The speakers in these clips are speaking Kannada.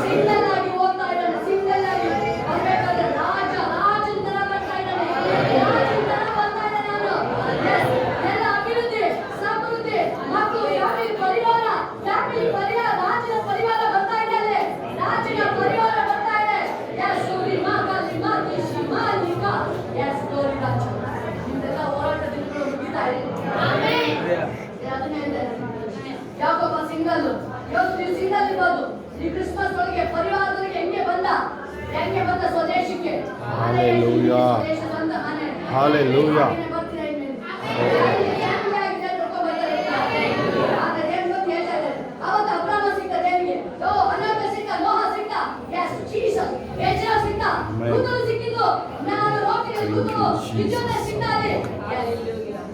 ಸಿಂಗಲ್ ಆಗಿ ಹೋಗ್ತಾ ಇದ್ದಾನೆ. ಸಿಂಗಲ್ ಆಗಿ ಬರ್ಬೇಕಾದ್ರೆ ರಾಜನ ತರ ಬರ್ತಾ ಇದ್ದಾನೆ. ರಾಜನ ತರ ಬರ್ತಾ ಇದ್ದಾನೆ ಅವನು. ಎಲ್ಲ ಅಭಿವೃದ್ಧಿ, ಸಮೃದ್ಧಿ, ಮಕ್ಕಳು, ಫ್ಯಾಮಿಲಿ ಪರಿವಾರ, ರಾಜನ ಪರಿವಾರ ಬರ್ತಾ ಇದೆ. ರಾಜನ ಪರಿವಾರ ಬರ್ತಾ ಇದೆ. ಎಸ್ ಗೌರಿ ಮಾಕಾಲಿ ಮಾತೇಶಿ ಮಾಲಿಕ. ಎಸ್ ಗೌರಿ ರಾಜ. ನಿಮ್ದೆಲ್ಲ ಹೋರಾಟ ದಿನಗಳು ಮುಗಿತಾ ಇದೆ. ಯಾಕೊಬ್ಬ ಸಿಂಗಲ್ ಇವತ್ತು ನೀವು ಸಿಂಗಲ್ ಇರ್ಬೋದು. ಈ ಕ್ರಿಸ್ಮಸ್ ಒಳಗೆ ಪರಿವಾರದೊಳಗೆ ಹೆಂಗೆ ಬಂದ ಸ್ವದೇಶಕ್ಕೆ. Hallelujah. ಸ್ವದೇಶ ಬಂದ ಮನೆ. Hallelujah. ಬರ್ತೀರಾ ಇನ್ನು? ಆದ್ರೆ ಏನ್ ಗೊತ್ತು ಹೇಳ್ತಾ ಇದ್ದಾರೆ. ಅವತ್ತು ಅಬ್ರಾಮ ಸಿಕ್ಕ ದೇವಿಗೆ, ಅನಾಥ ಸಿಕ್ಕ, ನೋಹ ಸಿಕ್ಕ, ಎಸ್ ಜೀಸಸ್, ಯೇಸು ಸಿಕ್ಕ, ದೂತರು ಸಿಕ್ಕಿದ್ದು, ನಾನು ರೋಟಿಗೆ ದೂತರು ನಿಜವೇ ಸಿಕ್ಕಾರೆ.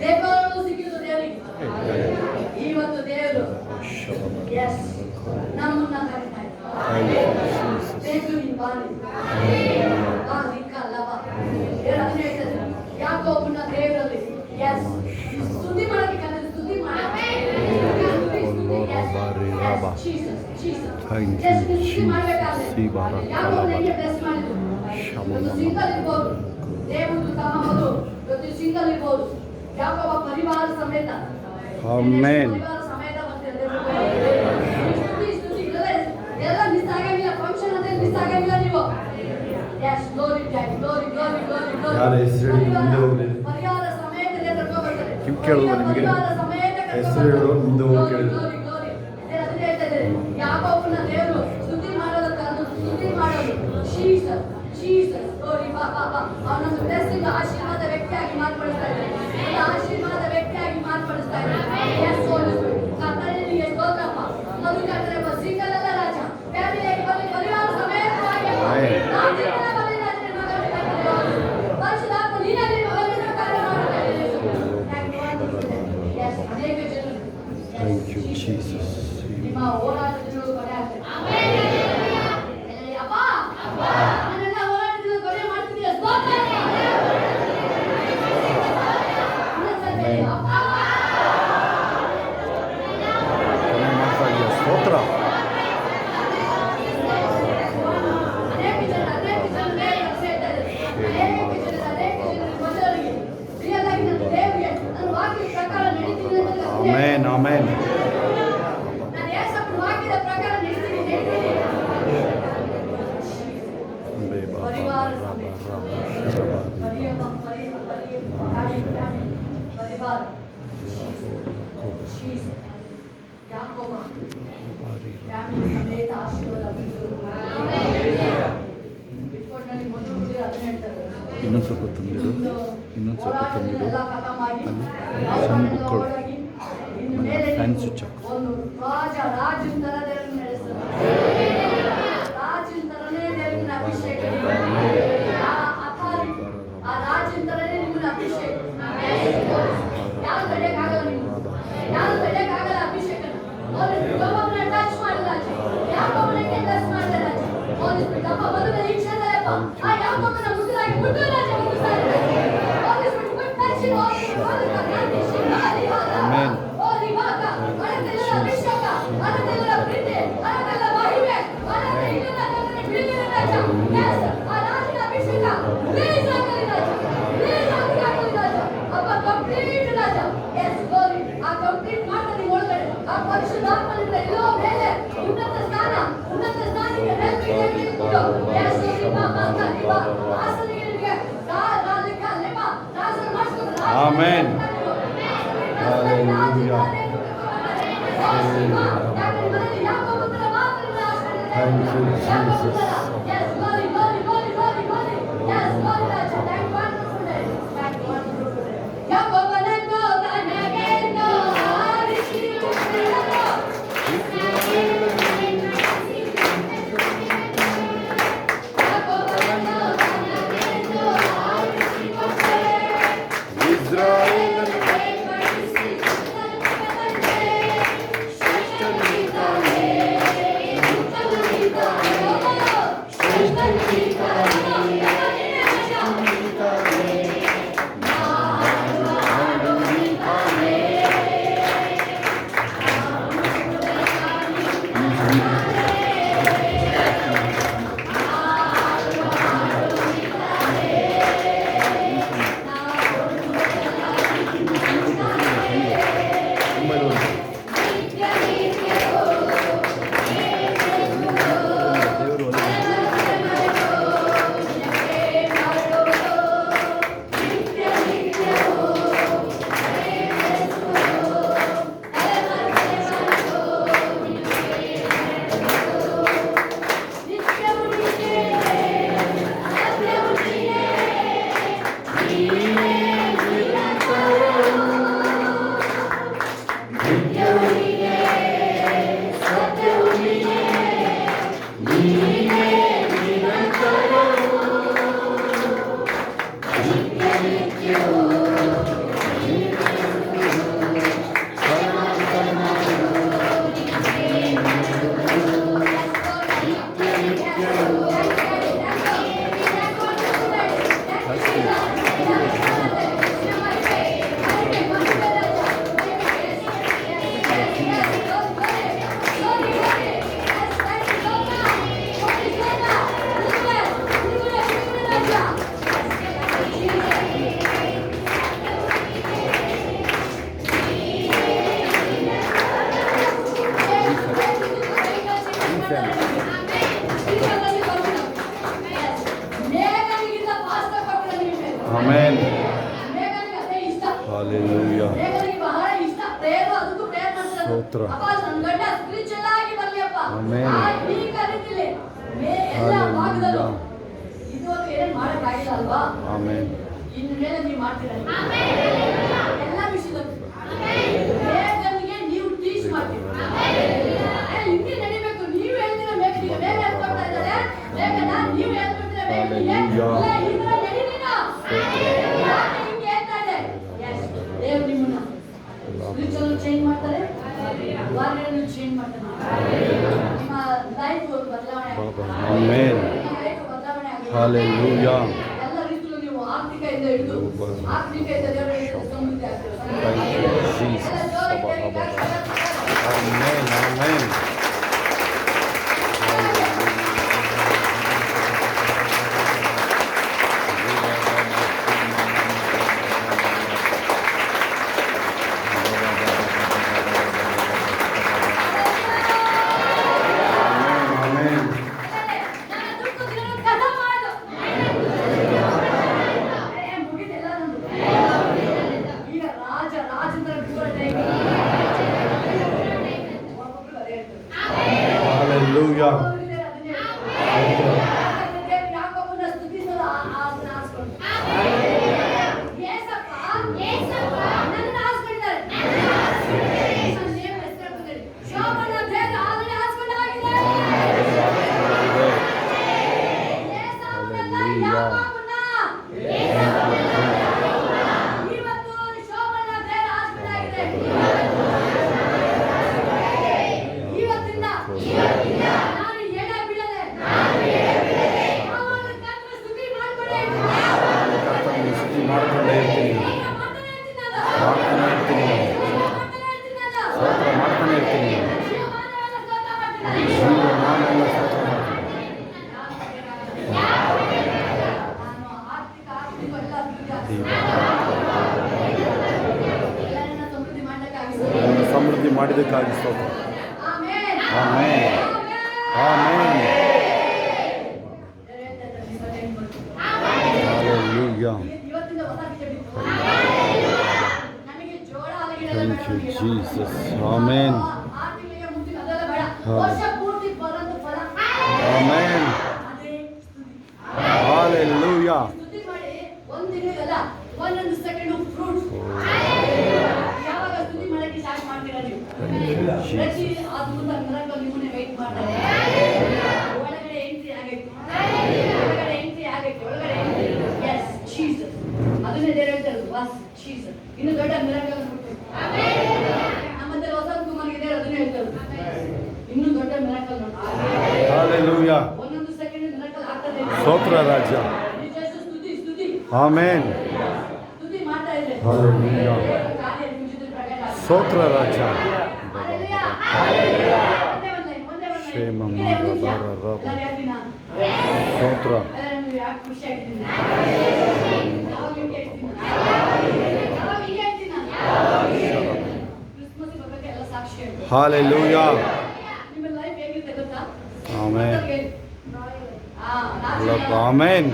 ದೇವರು ಸಿಕ್ಕಿದ್ದು ದೇವರಿಗೆ. ಇವತ್ತು ದೇವರು ಎಸ್ ನಮ್ಮನ್ನ ಕರೀತಾ ಇದ್ದಾರೆ. ಬೇಕುವಿನ ಬಾರಿ ಯಾಕೋಬನ ದೇವರಲ್ಲಿ ಎಸ್ ಸ್ತುತಿ ಮಾಡಕ್ಕೆ ಕಲಿತು ಸ್ತುತಿ ಮಾಡಿ. ಸಿಂಗಲ್ ಇರ್ಬೋದು, ದೇವರು ತಮ್ಮ ಇವತ್ತು ಸಿಂಗಲ್ ಇರ್ಬೋದು. ಯಾಕೋಬ ಪರಿವಾರ ಸಮೇತ ಆಮೆನ್. ಎಲ್ಲ ಮಿಸ್ ಆಗಂಗಿಲ್ಲ. ಫಂಕ್ಷನ್ ಅಂತ ಮಿಸ್ ಆಗಂಗಿಲ್ಲ ನೀವು. Yes glory daddy, glory glory glory glory. ಯಾರ ಹೆಸರು ಮುಂದೆ ಹೋಗ್ಲಿ. ಪರಿವಾರ ಸಮೇತ ಕರ್ಕೊಂಡು ಬರ್ತಾರೆ. ಕಿವಿ ಕೇಳೋದು ನಿಮಗೆ? ಹೆಸರು ಹೇಳೋ ಮುಂದೆ ಹೋಗಿ ಕೇಳಿದ್ರು. Glory glory. ಅದನ್ನ ಹೇಳ್ತಾ ಇದ್ದಾರೆ. ಯಾಕೋಬನ ದೇವರು ಸ್ತುತಿ ಮಾಡೋದಕ್ಕೆ ಸ್ತುತಿ ಮಾಡೋದು. ಜೀಸಸ್ ಜೀಸಸ್ ಗ್ಲೋರಿ ಬಾ ಬಾ ಬಾ. ಅವನನ್ನು ಬ್ಲೆಸ್ಸಿಂಗ್ ಆಶೀರ್ವಾದ ವ್ಯಕ್ತಿಯಾಗಿ ಮಾರ್ಪಡಿಸ್ತಾ ಇದ್ದಾರೆ. ಆಶೀರ್ವಾದ ವ್ಯಕ್ತಿಯಾಗಿ ಮಾರ್ಪಡಿಸ್ತಾ ಇದ್ದಾರೆ. ಎಸ್ ಹೋಲಿ ಸ್ಪಿರಿಟ್. ಕರ್ತನಿಗೆ ಸ್ತೋತ್ರಪ್ಪ. ಮಧುಕರ್ತನೆ ಸಿಂಗಲ್ ಅಲ್ಲ ರಾಜ. ಫ್ಯಾಮಿಲಿಯಾಗಿ ಬರಲಿ, ಪರಿವಾರ ಸಮೇತವಾಗಿ ರಾಜನ ಬರಲಿ. ರಾಜನ ಪರಿಶುದ್ಧಾತ್ಮ ನೀನಲ್ಲಿ ಮಗನ ಕಾರ್ಯ ಮಾಡ್ತಾ ಇದ್ದೀರಿ. ಎಸ್ ಅನೇಕ ಜನರು Thank you, Jesus. ನಿಮ್ಮ ಹೋರಾಟಗಳು ಕೊನೆ ಆಗ್ತದೆ. ಅಪ್ಪ ನನ್ನೆಲ್ಲ ಹೋರಾಟಗಳು ಕೊನೆ ಮಾಡ್ತಿದ್ದೀಯ. ಸ್ತೋತ್ರ ಸ್ತೋತ್ರ. Amen amen. ಇನ್ನೊಂದು ಸ್ವಲ್ಪ ತಂದಿಡು, ಇನ್ನೊಂದು ಸ್ವಲ್ಪ ತಂದಿಡು. ಅಲ್ಲಿ ಸಣ್ಣ ಬುಕ್ಕಳು ಫ್ಯಾನ್ ಸ್ವಿಚ್ ಹಾಕು. Amen. Amen. Hallelujah. Thank you, Jesus. Amen. ಬೇಗನಿಗೆ ಅದೇ ಇಷ್ಟ. ಹಾಲೆಲೂಯಾ. ಬೇಗನಿಗೆ ಬಹಳ ಇಷ್ಟ. ಪ್ರೇಯರ್ ಅದಕ್ಕೂ ಪ್ರೇಯರ್ ಮಾಡ್ತಾರೆ. ಸ್ತೋತ್ರ. ಅಪ್ಪ ನನ್ನ ಗಂಡ ಸ್ಪಿರಿಚುವಲ್ ಆಗಿ ಬರ್ಲಿ ಅಪ್ಪ. ಆಮೆನ್. ಈ ಕರೀತಿಲಿ ಎಲ್ಲ ಭಾಗದಲ್ಲೂ ಇದುವರೆಗೂ ಏನೇನು ಮಾಡೋಕ್ಕಾಗಿಲ್ಲ ಅಲ್ವಾ? ಆಮೆನ್. ಇನ್ನು ಮೇಲೆ ನೀವು ಮಾಡ್ತೀರ ಎಲ್ಲ ವಿಷಯದಲ್ಲೂ. ಬೇಗನಿಗೆ ನೀವು ಟೀಚ್ ಮಾಡ್ತೀರಿ. ಹಿಂಗೆ ನಡಿಬೇಕು. ನೀವು ಹೇಳ್ತೀರ ಬೇಗ ಬೇಗ ಹೇಳ್ಕೊಡ್ತಾ ಇದ್ದಾರೆ. ಬೇಗನಾ ನೀವು ಹೇಳ್ಕೊಡ್ತೀರ ಬೇಗನಿಗೆ. ಇಲ್ಲ ಈ ಥರ ನಡೀಲಿಲ್ಲ. ಯಾಕೆ ಹಿಂಗೆ ಹೇಳ್ತಾ ಇದೆ? Yes, ದೇವ್ರು ನಿಮ್ಮನ್ನ ಸ್ಪಿರಿಚುವಲ್ ಚೇಂಜ್ ಮಾಡ್ತಾರೆ, ವಾರ್ಗಳನ್ನು ಚೇಂಜ್ ಮಾಡ್ತಾರೆ. ನಿಮ್ಮ ಲೈಫ್ ಬದಲಾವಣೆ ಆಗುತ್ತೆ. ಆಮೆನ್. ನಿಮ್ಮ ಲೈಫ್ ಬದಲಾವಣೆ ಆಗುತ್ತೆ. ಹಾಲೆಲೂಯಾ. ಎಲ್ಲ ರೀತಿಯಲ್ಲೂ ನೀವು ಆರ್ಥಿಕದಿಂದ ಹಿಡಿದು ಆತ್ಮಿಕದಿಂದ ದೇವರ ಸಮೃದ್ಧಿ ಆಗ್ತೀರ. Thank you, Jesus. Amen. Amen. Hallelujah. ಸಮೃದ್ಧಿ ಮಾಡಿದ್ದಕ್ಕಾಗಿ ಸ್ತೋತ್ರ. Amen. Amen. Hallelujah. Thank you, Jesus. Amen. Amen. Hallelujah. ಒಂದೊಂದು ಸೆಕೆಂಡ್ ಫ್ರೂಟ್ಸ್ ಯಾವಾಗ ಸ್ತುತಿ ಮಾಡಕ್ಕೆ ಸ್ಟಾರ್ಟ್ ಮಾಡ್ತೀರಾ ನೀವು? ಪ್ರತಿ ಅದ್ಭುತ ಮಿರಾಕಲ್ ನಿಮ್ಮನ್ನೇ ವೇಟ್ ಮಾಡ್ತಾರೆ. ಒಳಗಡೆ ಎಂಟ್ರಿ ಆಗೈತೆ. Yes Jesus. ಅದನ್ನೇ ದೇವರು ಹೇಳ್ತಾರೆ, ವಾಸ್ ಜೀಸಸ್. ಇನ್ನು ದೊಡ್ಡ ಮಿರಾಕಲ್ ಕೊಡ್ತಾರೆ. ನಮ್ಮಲ್ಲಿ ವಸಂತ ಕುಮಾರ್ಗೆ ದೇವರು ಅದನ್ನೇ ಹೇಳ್ತಾರೆ, ಇನ್ನೂ ದೊಡ್ಡ ಮಿರಾಕಲ್ ಮಾಡ್ತಾರೆ. Hallelujah. ಒಂದೊಂದು ಸೆಕೆಂಡ್ ಮಿರಾಕಲ್ ಆಗ್ತದೆ. ಸ್ತೋತ್ರ ರಾಜ. ಸ್ತುತಿ ಆಮೆನ್. ಸ್ತುತಿ ಮಾಡ್ತಾ ಇದ್ರೆ Hallelujah. ಸ್ತೋತ್ರ ರಾಜ. ಸ್ತೋತ್ರ. Hallelujah. Amen. Amen.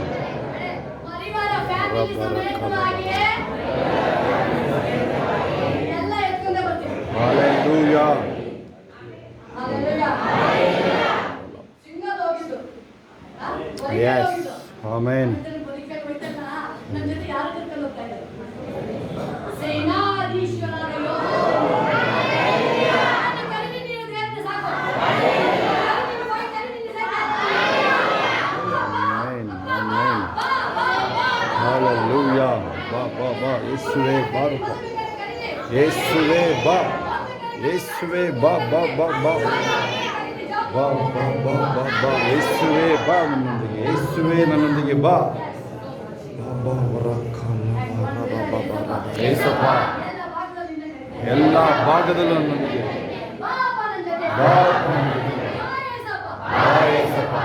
Hallelujah. Yes. Amen. Hallelujah. Ba. Yeshuve baruch. Yeshuve ba. Yeshuve ba. Ba. Yeshuve ba ನನ್ನೊಂದಿಗೆ. ಯೇಸುವೆ ನನ್ನೊಂದಿಗೆ ಬಾ. ಯೇಸಪ್ಪ ಎಲ್ಲ ಭಾಗದಲ್ಲೂ ನನ್ನೊಂದಿಗೆ ಬಾ. Yesappa.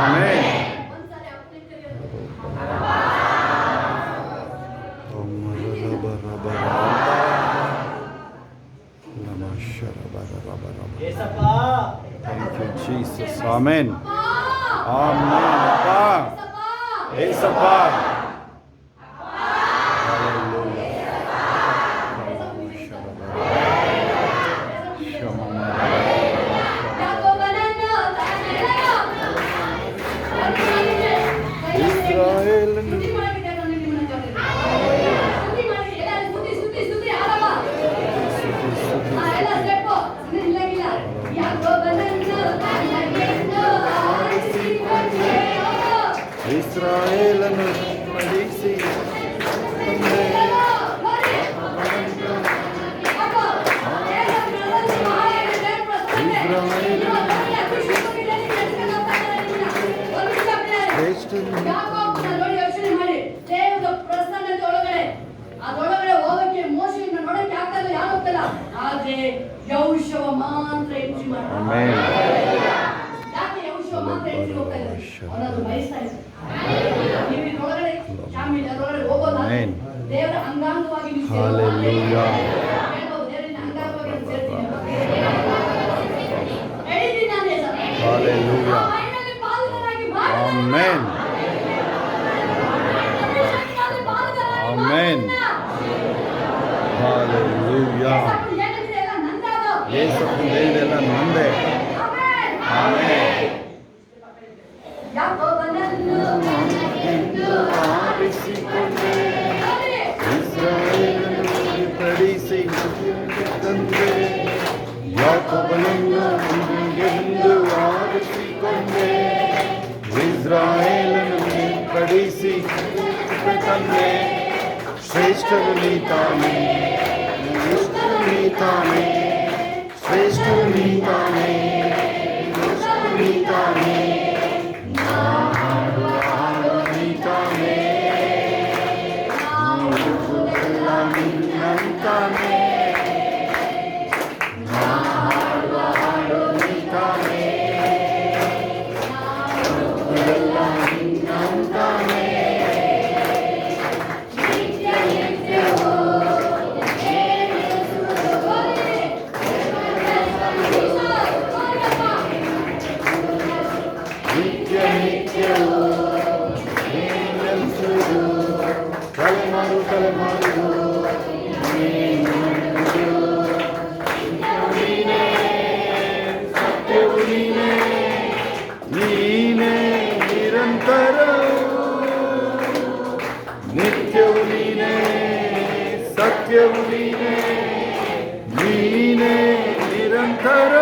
Amen. Thank you, Jesus. Amen. Amen. Yesappa. ಇಸ್ರಾಯೇಲನ್ನು ನಡೆಸಿ ತಂದೆ. ಯೋಚನೆ ಮಾಡಿ ದೇವರ ಪ್ರಸನ್ನತೆ ಒಳಗಡೆ ಅದರೊಳಗಡೆ ಹೋಗಕ್ಕೆ ಮೋಶೆಯನ್ನ ನೋಡಕ್ಕೆ ಆಗ್ತಲ್ಲ, ಯಾರು ಹೋಗ್ತಲ್ಲ, ಆದ್ರೆ ಯೆಹೋಶುವ ಮಾತ್ರ ಎಂಟ್ರಿ ಮಾಡ್ತಾರೆ. ಯಾಕೆ ಯೆಹೋಶುವ ಮಾತ್ರ ಎಂಟ್ರಿ ಹೋಗ್ತಾ ಇದ್ದಾರೆ? ಅವನದು ಬಯಸ್ತಾ ಇದ್ದಾರೆ. ನೀವು ಇದ್ರೊಳಗಡೆ ಶಾಮಿಲ್ ಅದರೊಳಗಡೆ ಹೋಗೋಲ್ಲ, ದೇವರ ಅಂಗಾಂಗವಾಗಿ ನೀವು Hallelujah. ಹೇಳ್ಬೋದು, ದೇವರಿಂದ ಅಂಗಾಂಗವಾಗಿ ನಾನು ಸೇರ್ತೀನಿ. ಹೇಳಿದ್ದೀನಿ ನಾನು ಹೆಸರು. Hallelujah. ಆ ಮಹಿಮೆಯಲ್ಲಿ ಪಾಲುಗಾರರಾಗಿ ಮಾಡಿ. Amen. Amen. Hallelujah. ಯೇಸಪ್ಪನ ಹೇಳಿದೆಲ್ಲ ನಂದೇ. ಆಮೆನ್. ಯಾಕೋಬನನ್ನು ಆರಿಸಿಕೊಂಡೆ, ಇಸ್ರಾಯೇಲನ್ನು ನಡೆಸಿ ತಂದೆ. ಯಾಕೋಬನನ್ನು ಹಿಂಗೆಂದು ಆರಿಸಿಕೊಂಡೆ, ಇಸ್ರಾಯೇಲನ್ನು ನಡೆಸಿ ತಂದೆ. ಶ್ರೇಷ್ಠರು ನೀತಾನೆ, ಶ್ರೇಷ್ಠರು ನೀತಾನೆ, ಶ್ರೇಷ್ಠರು ನೀತಾನೆ, ಶ್ರೇಷ್ಠರು ನೀತಾನೆ, ಹಾಡು ಹಾಡು ನೀತಾನೆ, ಎಲ್ಲ ನಿನ್ನಂತಾನೆ, ಹಾಡು ಹಾಡು ನೀತಾನೆ, ಎಲ್ಲ ನಿನ್ನಂತಾನೆ. ತಲೆಮಾರು ಸತ್ಯವು ನೀನೇ, ನೀನೇ ನಿರಂತರ, ನಿತ್ಯವು ನೀನೇ, ಸತ್ಯವು ನೀನೇ, ನೀನೇ ನಿರಂತರ,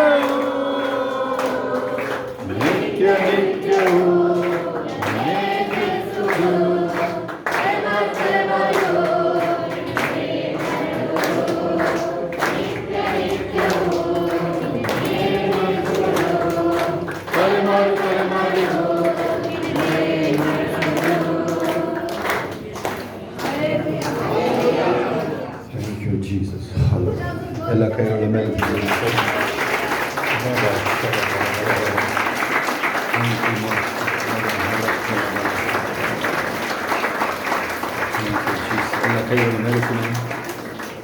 ನಿತ್ಯ ನಿತ್ಯವು ಎಲ್ಲ ಕೈಗಳ ಮೇಲೆ ಎಲ್ಲ ಕೈಗಳ ಮೇಲೆ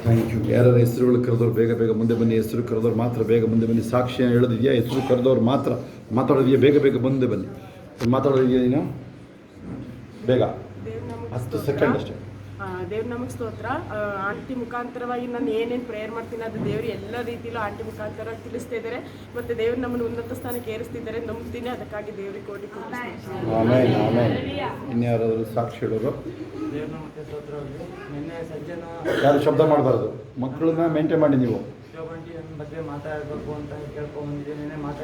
ಥ್ಯಾಂಕ್ ಯು. ಯಾರ್ಯಾರ ಹೆಸರುಗಳು ಕರೆದವ್ರು ಬೇಗ ಬೇಗ ಮುಂದೆ ಬನ್ನಿ. ಹೆಸರು ಕರೆದವ್ರು ಮಾತ್ರ ಬೇಗ ಮುಂದೆ ಬನ್ನಿ. ಸಾಕ್ಷಿಯನ್ನು ಹೇಳೋದಿದೆಯಾ? ಹೆಸರು ಕರೆದವ್ರು ಮಾತ್ರ ಮಾತಾಡೋದಿದೆಯಾ? ಬೇಗ ಬೇಗ ಮುಂದೆ ಬನ್ನಿ. ಮಾತಾಡೋದಿದೆಯಾ? ನೀನು ಬೇಗ 10 ಸೆಕೆಂಡ್ ಅಷ್ಟೇ. ದೇವ್ರ ನಮಗೆ ಸ್ತೋತ್ರ. ಆಂಟಿ ಮುಖಾಂತರವಾಗಿ ನಾನು ಏನೇನು ಪ್ರೇಯರ್ ಮಾಡ್ತೀನಿ ಅದು ದೇವರು ಎಲ್ಲ ರೀತಿಯಲ್ಲೂ ಆಂಟಿ ಮುಖಾಂತರ ತಿಳಿಸ್ತಾ ಇದ್ದಾರೆ. ಮತ್ತು ದೇವ್ರು ನಮ್ಮನ್ನು ಉನ್ನತ ಸ್ಥಾನಕ್ಕೆ ಏರಿಸ್ತಿದ್ದಾರೆ. ನಂಬ್ತೀನಿ, ಅದಕ್ಕಾಗಿ ದೇವ್ರಿಗೆ ಕೋಟಿ ಆಮೇಲೆ ಆಮೇಲೆ ಇನ್ಯಾರಾದರೂ ಸಾಕ್ಷಿ ಹೇಳೋರು? ಯಾರು ಶಬ್ದ ಮಾಡಬಾರ್ದು. ಮಕ್ಕಳನ್ನ ಮೇಂಟೈನ್ ಮಾಡಿ ನೀವು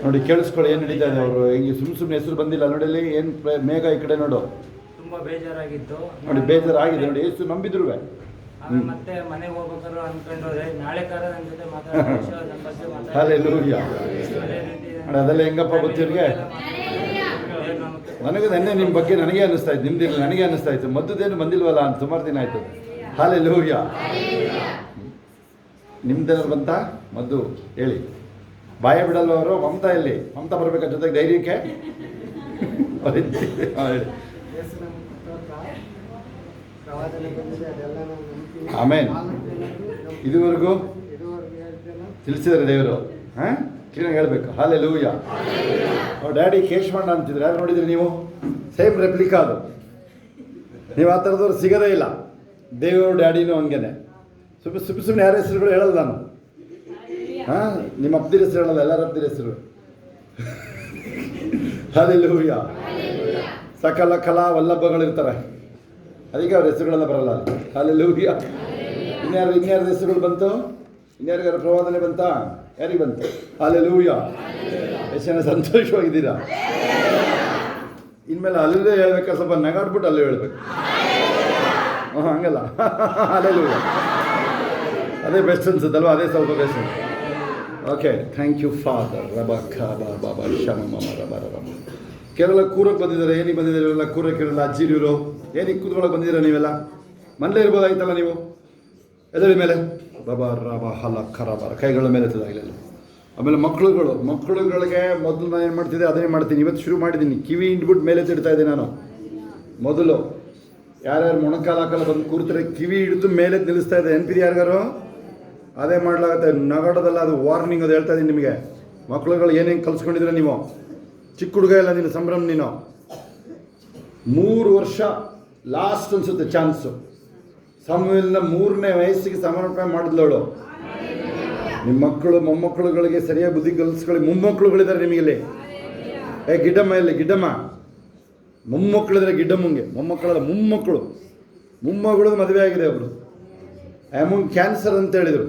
ನೋಡಿ. ಕೇಳಿಸ್ಕೊಳ್ಳಿ ಏನು ನಡೀತಾ ಇದೆ. ಅವರು ಹಿಂಗೆ ಸುಮ್ಮನೆ ಹೆಸರು ಬಂದಿಲ್ಲ ನೋಡಿ. ಅಲ್ಲಿ ಏನು ಮೇಘ ಈ ಕಡೆ ನೋಡು. ತುಂಬಾ ಬೇಜಾರಾಗಿತ್ತು ನೋಡಿ, ಬೇಜಾರಾಗಿದೆ ನೋಡಿ. ಏಸು ನಂಬಿದ್ರು ಮತ್ತೆ ಮನೆಗೆ ಹೋಗ್ಬೇಕಾದ್ರು ಅನ್ಕೊಂಡ್ರೆ ನಾಳೆ ಕಾರ ನನ್ನ ಜೊತೆ ಮಾತಾಡೋದು. ಹಲ್ಲೆಲೂಯಾ. ನೋಡಿ ಅದೆಲ್ಲ ಹೆಂಗಪ್ಪ ಗೊತ್ತಿವ್ರಿಗೆ. ನನಗೆ ನೆನ್ನೆ ನಿಮ್ಮ ಬಗ್ಗೆ ನನಗೆ ಅನ್ನಿಸ್ತಾ ಇತ್ತು, ನಿಮ್ದಿಲ್ಲ ನನಗೆ ಅನ್ನಿಸ್ತಾ ಇತ್ತು. ಮದ್ದುದೇನು ಬಂದಿಲ್ವಲ್ಲ ಅಂತ ಸುಮಾರು ದಿನ ಆಯಿತು. ಹಲ್ಲೆಲೂಯಾ. ನಿಮ್ದೇನಾದ್ರು ಬಂತ ಮದ್ದು ಹೇಳಿ. ಬಾಯ ಬಿಡಲ್ವ ಅವರು? ಮಮತಾ ಎಲ್ಲಿ? ಮಮತಾ ಬರ್ಬೇಕಾ ಜೊತೆಗೆ ಧೈರ್ಯಕ್ಕೆ? ಆಮೇನ್. ಇದುವರೆಗೂ ತಿಳಿಸಿದ್ದಾರೆ ದೇವರು. ಹಾಂ, ಕ್ಲೀನಾಗಿ ಹೇಳ್ಬೇಕು. ಹಲ್ಲೆಲೂಯಾ. ಡ್ಯಾಡಿ ಕೇಶವಣ್ಣ ಅಂತಿದ್ರೆ ಯಾರು ನೋಡಿದ್ರಿ ನೀವು? ಸೇಮ್ ರೆಪ್ಲಿಕಾ ಅದು. ನೀವು ಆ ಥರದವ್ರು ಸಿಗೋದೇ ಇಲ್ಲ. ದೇವರು ಡ್ಯಾಡಿನೂ ಹಂಗೇನೆ. ಸುಮ್ಮನೆ ಯಾರ ಹೆಸರುಗಳು ಹೇಳಲ್ಲ ನಾನು. ಹಾಂ, ನಿಮ್ಮ ಅಪ್ಪದಿರ ಹೆಸರು ಹೇಳಲ್ಲ, ಎಲ್ಲರ ಅಪ್ಪದಿರ ಹೆಸರು. ಹಲ್ಲೆಲೂಯಾ. ಸಕಲ ಕಲಾ ವಲ್ಲಭಗಳಿರ್ತಾರೆ, ಅದಕ್ಕೆ ಅವ್ರ ಹೆಸರುಗಳೆಲ್ಲ ಬರಲ್ಲ. ಹಲ್ಲೆಲೂಯಾ. ಇನ್ಯಾರ್ದು ಹೆಸರುಗಳು ಬಂತು? ಇನ್ಯಾರಿಗಾರ ಪ್ರವಾದನೆ ಬಂತಾ? ಯಾರಿಗೆ ಬಂತು? ಹಲ್ಲೆಲೂಯಾ. ಎಷ್ಟು ಜನ ಸಂತೋಷವಾಗಿದ್ದೀರಾ? ಇನ್ಮೇಲೆ ಅಲ್ಲೇ ಹೇಳ್ಬೇಕಾದ್ರೆ ಸ್ವಲ್ಪ ನಗಾಡ್ಬಿಟ್ಟು ಅಲ್ಲೇ ಹೇಳ್ಬೇಕು. ಹಂಗಲ್ಲ. ಅಲ್ಲೆಲ್ಲೂಯ್ಯ. ಅದೇ ಬೆಸ್ಟ್ ಅನ್ಸುತ್ತಲ್ವ? ಅದೇ ಸ್ವಲ್ಪ best. Okay, thank you father. ಬಾಬಾ ಶಮ ಮಮ ರಬ ರಬ. ಕೇರಳ ಕೂರಕ್ಕೆ ಬಂದಿದ್ದಾರೆ. ಏನಿಗೆ ಬಂದಿದ್ದಾರೆ ಇವೆಲ್ಲ? ಕೂರಕ್ಕಿರಲ್ಲ ಅಜ್ಜಿರಿವರು. ಏನಿಗೆ ಕೂತ್ಕೊಳ್ಳೋಕೆ ಬಂದಿದ್ದೀರಾ ನೀವೆಲ್ಲ? ಮನೇಲೇ ಇರ್ಬೋದಾಯ್ತಲ್ಲ ನೀವು. ಎದಳಿ ಮೇಲೆ ಬಾಬಾ ರಬ ಹಲ ಖರಾಬಾರ ಕೈಗಳ ಮೇಲೆ ಎತ್ತದಾಗಲಿಲ್ಲ. ಆಮೇಲೆ ಮಕ್ಕಳುಗಳಿಗೆ ಮೊದಲು ನಾನು ಏನು ಮಾಡ್ತಿದ್ದೆ ಅದೇ ಮಾಡ್ತೀನಿ. ಇವತ್ತು ಶುರು ಮಾಡಿದ್ದೀನಿ. ಕಿವಿ ಹಿಂಡ್ಬಿಟ್ಟು ಮೇಲೆ ತಿಡ್ತಾ ಇದ್ದೀನಿ ನಾನು. ಮೊದಲು ಯಾರ್ಯಾರು ಮೊಣಕಾಲು ಹಾಕಲ್ಲ ಬಂದು ಕೂರ್ತಾರೆ ಕಿವಿ ಹಿಡಿದು ಮೇಲೆ ನಿಲ್ಲಿಸ್ತಾ ಇದ್ದೆ. ನೆನಪಿದೆ ಯಾರಿಗಾರು? ಅದೇ ಮಾಡಲಾಗುತ್ತೆ. ನಗಡದಲ್ಲ, ಅದು ವಾರ್ನಿಂಗ್. ಅದು ಹೇಳ್ತಾ ಇದ್ದೀನಿ ನಿಮಗೆ. ಮಕ್ಕಳುಗಳು ಏನೇನು ಕಲಿಸ್ಕೊಂಡಿದ್ರೆ ನೀವು. ಚಿಕ್ಕ ಹುಡುಗ ಇಲ್ಲ ನೀನು, ಸಂಭ್ರಮ ನೀನು. 3 ವರ್ಷ ಲಾಸ್ಟ್ ಅನಿಸುತ್ತೆ ಚಾನ್ಸು. ಸಮುವೇಲನ 3ನೇ ವಯಸ್ಸಿಗೆ ಸಮರ್ಪಣೆ ಮಾಡಿದ್ಲವಳು. ನಿಮ್ಮ ಮಕ್ಕಳು ಮೊಮ್ಮಕ್ಕಳುಗಳಿಗೆ ಸರಿಯಾಗಿ ಬುದ್ಧಿ ಕಲಿಸ್ಕೊಳ್ಳಿ. ಮೊಮ್ಮಕ್ಕಳುಗಳಿದ್ದಾರೆ ನಿಮಗಿಲ್ಲಿ. ಗಿಡ್ಡಮ್ಮ ಇಲ್ಲಿ, ಗಿಡ್ಡಮ್ಮ. ಮೊಮ್ಮಕ್ಕಳಿದ್ರೆ ಗಿಡ್ಡಮ್ಮಂಗೆ. ಮೊಮ್ಮಕ್ಕಳಲ್ಲ, ಮೊಮ್ಮಗಳು ಮದುವೆ ಆಗಿದೆ. ಒಬ್ಬರು ಅಮ್ಮಂಗೆ ಕ್ಯಾನ್ಸರ್ ಅಂತ ಹೇಳಿದರು.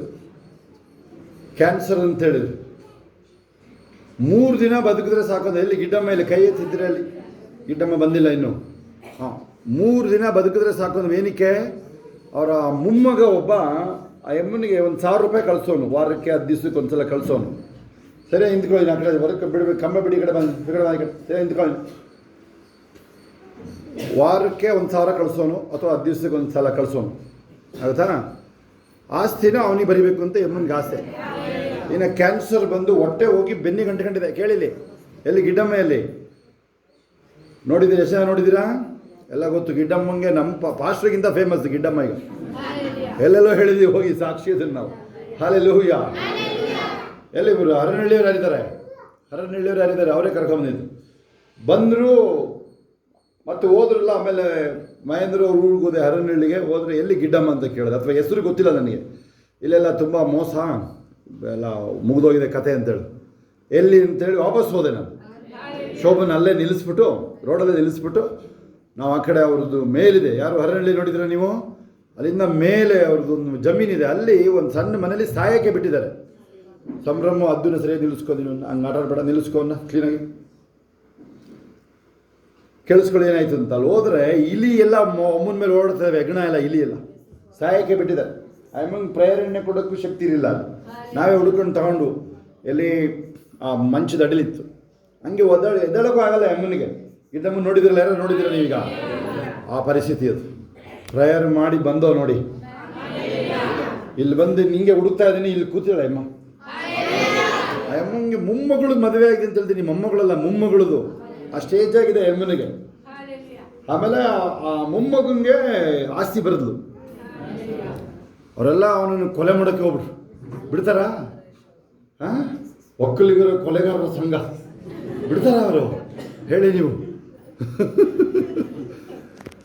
3 ದಿನ ಬದುಕಿದ್ರೆ ಸಾಕೋದು. ಎಲ್ಲಿ ಗಿಡ್ಡಮ್ಮ? ಇಲ್ಲಿ ಕೈ ಎತ್ತಿದ್ರೆ ಅಲ್ಲಿ ಗಿಡ್ಡಮ್ಮ ಬಂದಿಲ್ಲ ಇನ್ನು. 3 ದಿನ ಬದುಕಿದ್ರೆ ಸಾಕೋದು. ಏನಕ್ಕೆ? ಅವರ ಮೊಮ್ಮಗ ಒಬ್ಬ ಆ ಅಮ್ಮನಿಗೆ 1,000 ರೂಪಾಯಿ ಕಳಿಸೋನು. ವಾರಕ್ಕೆ 10 ದಿವಸಕ್ಕೆ ಒಂದ್ಸಲ ಕಳಿಸೋನು. ಸರಿ ಹಿಂದ್ಕೊಳ್ಳಿ, ಆ ಕಡೆ ಹೊರಕ್ಕೆ ಬಿಡಬೇಕು. ಕಂಬ ಬಿಡಿ, ಕಡೆ ಬಂದು ಸರಿ ಹಿಂದ್ಕೊಳ್ಳಿ. ವಾರಕ್ಕೆ 1,000 ಕಳಿಸೋನು ಅಥವಾ 10 ದಿವಸಕ್ಕೆ ಒಂದ್ಸಲ ಕಳಿಸೋನು. ಆಗುತ್ತಾನ? ಆಸ್ತಿನ ಅವನಿಗೆ ಬರಿಬೇಕು ಅಂತ ಅಮ್ಮನಿಗೆ ಆಸೆ. ಇನ್ನು ಕ್ಯಾನ್ಸರ್ ಬಂದು ಹೊಟ್ಟೆ ಹೋಗಿ ಬೆನ್ನಿ ಗಂಟೆಕೊಂಡಿದೆ. ಕೇಳಿಲಿ, ಎಲ್ಲಿ ಗಿಡ್ಡಮ್ಮೆಯಲ್ಲಿ ನೋಡಿದ್ದೀರಾ? ಎಷ್ಟು ಜನ ನೋಡಿದ್ದೀರಾ? ಎಲ್ಲ ಗೊತ್ತು. ಗಿಡ್ಡಮ್ಮಂಗೆ ನಮ್ಮ ಪಾಸ್ಟ್ರಿಗಿಂತ ಫೇಮಸ್ ಗಿಡ್ಡಮ್ಮ. ಈಗ ಎಲ್ಲೆಲ್ಲೋ ಹೇಳಿದ್ದೀವಿ ಹೋಗಿ, ಸಾಕ್ಷಿ ಅದನ್ನು ನಾವು. ಹಲ್ಲೆಲೂಯಾ. ಎಲ್ಲಿ ಬರು? ಹರನಹಳ್ಳಿಯವ್ರು ಯಾರಿದ್ದಾರೆ? ಅವರೇ ಕರ್ಕೊಂಬಂದಿದ್ದು. ಬಂದರು ಮತ್ತು ಹೋದ್ರಲ್ಲ. ಆಮೇಲೆ ಮಹೇಂದ್ರ ಅವ್ರ ಊರಿಗೆ ಹೋದೆ, ಹರನಹಳ್ಳಿಗೆ ಹೋದರೆ ಎಲ್ಲಿ ಗಿಡ್ಡಮ್ಮ ಅಂತ ಕೇಳಿದೆ. ಅಥವಾ ಹೆಸರು ಗೊತ್ತಿಲ್ಲ ನನಗೆ. ಇಲ್ಲೆಲ್ಲ ತುಂಬ ಮೋಸ ಎಲ್ಲ ಮುಗಿದೋಗಿದೆ ಕತೆ ಅಂತೇಳಿ. ಎಲ್ಲಿ ಅಂತೇಳಿ ವಾಪಸ್ ಹೋದೆ ನಾನು. ಶೋಭನ ಅಲ್ಲೇ ನಿಲ್ಲಿಸ್ಬಿಟ್ಟು, ರೋಡಲ್ಲೇ ನಿಲ್ಲಿಸ್ಬಿಟ್ಟು, ನಾವು ಆ ಕಡೆ ಅವ್ರದ್ದು ಮೇಲಿದೆ. ಯಾರು ಹರನಹಳ್ಳಿ ನೋಡಿದ್ರೆ ನೀವು? ಅಲ್ಲಿಂದ ಮೇಲೆ ಅವ್ರದ್ದೊಂದು ಜಮೀನಿದೆ. ಅಲ್ಲಿ ಒಂದು ಸಣ್ಣ ಮನೇಲಿ ಸಾಯಕ್ಕೆ ಬಿಟ್ಟಿದ್ದಾರೆ. ಸಂಭ್ರಮ ಅದನ್ನು ಸರಿಯಾಗಿ ನಿಲ್ಲಿಸ್ಕೋದಿನ. ಹಂಗೆ ಆಟಾಡಬೇಡ, ನಿಲ್ಲಿಸ್ಕೋನ್ನ ಕ್ಲೀನಾಗಿ. ಕೇಳಿಸ್ಕೊಳ್ಳಿ ಏನಾಯ್ತು ಅಂತ. ಅಲ್ಲಿ ಹೋದರೆ ಇಲಿ ಎಲ್ಲ ಅಮ್ಮನ ಮೇಲೆ ಓಡ್ತವೆ. ಹೆಗ್ಣ ಎಲ್ಲ, ಇಲಿ ಎಲ್ಲ ಸಾಯಕ್ಕೆ ಬಿಟ್ಟಿದ್ದಾರೆ. ಅಮ್ಮಂಗೆ ಪ್ರೇರಣೆ ಕೊಡೋಕ್ಕೂ ಶಕ್ತಿ ಇರಲಿಲ್ಲ. ನಾವೇ ಹುಡ್ಕೊಂಡು ತಗೊಂಡು ಎಲ್ಲಿ ಆ ಮಂಚದ ಅಡಲಿತ್ತು. ಹಂಗೆ ಎದ್ದಳಕ್ಕೂ ಆಗಲ್ಲ ಅಮ್ಮನಿಗೆ. ಗಿಡ್ಡಮ್ಮ ನೋಡಿದ್ರಲ್ಲ, ಯಾರು ನೋಡಿದಿರ ನೀವೀಗ? ಆ ಪರಿಸ್ಥಿತಿ ಅದು. ಪ್ರೇಯರ್ ಮಾಡಿ ಬಂದೋ ನೋಡಿ. ಇಲ್ಲಿ ಬಂದು ನಿಂಗೆ ಹುಡುಕ್ತಾ ಇದ್ದೀನಿ. ಇಲ್ಲಿ ಕೂತಿದ್ದಾಳೆ ಅಮ್ಮ. ಅಮ್ಮಂಗೆ ಮೊಮ್ಮಗಳು ಮದುವೆ ಆಗಿದೆ ಅಂತ ಹೇಳ್ತೀನಿ. ಮೊಮ್ಮಗಳಲ್ಲ, ಮೊಮ್ಮಗಳದು. ಆ ಸ್ಟೇಜ್ ಆಗಿದೆ ಅಮ್ಮನಿಗೆ. ಆಮೇಲೆ ಆ ಮೊಮ್ಮಗಂಗೆ ಆಸ್ತಿ ಬರದ್ಲು. ಅವರೆಲ್ಲ ಅವನನ್ನು ಕೊಲೆ ಮಾಡೋಕ್ಕೆ ಹೋಗ್ಬಿಟ್ರು. ಬಿಡ್ತಾರಾ? ಒಕ್ಕಲಿಗರ ಕೊಲೆಗಾರರ ಸಂಘ ಬಿಡ್ತಾರ ಅವರು? ಹೇಳಿ ನೀವು.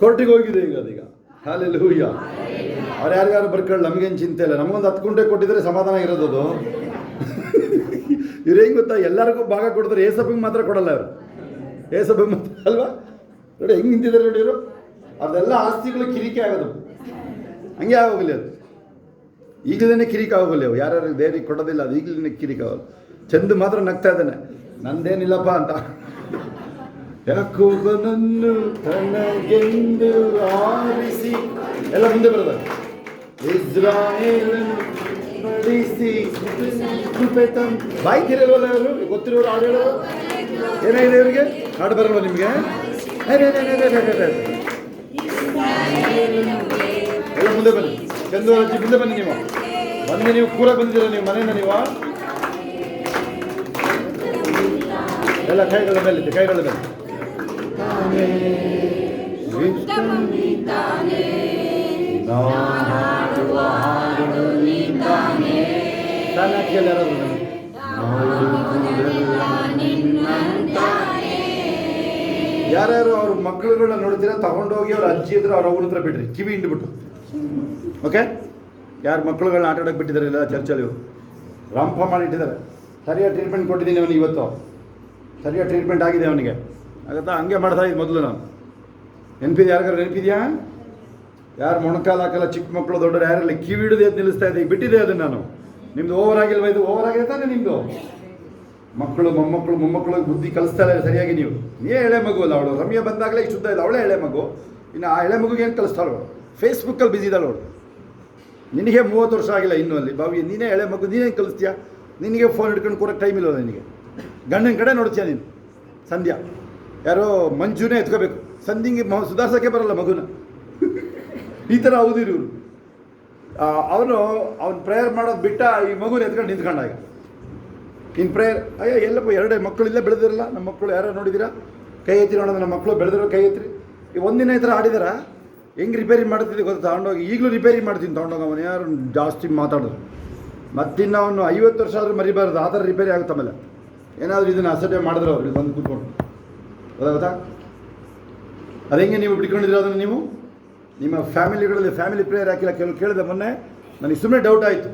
ಕೋರ್ಟಿಗೆ ಹೋಗಿದೆ ಈಗ ಅದೀಗ. ಹಲ್ಲೆಲೂಯಾ. ಅವ್ರು ಯಾರಿಗಾರು ಬರ್ಕೊಳ್ಳಿ, ನಮಗೇನು ಚಿಂತೆ ಇಲ್ಲ. ನಮಗೊಂದು 10 ಗುಂಟೆ ಕೊಟ್ಟಿದ್ರೆ ಸಮಾಧಾನ ಇರೋದು. ಇವ್ರು ಹೆಂಗೆ ಗೊತ್ತಾ? ಎಲ್ಲರಿಗೂ ಭಾಗ ಕೊಡ್ತಾರೆ, ಏಸಬ್ಬಿಗೆ ಮಾತ್ರ ಕೊಡಲ್ಲ ಅವರು. ಏಸಬ್ಬಿಗೆ ಮಾತ್ರ ಅಲ್ವಾ? ನೋಡಿ ಹೆಂಗೆ ನಿಂತಿದ್ದಾರೆ ನೋಡಿ ಇವರು. ಅದೆಲ್ಲ ಆಸ್ತಿಗಳು ಕಿರಿಕೆ ಆಗೋದು. ಹಂಗೆ ಆಗೋಗಲಿ ಅದು. ಈಗಲೇ ಕಿರಿಕೆ ಆಗೋಗಲಿ ಅವು. ಯಾರ್ಯಾರು ದೇವರಿಗೆ ಕೊಡೋದಿಲ್ಲ ಅದು ಈಗಲೇ ಕಿರಿಕೆ ಆಗೋದು. ಚಂದ ಮಾತ್ರ ನಗ್ತಾ ಇದ್ದಾನೆ, ನಂದೇನಿಲ್ಲಪ್ಪ ಅಂತ. ಯಾಕೋಬನನ್ನು ತನಗೆಂದು ಆರಿಸಿ ಎಲ್ಲ ಮುಂದೆ ಬರೋದು. ಇಸ್ರಾಯೇಲನ್ನು ನಡೆಸಿ ಕೃಪೆ ತಂದು. ಬಾಯ್ತಿರಲ್ವಲ್ಲ ಅವರು? ಗೊತ್ತಿರೋರು ಹಾಡು ಹೇಳೋರು ಏನಾಗಿದೆ ಇವರಿಗೆ? ಹಾಡು ಬರಲ್ವ ನಿಮಗೆ? ಎಲ್ಲ ಮುಂದೆ ಬನ್ನಿ. ಚಂದು ಅಜ್ಜಿ ಮುಂದೆ ಬನ್ನಿ. ನೀವು ಬಂದು ನೀವು ಕೂರ ಬಂದಿದ್ದೀರ ನೀವು ಮನೆಯಿಂದ. ನೀವು ಎಲ್ಲ ಕೈಗಳ ಮೇಲೆ, ಕೈಗಳ ಮೇಲೆ. ಯಾರ್ಯಾರು ಅವ್ರ ಮಕ್ಕಳುಗಳನ್ನ ನೋಡ್ತೀರಾ ತಗೊಂಡೋಗಿ ಅವ್ರ ಅಜ್ಜಿ ಹತ್ರ ಅವ್ರ ಅವ್ರ ಹತ್ರ ಬಿಡ್ರಿ, ಕಿವಿ ಹಿಂಡ್ಬಿಟ್ಟು. ಓಕೆ, ಯಾರು ಮಕ್ಕಳುಗಳನ್ನ ಆಟ ಆಡೋಕೆ ಬಿಟ್ಟಿದ್ದಾರೆ ಇಲ್ಲ ಚರ್ಚಲ್ಲಿ ಇವರು ರಂಪ ಮಾಡಿಟ್ಟಿದ್ದಾರೆ. ಸರಿಯಾಗಿ ಟ್ರೀಟ್ಮೆಂಟ್ ಕೊಟ್ಟಿದ್ದೀನಿ ಅವನಿಗೆ. ಇವತ್ತು ಸರಿಯಾಗಿ ಟ್ರೀಟ್ಮೆಂಟ್ ಆಗಿದೆ ಅವನಿಗೆ. ಆಗುತ್ತಾ? ಹಂಗೆ ಮಾಡ್ತಾ ಇದ್ದು ಮೊದಲು ನಾನು. ನೆನಪಿದೆ? ಯಾರಿಗಾರು ನೆನಪಿದೆಯಾ? ಯಾರು ಮೊಣಕಾಲು ಹಾಕಲ್ಲ, ಚಿಕ್ಕ ಮಕ್ಕಳು ದೊಡ್ಡರು ಯಾರಲ್ಲಿ ಕಿವಿ ಹಿಡಿದು ಎದ್ದು ನಿಲ್ಲಿಸ್ತಾ ಇದ್ದೆ. ಈಗ ಬಿಟ್ಟಿದೆ ಅದನ್ನು ನಾನು. ನಿಮ್ಮದು ಓವರ್ ಆಗಿಲ್ವ? ಇದು ಓವರ್ ಆಗಿದೆ ತಾನೇ ನಿಮ್ಮದು? ಮಕ್ಕಳು ಮೊಮ್ಮಕ್ಕಳು ಬುದ್ಧಿ ಕಲಿಸ್ತಾ ಇಲ್ಲ ಸರಿಯಾಗಿ ನೀವು. ನೀ ಎಳೆ ಮಗು ಅಲ್ಲ ಅವಳು. ರಮ್ಯ ಬಂದಾಗಲೇ ಶುದ್ಧ ಇಲ್ಲ, ಅವಳೇ ಎಳೆ ಮಗು. ಇನ್ನು ಆ ಎಳೆ ಮಗುಗೆ ಏನು ಕಲಿಸ್ತಾಳು? ಫೇಸ್ಬುಕ್ಕಲ್ಲಿ ಬಿಸಿ ಇದ್ದಾಳೆ ಅವಳು. ನಿನಗೆ 30 ವರ್ಷ ಆಗಿಲ್ಲ ಇನ್ನೂ ಅಲ್ಲಿ ಬಾವಿ, ನೀನೇ ಎಳೆ ಮಗು, ನೀನೇನು ಕಲಿಸ್ತೀಯ? ನಿನಗೆ ಫೋನ್ ಹಿಡ್ಕೊಂಡು ಕೂರಕ್ಕೆ ಟೈಮ್ ಇಲ್ಲವಲ್ಲ ನಿನಗೆ. ಗಂಡನ ಕಡೆ ನೋಡ್ತೀಯ ನೀನು. ಸಂಧ್ಯಾ ಯಾರೋ ಮಂಜುನೇ ಎತ್ಕೋಬೇಕು, ಸಂಧಿಂಗೆ ಸುಧಾರ್ಸೋಕ್ಕೆ ಬರಲ್ಲ ಮಗುನ. ಈ ಥರ ಹೌದಿರು ಇವರು. ಅವನು ಪ್ರೇಯರ್ ಮಾಡೋದು ಬಿಟ್ಟ ಈ ಮಗುನ ಎತ್ಕೊಂಡು ನಿಂತ್ಕೊಂಡ. ಈಗ ಇನ್ನು ಪ್ರೇಯರ್ ಅಯ್ಯೋ ಎಲ್ಲಪ್ಪ 2 ಮಕ್ಕಳು ಇಲ್ಲೇ ಬೆಳೆದಿರಲ್ಲ. ನಮ್ಮ ಮಕ್ಕಳು ಯಾರೋ ನೋಡಿದ್ದೀರಾ? ಕೈ ಎತ್ತಿ ನೋಡೋದು. ನಮ್ಮ ಮಕ್ಕಳು ಬೆಳೆದಿರೋ ಕೈ ಎತ್ತಿ. ಈ ಒಂದಿನ ಈ ಥರ ಆಡಿದಾರ. ಹೆಂಗೆ ರಿಪೇರಿ ಮಾಡ್ತಿದ್ದೆ ಗೊತ್ತಾ? ತಗೊಂಡೋಗಿ ಈಗಲೂ ರಿಪೇರಿ ಮಾಡ್ತೀನಿ ತಗೊಂಡೋಗಿ. ಅವನು ಯಾರು ಜಾಸ್ತಿ ಮಾತಾಡೋದು. ಮತ್ತಿನ್ನು ಅವನು 50 ವರ್ಷ ಆದರೂ ಮರಿಬಾರ್ದು, ಆ ಥರ ರಿಪೇರಿ ಆಗುತ್ತೆ. ಆಮೇಲೆ ಏನಾದರೂ ಇದನ್ನು ಅಸಡ್ಡೆ ಮಾಡಿದ್ರು ಅವ್ರಿಗೆ ಬಂದು ಕೂತ್ಕೊಂಡು. ಗೊತ್ತಾಗುತ್ತಾ? ಅದು ಹೆಂಗೆ ನೀವು ಬಿಟ್ಕೊಂಡಿದ್ದೀರ ಅದನ್ನು? ನೀವು ನಿಮ್ಮ ಫ್ಯಾಮಿಲಿಗಳಲ್ಲಿ ಫ್ಯಾಮಿಲಿ ಪ್ರೇಯರ್ ಹಾಕಿಲ್ಲ. ಕೆಲವು ಕೇಳಿದೆ ಮೊನ್ನೆ, ನನಗೆ ಸುಮ್ಮನೆ ಡೌಟ್ ಆಯಿತು.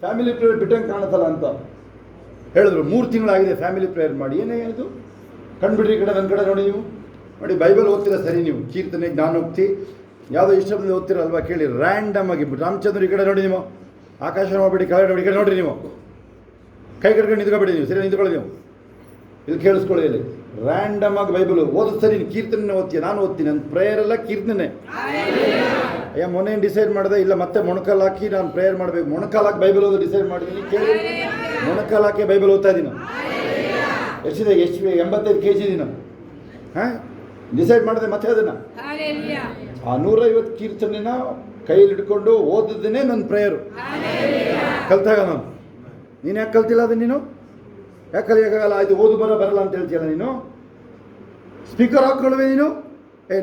ಫ್ಯಾಮಿಲಿ ಪ್ರೇಯರ್ ಬಿಟ್ಟಂಗೆ ಕಾಣುತ್ತಲ್ಲ ಅಂತ ಹೇಳಿದ್ರು. 3 ತಿಂಗಳಾಗಿದೆ ಫ್ಯಾಮಿಲಿ ಪ್ರೇಯರ್ ಮಾಡಿ. ಏನೇ ಇದು ಕಂಡುಬಿಡ್ರಿ. ಈ ಕಡೆ ನನ್ನ ಕಡೆ ನೋಡಿ. ನೀವು ನೋಡಿ ಬೈಬಲ್ ಓದ್ತೀರಾ ಸರಿ, ನೀವು ಕೀರ್ತನೆ ಜ್ಞಾನೋಕ್ತಿ ಯಾವುದೋ ಇಷ್ಟ ಬಂದು ಓದ್ತಿರಲ್ವಾ? ಕೇಳಿ ರ್ಯಾಂಡಮ್ ಆಗಿ. ರಾಮಚಂದ್ರ ಈ ಕಡೆ ನೋಡಿ, ನೀವು ಆಕಾಶ ನೋಡ್ಬಿಡಿ, ಕಳೆ ನೋಡಿ, ಈ ಕಡೆ ನೋಡಿರಿ. ನೀವು ಕೈ ಕಟ್ಕೊಂಡು ನಿಂತ್ಕೊಬೇಡಿ, ನೀವು ಸರಿ ನಿಂತ್ಕೊಳ್ಳಿ. ನೀವು ಇಲ್ಲಿ ಕೇಳಿಸ್ಕೊಳ್ಳಿ. ಇಲ್ಲಿ ರ್ಯಾಂಡಮ್ ಆಗಿ ಬೈಬಲ್ ಓದೋದು ಸರಿ. ಕೀರ್ತನೆ ಓದ್ತೀಯ, ನಾನು ಓದ್ತೀನಿ. ನನ್ನ ಪ್ರೇಯರ್ ಎಲ್ಲ ಕೀರ್ತನೆ. ಅಯ್ಯ ಮೊನ್ನೆ ಡಿಸೈಡ್ ಮಾಡಿದೆ, ಇಲ್ಲ ಮತ್ತೆ ಮೊಣಕಾಲು ಹಾಕಿ ನಾನು ಪ್ರೇಯರ್ ಮಾಡಬೇಕು. ಮೊಣಕಾಲು ಹಾಕಿ ಬೈಬಲ್ ಓದೋ ಡಿಸೈಡ್ ಮಾಡಿದ್ದೀನಿ. ಕೇಳಿ, ಮೊಣಕಾಲು ಹಾಕಿ ಬೈಬಲ್ ಓದ್ತಾ ಇದ್ದೀನಿ. ಎಷ್ಟಿದೆ? 85 kg ಇದೀನಿ. ಹಾಂ, ಡಿಸೈಡ್ ಮಾಡಿದೆ ಮತ್ತೆ ಅದನ್ನು. ಆ 150 ಕೀರ್ತನೆನ ಕೈಯಲ್ಲಿ ಹಿಡ್ಕೊಂಡು ಓದಿದ್ದೇನೆ ನನ್ನ ಪ್ರೇಯರು. ಕಲ್ತಾಗ ನಾನು. ನೀನು ಯಾಕೆ ಕಲ್ತಿಲ್ಲ ಅದು? ನೀನು ಯಾಕೆ ಕಲಿಯೋಕ್ಕಾಗಲ್ಲ? ಆಯಿತು, ಓದು ಬರಲ್ಲ ಅಂತ ಹೇಳ್ತೀಯಲ್ಲ ನೀನು. ಸ್ಪೀಕರ್ ಹಾಕ್ಕೊಳ್ಳುವೆ ನೀನು.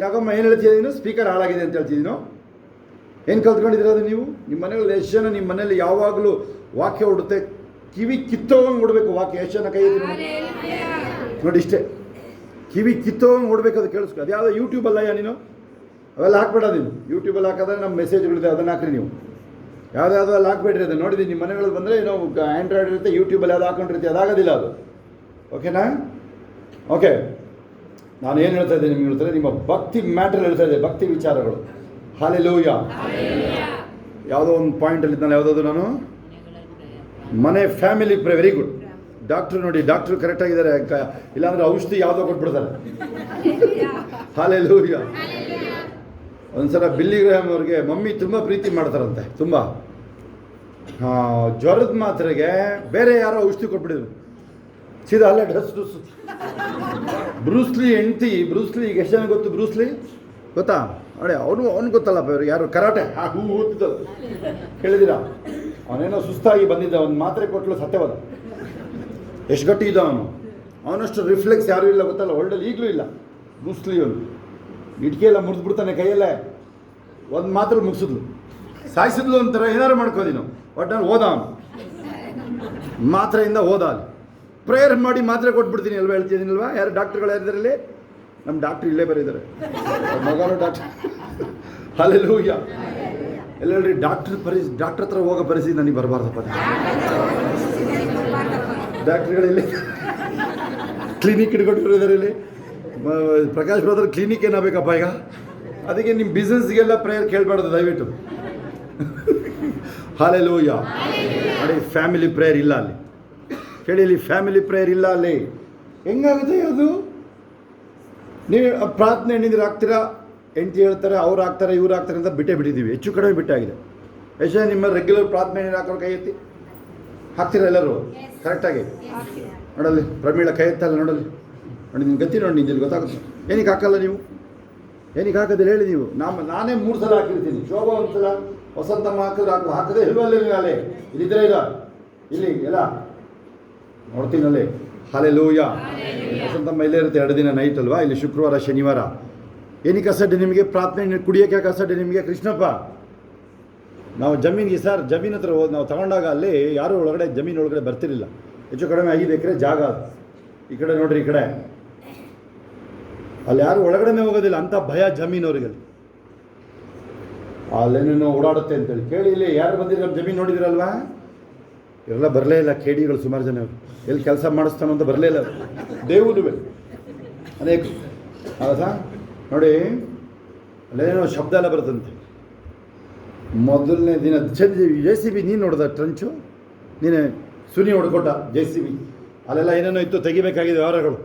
ನಾಗಮ್ಮ ಏನು ಹೇಳ್ತೀಯ ನೀನು? ಸ್ಪೀಕರ್ ಹಾಳಾಗಿದೆ ಅಂತ ಹೇಳ್ತಿದ್ದೀನೋ? ಏನು ಕಲ್ತ್ಕೊಂಡಿದ್ದೀರ ನೀವು? ನಿಮ್ಮ ಮನೆಗಳಲ್ಲಿ ಎಷ್ಟು ಜನ ನಿಮ್ಮ ಮನೇಲಿ ಯಾವಾಗಲೂ ವಾಕ್ಯ ಹೊಡುತ್ತೆ, ಕಿವಿ ಕಿತ್ತೋಗಂಗೆ ಹೊಡಬೇಕು ವಾಕ್ಯ. ಎಷ್ಟು ಜನ ಕೈ ಎತ್ತಿ ನೋಡಿ. ಇಷ್ಟೇ, ಕಿವಿ ಕಿತ್ತೋಗಂಗೆ ಹೊಡ್ಬೇಕು. ಅದು ಕೇಳಿಸ್ಕೊ. ಅದು ಯಾವುದೋ ಯೂಟ್ಯೂಬಲ್ಲಯ್ಯ ನೀನು ಅವೆಲ್ಲ ಹಾಕ್ಬೇಡ. ನೀನು ಯೂಟ್ಯೂಬಲ್ಲಿ ಹಾಕಿದ್ರೆ ನಮ್ಮ ಮೆಸೇಜ್ಗಳಿದೆ, ಅದನ್ನು ಹಾಕ್ರಿ. ನೀವು ಯಾವುದ್ಯಾವುದೋ ಅಲ್ಲಿ ಹಾಕ್ಬೇಡ್ರಿ. ಅದು ನೋಡಿದ್ದೀನಿ ನಿಮ್ಮ ಮನೆಗಳಲ್ಲಿ ಬಂದರೆ ಏನೋ ಆ್ಯಂಡ್ರಾಯ್ಡ್ ಇರುತ್ತೆ, ಯೂಟ್ಯೂಬಲ್ಲಿ ಯಾವ್ದು ಹಾಕೊಂಡಿರ್ತೀವಿ, ಅದಾಗೋದಿಲ್ಲ ಅದು. ಓಕೆನಾ? ಓಕೆ, ನಾನು ಏನು ಹೇಳ್ತಾ ಇದ್ದೆ ನಿಮ್ಗೆ ಹೇಳ್ತಾರೆ, ನಿಮ್ಮ ಭಕ್ತಿ ಮ್ಯಾಟ್ರಲ್ಲಿ ಹೇಳ್ತಾ ಇದ್ದೆ, ಭಕ್ತಿ ವಿಚಾರಗಳು. ಹಲ್ಲೆಲೂಯಾ. ಯಾವುದೋ ಒಂದು ಪಾಯಿಂಟಲ್ಲಿ ಇದ್ದಾನೆ. ಯಾವುದಾದ್ರು ನಾನು ಮನೆ family pray. Very good. Doctor ನೋಡಿ, ಡಾಕ್ಟ್ರು ಕರೆಕ್ಟಾಗಿದ್ದಾರೆ. ಇಲ್ಲಾಂದ್ರೆ ಔಷಧಿ ಯಾವುದೋ ಕೊಟ್ಬಿಡ್ತಾರೆ. ಹಲ್ಲೆಲೂಯಾ. ಒಂದ್ಸಲ ಬಿಲ್ಲಿ ಗ್ರಹಮ್ ಅವ್ರಿಗೆ ಮಮ್ಮಿ ತುಂಬ ಪ್ರೀತಿ ಮಾಡ್ತಾರಂತೆ, ತುಂಬ. ಜ್ವರದ ಮಾತ್ರೆಗೆ ಬೇರೆ ಯಾರೋ ಔಷಧಿ ಕೊಟ್ಬಿಟ್ಟಿದ್ರು. ಸೀದಾ ಅಲ್ಲೇ ಡ್ರೆಸ್. ಬ್ರೂಸ್ಲಿ ಹೆಂಡ್ತಿ. ಬ್ರೂಸ್ಲಿ ಈಗ ಎಷ್ಟು ಜನ ಗೊತ್ತು? ಬ್ರೂಸ್ಲಿ ಗೊತ್ತಾ? ನೋಡಿ, ಅವ್ನು ಗೊತ್ತಲ್ಲಪ್ಪ. ಇವ್ರು ಯಾರು ಕರಾಟೆ ಓದ್ತಿದ್ದ ಕೇಳಿದ್ದೀರಾ? ಅವನೇನೋ ಸುಸ್ತಾಗಿ ಬಂದಿದ್ದ, ಒಂದು ಮಾತ್ರೆ ಕೊಟ್ಟಲು ಸತ್ಯವಾದ. ಎಷ್ಟು ಗಟ್ಟಿ ಇದ್ದ ಅವನು. ಅವನಷ್ಟು ರಿಫ್ಲೆಕ್ಸ್ ಯಾರೂ ಇಲ್ಲ ಗೊತ್ತಲ್ಲ, ವರ್ಲ್ಡಲ್ಲಿ ಈಗಲೂ ಇಲ್ಲ. ಬ್ರೂಸ್ಲಿ ಅವನು ಇಟ್ಕೆ ಎಲ್ಲ ಮುರಿದು ಬಿಡ್ತಾನೆ ಕೈಯಲ್ಲೇ. ಒಂದು ಮಾತ್ರ ಮುಗಿಸಿದ್ಲು, ಸಾಯಿಸಿದ್ಲು ಅಂತಾರೆ. ಏನಾರು ಮಾಡ್ಕೋದಿ ನಾವು. ಒಟ್ಟು ಓದ ಅವನು ಮಾತ್ರೆಯಿಂದ ಓದ. ಅಲ್ಲಿ ಪ್ರೇಯರ್ ಮಾಡಿ ಮಾತ್ರೆ ಕೊಟ್ಬಿಡ್ತೀನಿ ಅಲ್ವಾ ಹೇಳ್ತಿದ್ದೀನಿಲ್ವಾ? ಯಾರು ಡಾಕ್ಟ್ರುಗಳು ಯಾರಿದ್ದಾರಲ್ಲಿ? ನಮ್ಮ ಡಾಕ್ಟ್ರು ಇಲ್ಲೇ ಬರೀತಾರೆ, ಮಗನೂ ಡಾಕ್ಟ್ರ್. ಹಲ್ಲೆಲೂಯಾ. ಎಲ್ಲ ಹೇಳ್ರಿ, ಡಾಕ್ಟ್ರ್ ಹತ್ರ ಹೋಗೋ ಪರಿಸ್ಥಿತಿ ನನಗೆ ಬರಬಾರ್ದಪ್ಪ. ಡಾಕ್ಟ್ರುಗಳಲ್ಲಿ ಕ್ಲಿನಿಕ್ ಹಿಡ್ಕೊಂಡಿರೋದಾರೆ ಇಲ್ಲಿ. ಪ್ರಕಾಶ್ ಬ್ರದರ್ ಕ್ಲಿನಿಕ್ ಏನಾಗಬೇಕಪ್ಪ ಈಗ? ಅದಕ್ಕೆ ನಿಮ್ಮ ಬಿಸ್ನೆಸ್ಗೆಲ್ಲ ಪ್ರೇಯರ್ ಕೇಳಬಾರ್ದು ದಯವಿಟ್ಟು. ಹಲ್ಲೆಲೂಯಾ. ನೋಡಿ, ಫ್ಯಾಮಿಲಿ ಪ್ರೇಯರ್ ಇಲ್ಲ ಅಲ್ಲಿ. ಕೇಳಿ, ಇಲ್ಲಿ ಫ್ಯಾಮಿಲಿ ಪ್ರೇಯರ್ ಇಲ್ಲ ಅಲ್ಲಿ. ಹೆಂಗಾಗುತ್ತೆ ಅದು? ನೀವು ಪ್ರಾರ್ಥನೆ ಹೆಣ್ಣಿದ್ರೆ ಆಗ್ತೀರಾ, ಹೆಂಡ್ತಿ ಹೇಳ್ತಾರೆ, ಅವ್ರು ಆಗ್ತಾರೆ, ಇವ್ರು ಆಗ್ತಾರೆ ಅಂತ ಬಿಟ್ಟೇ ಬಿಟ್ಟಿದ್ದೀವಿ. ಹೆಚ್ಚು ಕಡಿಮೆ ಬಿಟ್ಟಾಗಿದೆ. ಎಷ್ಟು ನಿಮ್ಮ ರೆಗ್ಯುಲರ್ ಪ್ರಾರ್ಥನೆ ಹೆಣ್ಣಿರು ಹಾಕೋರು ಕೈ ಎತ್ತಿ ಹಾಕ್ತೀರಾ ಎಲ್ಲರೂ ಕರೆಕ್ಟಾಗಿ? ನೋಡಲ್ಲಿ ಪ್ರಮೀಳ ಕೈ ಎತ್ತಲ್ಲ. ನೋಡಲ್ಲಿ ನೋಡಿ, ನಿಮ್ಗೆ ಗತಿ ನೋಡಿ, ನಿಂಗೆ ಗೊತ್ತಾಗುತ್ತೆ. ಏನಕ್ಕೆ ಹಾಕಲ್ಲ ನೀವು? ಏನಕ್ಕೆ ಹಾಕೋದಿಲ್ಲ ಹೇಳಿ ನೀವು? ನಾನೇ 3 ಸಲ ಹಾಕಿರ್ತೀನಿ. ಶೋಭಾ 1 ಸಲ, ವಸಂತಮ್ಮ ಹಾಕದೆ ಇಲ್ವಲ್ಲ ಅಲ್ಲೇ? ಇಲ್ಲಿದ್ರೆ ಇಲ್ಲ, ಇಲ್ಲಿ ಎಲ್ಲ ನೋಡ್ತೀನಲ್ಲಿ. ಹಲ್ಲೆಲೂಯಾ. ವಸಂತಮ್ಮ ಇಲ್ಲೇ ಇರುತ್ತೆ 2 ದಿನ ನೈಟ್ ಅಲ್ವಾ? ಇಲ್ಲಿ ಶುಕ್ರವಾರ ಶನಿವಾರ. ಏನಕ್ಕೆ ಅಸಡ್ಡೆ ನಿಮಗೆ? ಪ್ರಾರ್ಥನೆ ಕುಡಿಯೋಕ್ಕೆ ಯಾಕೆ ಅಸಡ್ಡೆ ನಿಮಗೆ? ಕೃಷ್ಣಪ್ಪ, ನಾವು ಜಮೀನಿಗೆ ಸರ್, ಜಮೀನು ಹತ್ರ ಹೋದ್ ನಾವು ತಗೊಂಡಾಗ ಅಲ್ಲಿ ಯಾರೂ ಒಳಗಡೆ ಜಮೀನು ಒಳಗಡೆ ಬರ್ತಿರಲಿಲ್ಲ. ಹೆಚ್ಚು ಕಡಿಮೆ 5 ಎಕರೆ ಜಾಗ ಅದು. ಈ ಕಡೆ ನೋಡ್ರಿ, ಈ ಕಡೆ ಅಲ್ಲಿ ಯಾರು ಒಳಗಡೆನೇ ಹೋಗೋದಿಲ್ಲ ಅಂತ ಭಯ ಜಮೀನವ್ರಿಗೆ. ಅಲ್ಲೇನೇನೋ ಓಡಾಡುತ್ತೆ ಅಂತೇಳಿ. ಕೇಳಿ, ಇಲ್ಲಿ ಯಾರು ಬಂದಿರೋ ನಮ್ಮ ಜಮೀನು ನೋಡಿದಿರಲ್ವಾ? ಇವರೆಲ್ಲ ಬರಲೇ ಇಲ್ಲ. ಕೇಡಿಗಳು ಸುಮಾರು ಜನ. ಎಲ್ಲಿ ಕೆಲಸ ಮಾಡಿಸ್ತಾನೋ ಅಂತ ಬರಲೇ ಇಲ್ಲ. ದೇವ್ರುವೆ ಅನೇಕ ಹೌದಾ? ನೋಡಿ, ಅಲ್ಲೇನೋ ಶಬ್ದ ಎಲ್ಲ ಬರುತ್ತಂತೆ. ಮೊದಲನೇ ದಿನ JCB ನೀನು ನೋಡ್ದ ಟ್ರಂಚು? ನೀನೇ ಸುನಿ ಹೊಡ್ಕೊಟ್ಟ JCB. ಅಲ್ಲೆಲ್ಲ ಏನೇನೋ ಇತ್ತು, ತೆಗಿಬೇಕಾಗಿದೆ ವ್ಯವಹಾರಗಳು.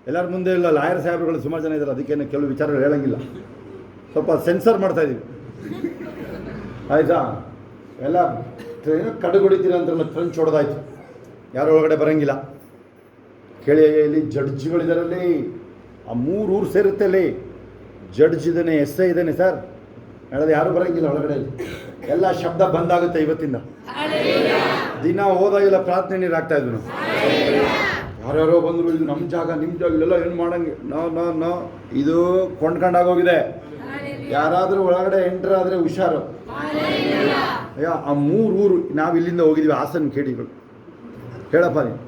ಎಲ್ಲರ ಮುಂದೆ ಇಲ್ಲ, ಲಾಯರ್ ಸಾಹೇಬ್ರುಗಳು ಸುಮಾರು ಜನ ಇದ್ದಾರೆ, ಅದಕ್ಕೇನು ಕೆಲವು ವಿಚಾರಗಳು ಹೇಳೋಂಗಿಲ್ಲ, ಸ್ವಲ್ಪ ಸೆನ್ಸರ್ ಮಾಡ್ತಾಯಿದ್ದೀವಿ, ಆಯಿತಾ? ಎಲ್ಲ ಟ್ರೈನ್ ಕಡುಗೊಡಿತೀರ ಅಂತಾರಲ್ಲ, ಟ್ರೆಂಚ್ ಹೊಡೆದಾಯ್ತು, ಯಾರು ಒಳಗಡೆ ಬರೋಂಗಿಲ್ಲ. ಕೇಳಿ, ಇಲ್ಲಿ ಜಡ್ಜ್ಗಳಿದಾರಲ್ಲಿ, ಆ 3 ಊರು ಸೇರುತ್ತೆ ಅಲ್ಲಿ, ಜಡ್ಜ್ ಇದ್ದಾನೆ, SI ಇದ್ದಾನೆ ಸರ್, ಹೇಳೋದು ಯಾರು ಬರೋಂಗಿಲ್ಲ ಒಳಗಡೆ. ಎಲ್ಲ ಶಬ್ದ ಬಂದಾಗುತ್ತೆ ಇವತ್ತಿಂದ. ದಿನ ಹೋದಾಗೆಲ್ಲ ಪ್ರಾರ್ಥನೆ ನೀರು ಹಾಕ್ತಾ ಇದ್ವಿ ನಾವು. ಯಾರ್ಯಾರೋ ಬಂದರು, ಇದು ನಮ್ಮ ಜಾಗ, ನಿಮ್ಮ ಜಾಗ, ಇಲ್ಲೆಲ್ಲ ಏನು ಮಾಡಂಗೆ, ನೋ ಇದು ಕೊಂಡ್ಕೊಂಡಾಗೋಗಿದೆ. ಯಾರಾದರೂ ಒಳಗಡೆ ಎಂಟ್ರ್ ಆದರೆ ಹುಷಾರು. ಅಯ್ಯೋ, ಆ 3 ಊರು ನಾವು ಇಲ್ಲಿಂದ ಹೋಗಿದ್ವಿ, ಹಾಸನ ಕೇಡಿಗಳು. ಹೇಳಪ್ಪ ನೀನು,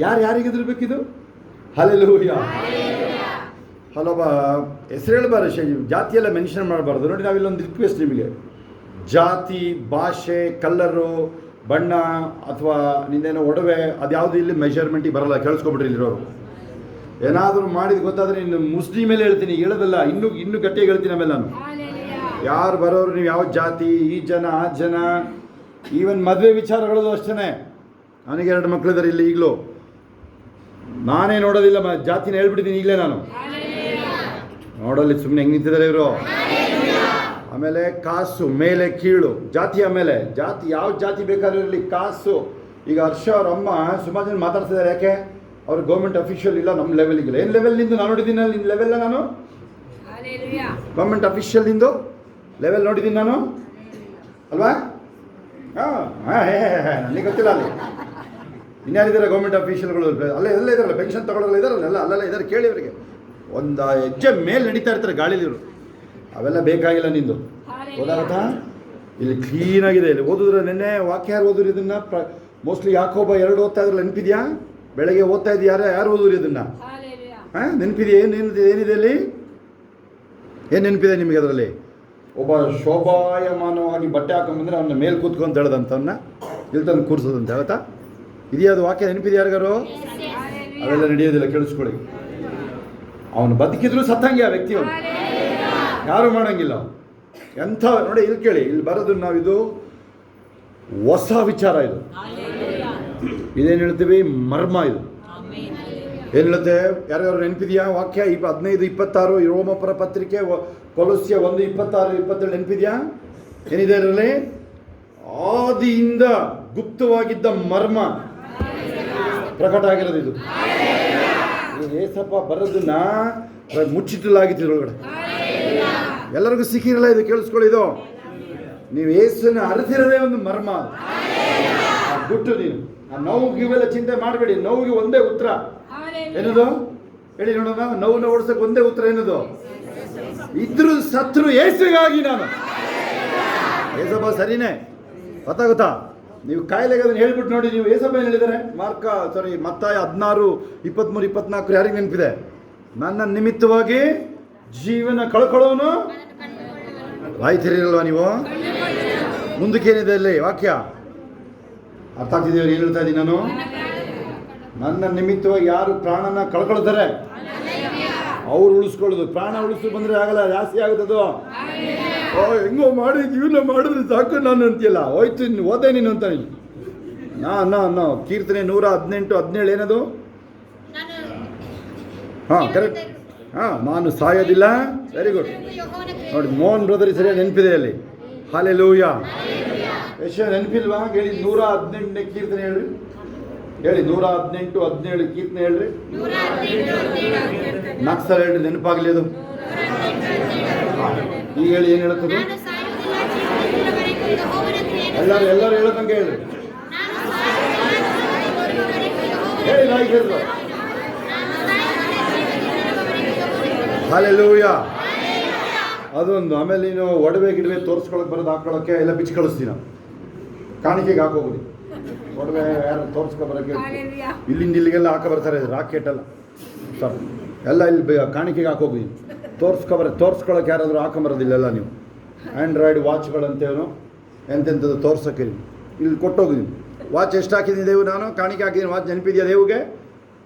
ಯಾರಿಗಿದ್ರು ಬೇಕಿದು? ಹಲ್ಲೆಲೂಯಾ. ಅಲ್ಲೊಬ್ಬ ಹೆಸರು ಹೇಳ್ಬಾರ್ದು, ಜಾತಿಯೆಲ್ಲ ಮೆನ್ಷನ್ ಮಾಡಬಾರ್ದು. ನೋಡಿ, ನಾವಿಲ್ಲೊಂದು ರಿಕ್ವೆಸ್ಟ್ ನಿಮಗೆ, ಜಾತಿ, ಭಾಷೆ, ಕಲ್ಲರು, ಬಣ್ಣ ಅಥವಾ ನಿಂದೇನೋ ಒಡವೆ, ಅದ್ಯಾವುದು ಇಲ್ಲಿ ಮೆಷರ್ಮೆಂಟಿಗೆ ಬರಲ್ಲ. ಕೇಳಿಸ್ಕೊಬಿಟ್ರಿ ಇಲ್ಲಿರೋರು. ಏನಾದರೂ ಮಾಡಿದ ಗೊತ್ತಾದರೆ ಇನ್ನು ಮುಸ್ಲಿಮೇಲೆ ಹೇಳ್ತೀನಿ, ಹೇಳೋದಲ್ಲ, ಇನ್ನೂ ಗಟ್ಟಿಯಾಗಿ ಹೇಳ್ತೀನಿ. ಆಮೇಲೆ ನಾನು ಯಾರು ಬರೋರು, ನೀವು ಯಾವ ಜಾತಿ, ಈ ಜನ ಆ ಜನ, ಈವನ್ ಮದುವೆ ವಿಚಾರಗಳಲ್ಲೂ ಅಷ್ಟೇ. ನನಗೆ 2 ಮಕ್ಕಳಿದ್ದಾರೆ ಇಲ್ಲಿ. ಈಗಲೂ ನಾನೇ ನೋಡೋದಿಲ್ಲ, ಜಾತಿನ ಹೇಳ್ಬಿಟ್ಟಿದ್ದೀನಿ ಈಗಲೇ ನಾನು. ನೋಡಲ್ಲಿ ಸುಮ್ಮನೆ ಹೆಂಗೆ ನಿಂತಿದ್ದಾರೆ ಇವರು. ಆಮೇಲೆ ಕಾಸು, ಮೇಲೆ ಕೀಳು, ಜಾತಿಯ ಮೇಲೆ ಜಾತಿ, ಯಾವ ಜಾತಿ ಬೇಕಾದ್ರೂ ಇರಲಿ, ಕಾಸು. ಈಗ ಹರ್ಷ ಅವ್ರ ಅಮ್ಮ ಸುಮಾರು ಜನ ಮಾತಾಡ್ತಿದ್ದಾರೆ, ಯಾಕೆ? ಅವ್ರು ಗೌರ್ಮೆಂಟ್ ಅಫಿಷಿಯಲ್ ಇಲ್ಲ, ನಮ್ಮ ಲೆವೆಲ್ಗಿಲ್ಲ. ಏನು ಲೆವೆಲ್ ನಿಂದು? ನಾನು ನೋಡಿದ್ದೀನಿ ಅಲ್ಲಿ ನಿನ್ನ ಲೆವೆಲ್ಲ. ನಾನು ಗೌರ್ಮೆಂಟ್ ಅಫಿಷಿಯಲ್ ನಿಂದು ಲೆವೆಲ್ ನೋಡಿದ್ದೀನಿ ನಾನು, ಅಲ್ವಾ? ನನಗೆ ಗೊತ್ತಿಲ್ಲ. ಅಲ್ಲಿ ಇನ್ಯಾರಿದ್ದಾರೆ ಗೌರ್ಮೆಂಟ್ ಅಫಿಷಿಯಲ್ಗಳು? ಅಲ್ಲೇ ಎಲ್ಲ ಇದಾರಲ್ಲ, ಪೆನ್ಷನ್ ತಗೊಳ್ಳೋಲ್ಲ ಇದಾರಲ್ಲ, ಅಲ್ಲೆಲ್ಲ ಇದ್ದಾರೆ. ಕೇಳಿ ಅವರಿಗೆ, ಒಂದು ಹೆಜ್ಜೆ ಮೇಲೆ ನಡೀತಾ ಇರ್ತಾರೆ ಗಾಳೀಲಿ ಇವರು. ಅವೆಲ್ಲ ಬೇಕಾಗಿಲ್ಲ ನಿಂದು. ಓದಾಗತ್ತಾ? ಇಲ್ಲಿ ಕ್ಲೀನಾಗಿದೆ. ಇಲ್ಲಿ ಓದಿದ್ರೆ ನೆನ್ನೆ ವಾಕ್ಯ ಯಾರು ಓದಿದ್ರು ಇದನ್ನು? ಮೋಸ್ಟ್ಲಿ ಯಾಕೋಬ 2 ಓದ್ತಾ ಇದ್ರಲ್ಲ, ನೆನಪಿದೆಯಾ? ಬೆಳಗ್ಗೆ ಓದ್ತಾ ಇದ್ದೀಯ, ಯಾರು ಓದಿದ್ರು ಇದನ್ನು? ನೆನಪಿದೆಯಾ? ಏನಿದೆ ಅಲ್ಲಿ? ಏನು ನೆನಪಿದೆ ನಿಮಗೆ ಅದರಲ್ಲಿ? ಒಬ್ಬ ಶೋಭಾಯಮಾನವಾಗಿ ಬಟ್ಟೆ ಹಾಕೊಂಡ್ಬಂದ್ರೆ ಅವನ್ನ ಮೇಲೆ ಕೂತ್ಕೊಂತ ಹೇಳ್ದಂಥವನ್ನ ಇಲ್ಲಿ ತಂದು ಕೂರಿಸೋದಂತೆ. ಆಗುತ್ತಾ? ಇದೆಯಾ ಅದು ವಾಕ್ಯ? ನೆನಪಿದೆ ಯಾರಿಗಾರು? ಅವೆಲ್ಲ ನಡೆಯೋದಿಲ್ಲ, ಕೇಳಿಸ್ಕೊಳ್ಳಿ. ಅವನು ಬದುಕಿದ್ರು ಸತ್ತಂಗೆ ಆ ವ್ಯಕ್ತಿಯವನು, ಯಾರು ಮಾಡೋಂಗಿಲ್ಲ. ಎಂಥ ನೋಡಿ, ಇಲ್ಲಿ ಕೇಳಿ, ಇಲ್ಲಿ ಬರೋದು ನಾವಿದು ಹೊಸ ವಿಚಾರ. ಇದು ಇದೇನು ಹೇಳ್ತೀವಿ? ಮರ್ಮ. ಇದು ಏನು ಹೇಳುತ್ತೆ? ಯಾರ್ಯಾರು ನೆನಪಿದೆಯಾ ವಾಕ್ಯ? 15:26 ರೋಮಪುರ ಪತ್ರಿಕೆ, ಕೊಲೊಸ್ಯ 1:26-27 ನೆನಪಿದೆಯಾ? ಏನಿದೆ ಅದರಲ್ಲಿ? ಆದಿಯಿಂದ ಗುಪ್ತವಾಗಿದ್ದ ಮರ್ಮ ಪ್ರಕಟ ಆಗಿರೋದು. ಇದು ಏಸಪ್ಪ ಬರೋದನ್ನ ಮುಚ್ಚಿಟ್ಟಲಾಗಿತ್ತು ಒಳಗಡೆ, ಎಲ್ಲರಿಗೂ ಸಿಕ್ಕಿರಲ್ಲ. ಇದು ಕೇಳಿಸ್ಕೊಳ್ಳಿ, ಇದು ನೀವು ಏಸನ್ನ ಅರಿತಿರೋದೇ ಒಂದು ಮರ್ಮ. ಗುಟ್ಟು ನೀನು ಆ ನೋವಿಗೆ ಇವೆಲ್ಲ ಚಿಂತೆ ಮಾಡಬೇಡಿ. ನೋವಿಗೆ ಒಂದೇ ಉತ್ತರ ಏನದು ಹೇಳಿ ನೋಡೋಣ. ನೋವನ್ನ ಓಡಿಸಕ್ಕೆ ಒಂದೇ ಉತ್ತರ ಏನದು? ಇದ್ರು ಸತ್ರು ಏಸಿಗಾಗಿ ನಾನು. ಏಸಪ್ಪ ಸರಿನೇ, ಗೊತ್ತಾಗುತ್ತಾ? ನೀವು ಕಾಯಿಲೆಗೆ ಅದನ್ನು ಹೇಳ್ಬಿಟ್ಟು ನೋಡಿ. ನೀವು ಏಸಪ್ಪ ಏನು ಹೇಳಿದ್ದಾರೆ? ಮತ್ತಾಯ 16:23-24 ಯಾರಿಗೆ ನೆನಪಿದೆ? ನನ್ನ ನಿಮಿತ್ತವಾಗಿ ಜೀವನ ಕಳ್ಕೊಳ್ಳೋನು ರಾಯ್ತಿರಲ್ವಾ ನೀವು? ಮುಂದಕ್ಕೇನಿದೆ ಅಲ್ಲಿ ವಾಕ್ಯ? ಅರ್ಥ ಆಗ್ತಿದ್ದೀವಿ ಏನು ಹೇಳ್ತಾ ಇದ್ದೀನಿ ನಾನು? ನನ್ನ ನಿಮಿತ್ತವಾಗಿ ಯಾರು ಪ್ರಾಣನ ಕಳ್ಕೊಳ್ತಾರೆ ಅವ್ರು ಉಳಿಸ್ಕೊಳ್ಳೋದು. ಪ್ರಾಣ ಉಳಿಸು ಬಂದರೆ ಆಗಲ್ಲ, ಜಾಸ್ತಿ ಆಗುತ್ತದು. ಹೆಂಗೋ ಮಾಡಿ ಜೀವನ ಮಾಡಿದ್ರೆ ಸಾಕು ನಾನು ಅಂತೀಯಲ್ಲ, ಹೋಯ್ತು ಇನ್ನು ಓದೇ ನೀನು ಅಂತ. ನಾ ಕೀರ್ತನೆ 118:17 ಏನದು? ಕರೆಕ್ಟ್. ನಾನು ಸಾಯೋದಿಲ್ಲ. Very good. ನೋಡಿ, ಮೋಹನ್ ಬ್ರದರ್ ಸರಿಯಾಗಿ ನೆನಪಿದೆ ಅಲ್ಲಿ. ಹಲ್ಲೆಲೂಯಾ. ಯಶ ನೆನಪಿಲ್ವಾ? ಹೇಳಿ 118ನೇ ಕೀರ್ತನೆ ಹೇಳ್ರಿ. ಹೇಳಿ 118:17 ಕೀರ್ತನೆ ಹೇಳ್ರಿ. 4 ಸಲ ಹೇಳ್ರಿ, ನೆನಪಾಗಲಿ ಅದು. ಈಗ ಹೇಳಿ, ಏನು ಹೇಳುತ್ತದೆ? ಎಲ್ಲರೂ ಹೇಳೋದಂಗೆ ಹೇಳ್ರಿ. ಹೇಳಿ, ನಾಯಿ ಹೇಳಿದ್ರು. ಹಲ್ಲೆಲೂಯಾ. ಅದೊಂದು. ಆಮೇಲೆ ನೀನು ಒಡವೆ ಗಿಡವೆ ತೋರಿಸ್ಕೊಳಕ್ಕೆ ಬರೋದು, ಹಾಕೊಳ್ಳೋಕ್ಕೆ ಎಲ್ಲ ಬಿಚ್ಚಿ ಕಳಿಸ್ತೀವಿ ನಾವು. ಕಾಣಿಕೆಗೆ ಹಾಕೋಗ್ರಿ ಒಡವೆ. ಯಾರು ತೋರಿಸ್ಕೊಬರೋಕ್ಕೆ ಇಲ್ಲಿಂದ ಇಲ್ಲಿಗೆಲ್ಲ ಹಾಕೋ ಬರ್ತಾರೆ, ರಾಕೆಟ್ ಎಲ್ಲ ಸರ್ ಎಲ್ಲ ಇಲ್ಲಿ ಕಾಣಿಕೆಗೆ ಹಾಕೋಗ್ರಿ. ತೋರಿಸ್ಕೊಳಕ್ಕೆ ಯಾರಾದರೂ ಹಾಕೊಂಬರೋದಿಲ್ಲೆಲ್ಲ ನೀವು. ಆ್ಯಂಡ್ರಾಯ್ಡ್ ವಾಚ್ಗಳಂತೇನು ಎಂತೆಂಥದ್ದು ತೋರ್ಸೋಕ್ಕೆ ಇಲ್ಲಿ ಕೊಟ್ಟೋಗಿದ್ದೀನಿ. ವಾಚ್ ಎಷ್ಟು ಹಾಕಿದ್ದೀನಿ ದೇವು? ನಾನು ಕಾಣಿಕೆ ಹಾಕಿದ್ದೀನಿ. ವಾಚ್ ನೆನಪಿದೆಯಾ ದೇವಿಗೆ?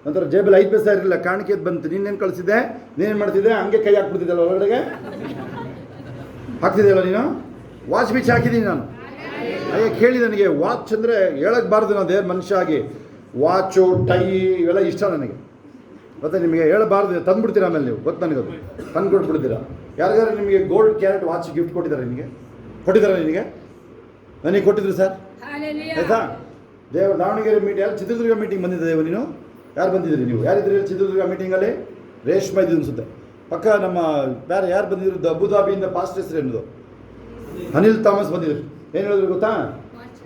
ನಂತರ ಜೇಬಲ್ಲಿ 5 ಪೈಸೆ ಇರಲಿಲ್ಲ, ಕಾಣಿಕೆ ಬಂತು. ನೀನೇನು ಕಳಿಸಿದ್ದೆ? ನೀನೇನು ಮಾಡ್ತಿದ್ದೆ? ಹಂಗೆ ಕೈ ಹಾಕ್ಬಿಡ್ತಿದ್ದಲ್ಲ ಹೊರಗಡೆಗೆ, ಹಾಕ್ತಿದ್ದೆಯಲ್ಲ ನೀನು. ವಾಚ್ ಬಿಚ್ಚಿ ಹಾಕಿದ್ದೀನಿ ನಾನು. ಅಯ್ಯ ಕೇಳಿ ನನಗೆ. ವಾಚ್ ಅಂದರೆ ಹೇಳಕ್ಕೆ ಬಾರ್ದು ನಾವು ದೇವ್ರ ಮನುಷ್ಯ ಆಗಿ. ವಾಚು ಟೈ ಇವೆಲ್ಲ ಇಷ್ಟ ನನಗೆ. ಮತ್ತು ನಿಮಗೆ ಹೇಳಬಾರ್ದು, ತಂದುಬಿಡ್ತೀರ ಆಮೇಲೆ ನೀವು, ಗೊತ್ತು ನನಗದು, ತಂದು ಕೊಟ್ಬಿಡ್ತೀರಾ. ಯಾರಿಗಾರು ನಿಮಗೆ ಗೋಲ್ಡ್ ಕ್ಯಾರೆಟ್ ವಾಚ್ ಗಿಫ್ಟ್ ಕೊಟ್ಟಿದ್ದಾರೆ ನಿನಗೆ ನನಗೆ ಕೊಟ್ಟಿದ್ರು ಸರ್, ಆಯಿತಾ? ದಾವಣಗೆರೆ ಮೀಟಿಂಗ್, ಚಿತ್ರದುರ್ಗ ಮೀಟಿಂಗ್ ಬಂದಿದ್ದೇವೆ. ನೀನು ಯಾರು ಬಂದಿದ್ದೀರಿ? ನೀವು ಯಾರಿದ್ದೀರಿ ಚಿತ್ರದುರ್ಗ ಮೀಟಿಂಗಲ್ಲಿ? ರೇಷ್ಮಾ ಇದ್ದು ಅನಿಸುತ್ತೆ ಪಕ್ಕ. ನಮ್ಮ ಯಾರು ಬಂದಿದ್ರು? ಅಬುದಾಬಿಯಿಂದ ಪಾಸ್ಟ್ ಹೆಸರು ಏನದು? ಅನಿಲ್ ಥಾಮಸ್ ಬಂದಿದ್ರು. ಏನು ಹೇಳಿದ್ರು ಗೊತ್ತಾ?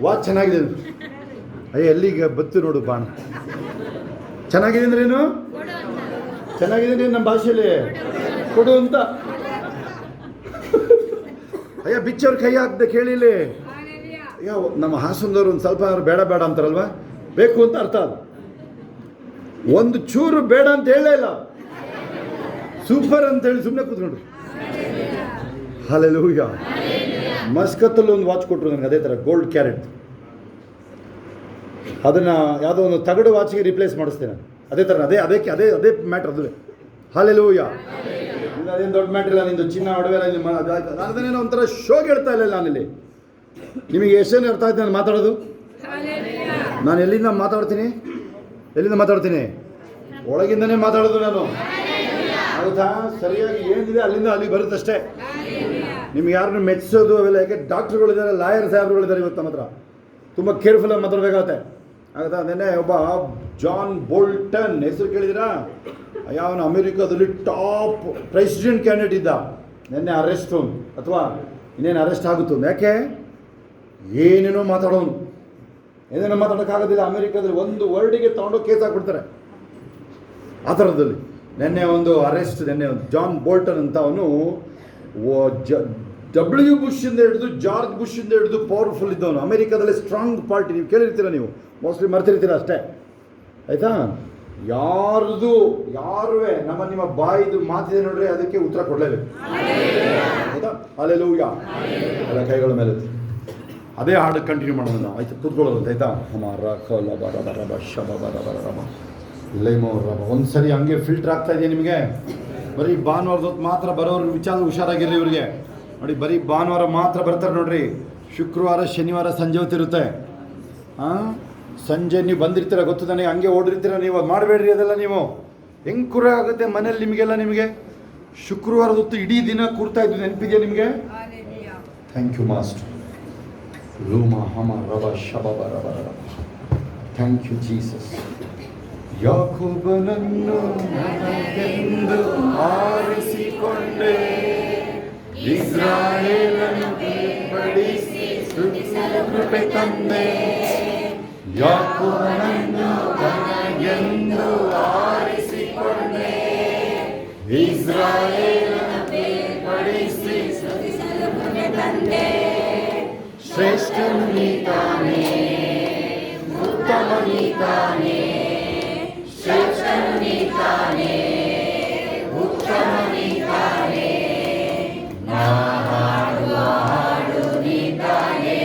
ವಾಚ್ ಚೆನ್ನಾಗಿದೆ. ಅಯ್ಯ ಎಲ್ಲಿಗೆ ಬತ್ತು ನೋಡು ಬಾಣ. ಚೆನ್ನಾಗಿದೆ ಅಂದ್ರೆ ಏನು? ಚೆನ್ನಾಗಿದೆ ನಮ್ಮ ಭಾಷೆಯಲ್ಲಿ ಕೊಡು ಅಂತ. ಅಯ್ಯ ಬಿಚ್ಚವ್ರ ಕೈ ಹಾಕ್ದೆ ಕೇಳಿಲಿ. ಅಯ್ಯ ನಮ್ಮ ಹಾಸನದವ್ರು ಒಂದು ಸ್ವಲ್ಪ ಬೇಡ ಬೇಡ ಅಂತಾರಲ್ವ, ಬೇಕು ಅಂತ ಅರ್ಥ. ಅದು ಒಂದು ಚೂರು ಬೇಡ ಅಂತ ಹೇಳೇ ಇಲ್ಲ, ಸೂಪರ್ ಅಂತೇಳಿ ಸುಮ್ಮನೆ ಕೂತ್ಕೊಂಡ್ರು. ಹಲ್ಲೆಲೂಯಾ. ಮಸ್ಕತ್ತಲ್ಲಿ ಒಂದು ವಾಚ್ ಕೊಟ್ಟರು ನನಗೆ, ಅದೇ ಥರ ಗೋಲ್ಡ್ ಕ್ಯಾರೆಟ್. ಅದನ್ನು ಯಾವುದೋ ಒಂದು ತಗಡು ವಾಚ್ಗೆ ರಿಪ್ಲೇಸ್ ಮಾಡಿಸ್ತೇನೆ, ಅದೇ ಥರ. ಅದೇ ಮ್ಯಾಟ್ರ್ ಅದುವೇ. ಹಲ್ಲೆಲೂಯಾ. ಇಲ್ಲ ಅದೇನು ದೊಡ್ಡ ಮ್ಯಾಟ್ರ್ ಇಲ್ಲ, ನಿಂದು ಚಿನ್ನ ಒಡವೆ ಇಲ್ಲ. ಅದನ್ನೇನೋ ಒಂಥರ ಶೋಗೆ ಹೇಳ್ತಾ ಇಲ್ಲ ನಾನಿಲ್ಲಿ. ನಿಮಗೆ ಎಷ್ಟೇನು ಅರ್ಥ ಆಯ್ತು ನಾನು ಮಾತಾಡೋದು? ನಾನು ಎಲ್ಲಿಂದ ಮಾತಾಡ್ತೀನಿ? ಒಳಗಿಂದನೇ ಮಾತಾಡೋದು ನಾನು, ಹೌದಾ? ಸರಿಯಾಗಿ ಏನಿದೆ ಅಲ್ಲಿಂದ ಅಲ್ಲಿಗೆ ಬರುತ್ತಷ್ಟೇ. ನಿಮ್ಗೆ ಯಾರನ್ನು ಮೆಚ್ಚಿಸೋದು ಅವೆಲ್ಲ, ಯಾಕೆ ಡಾಕ್ಟ್ರುಗಳಿದ್ದಾರೆ, ಲಾಯರ್ ಸಾಹೇಬ್ರುಗಳಿದ್ದಾರೆ ಇವತ್ತು ನಮ್ಮ ಹತ್ರ, ತುಂಬ ಕೇರ್ಫುಲ್ಲಾಗಿ ಮಾತಾಡಬೇಕಾಗತ್ತೆ, ಆಗುತ್ತಾ? ನೆನ್ನೆ ಒಬ್ಬ ಜಾನ್ ಬೋಲ್ಟನ್ ಹೆಸರು ಕೇಳಿದಿರಾ? ಯಾವನು ಅಮೆರಿಕಾದಲ್ಲಿ ಟಾಪ್ ಪ್ರೆಸಿಡೆಂಟ್ ಕ್ಯಾಂಡಿಡೇಟ್ ಇದ್ದ. ನೆನ್ನೆ ಅರೆಸ್ಟು, ಅಥವಾ ಇನ್ನೇನು ಅರೆಸ್ಟ್ ಆಗುತ್ತೋ. ಯಾಕೆ? ಏನೇನೋ ಮಾತಾಡೋನು, ಏನೇನೋ ಮಾತಾಡೋಕ್ಕಾಗೋದಿಲ್ಲ. ಅಮೆರಿಕಾದಲ್ಲಿ ಒಂದು ವರ್ಡಿಗೆ ತೊಗೊಂಡು ಕೇಸ್ ಹಾಕ್ಬಿಡ್ತಾರೆ ಆ ಥರದಲ್ಲಿ. ನೆನ್ನೆ ಒಂದು ಅರೆಸ್ಟ್, ನೆನ್ನೆ ಒಂದು ಜಾನ್ ಬೋಲ್ಟನ್ ಅಂತ ಅವನು ಡಬ್ಲ್ಯೂ ಬುಷಿಂದ ಹಿಡಿದು ಜಾರ್ಜ್ ಬುಷಿಂದ ಹಿಡಿದು ಪವರ್ಫುಲ್ ಇದ್ದವನು. ಅಮೆರಿಕಾದಲ್ಲಿ ಸ್ಟ್ರಾಂಗ್ ಪಾರ್ಟಿ, ನೀವು ಕೇಳಿರ್ತೀರ, ನೀವು ಮೋಸ್ಟ್ಲಿ ಮರ್ತಿರ್ತೀರ ಅಷ್ಟೇ, ಆಯಿತಾ? ಯಾರುವೆ ನಿಮ್ಮ ಬಾಯಿದು ಮಾತಿದೆ ನೋಡ್ರಿ, ಅದಕ್ಕೆ ಉತ್ತರ ಕೊಡಲೇಬೇಕು, ಆಯಿತಾ? ಹಲ್ಲೆಲೂಯಾ. ಎಲ್ಲ ಕೈಗಳ ಮೇಲೆ ಅದೇ ಹಾಡು ಕಂಟಿನ್ಯೂ ಮಾಡೋಣ ನಾವು, ಆಯ್ತು? ಕೂತ್ಕೊಳ್ಳೋದು, ಆಯಿತಾ? ಒಂದು ಸರಿ ಹಂಗೆ ಫಿಲ್ಟರ್ ಆಗ್ತಾ ಇದೆಯಾ ನಿಮಗೆ? ಬರೀ ಭಾನುವಾರದ ಹೊತ್ತು ಮಾತ್ರ ಬರೋರು ವಿಚಾರ ಹುಷಾರಾಗಿರ್ರಿ. ಇವ್ರಿಗೆ ನೋಡಿ, ಬರೀ ಭಾನುವಾರ ಮಾತ್ರ ಬರ್ತಾರೆ ನೋಡ್ರಿ. ಶುಕ್ರವಾರ ಶನಿವಾರ ಸಂಜೆ ಹೊತ್ತಿರುತ್ತೆ. ಸಂಜೆ ನೀವು ಬಂದಿರ್ತೀರ, ಗೊತ್ತು ನನಗೆ, ಹಂಗೆ ಓಡಿರ್ತೀರ ನೀವು. ಅದು ಮಾಡಬೇಡ್ರಿ, ಅದೆಲ್ಲ ನೀವು ಹೆಂಗೆ ಕುರ ಆಗುತ್ತೆ ಮನೇಲಿ ನಿಮಗೆಲ್ಲ. ನಿಮಗೆ ಶುಕ್ರವಾರದ ಹೊತ್ತು ಇಡೀ ದಿನ ಕೂರ್ತಾ ಇದ್ದು ನೆನಪಿದೆಯಾ ನಿಮಗೆ? Thank you master. ಲೂಮಾ ಹಮ ರಬ ಶಬಬ ರಬ ರಬ. Thank you Jesus. ಯಾಕೋಬನನ್ನು ನನಗೆಂದು ಆರಿಸಿಕೊಂಡೆ, ಇಸ್ರಾಯೇಲನ್ನು ಬೇರ್ಪಡಿಸಿ ಸ್ತುತಿಸಲು ಕೃಪೆ ತಂದೆ. ಯಾಕೋಬನನ್ನು ನನಗೆಂದು ಆರಿಸಿಕೊಂಡೆ, ಇಸ್ರಾಯೇಲನ್ನು ಬೇರ್ಪಡಿಸಿ ಸ್ತುತಿಸಲು ಕೃಪೆ ತಂದೆ. ಶ್ರೇಷ್ಠನು ನೀತಾನೆ, ಉತ್ತಮ ನೀತಾನೆ, ಶ್ರೇಷ್ಠನು ನೀತಾನೆ, ಉತ್ತಮ ನೀತಾನೆ, ನಾ ಹಾಡುವ ಹಾಡು ನೀತಾನೆ,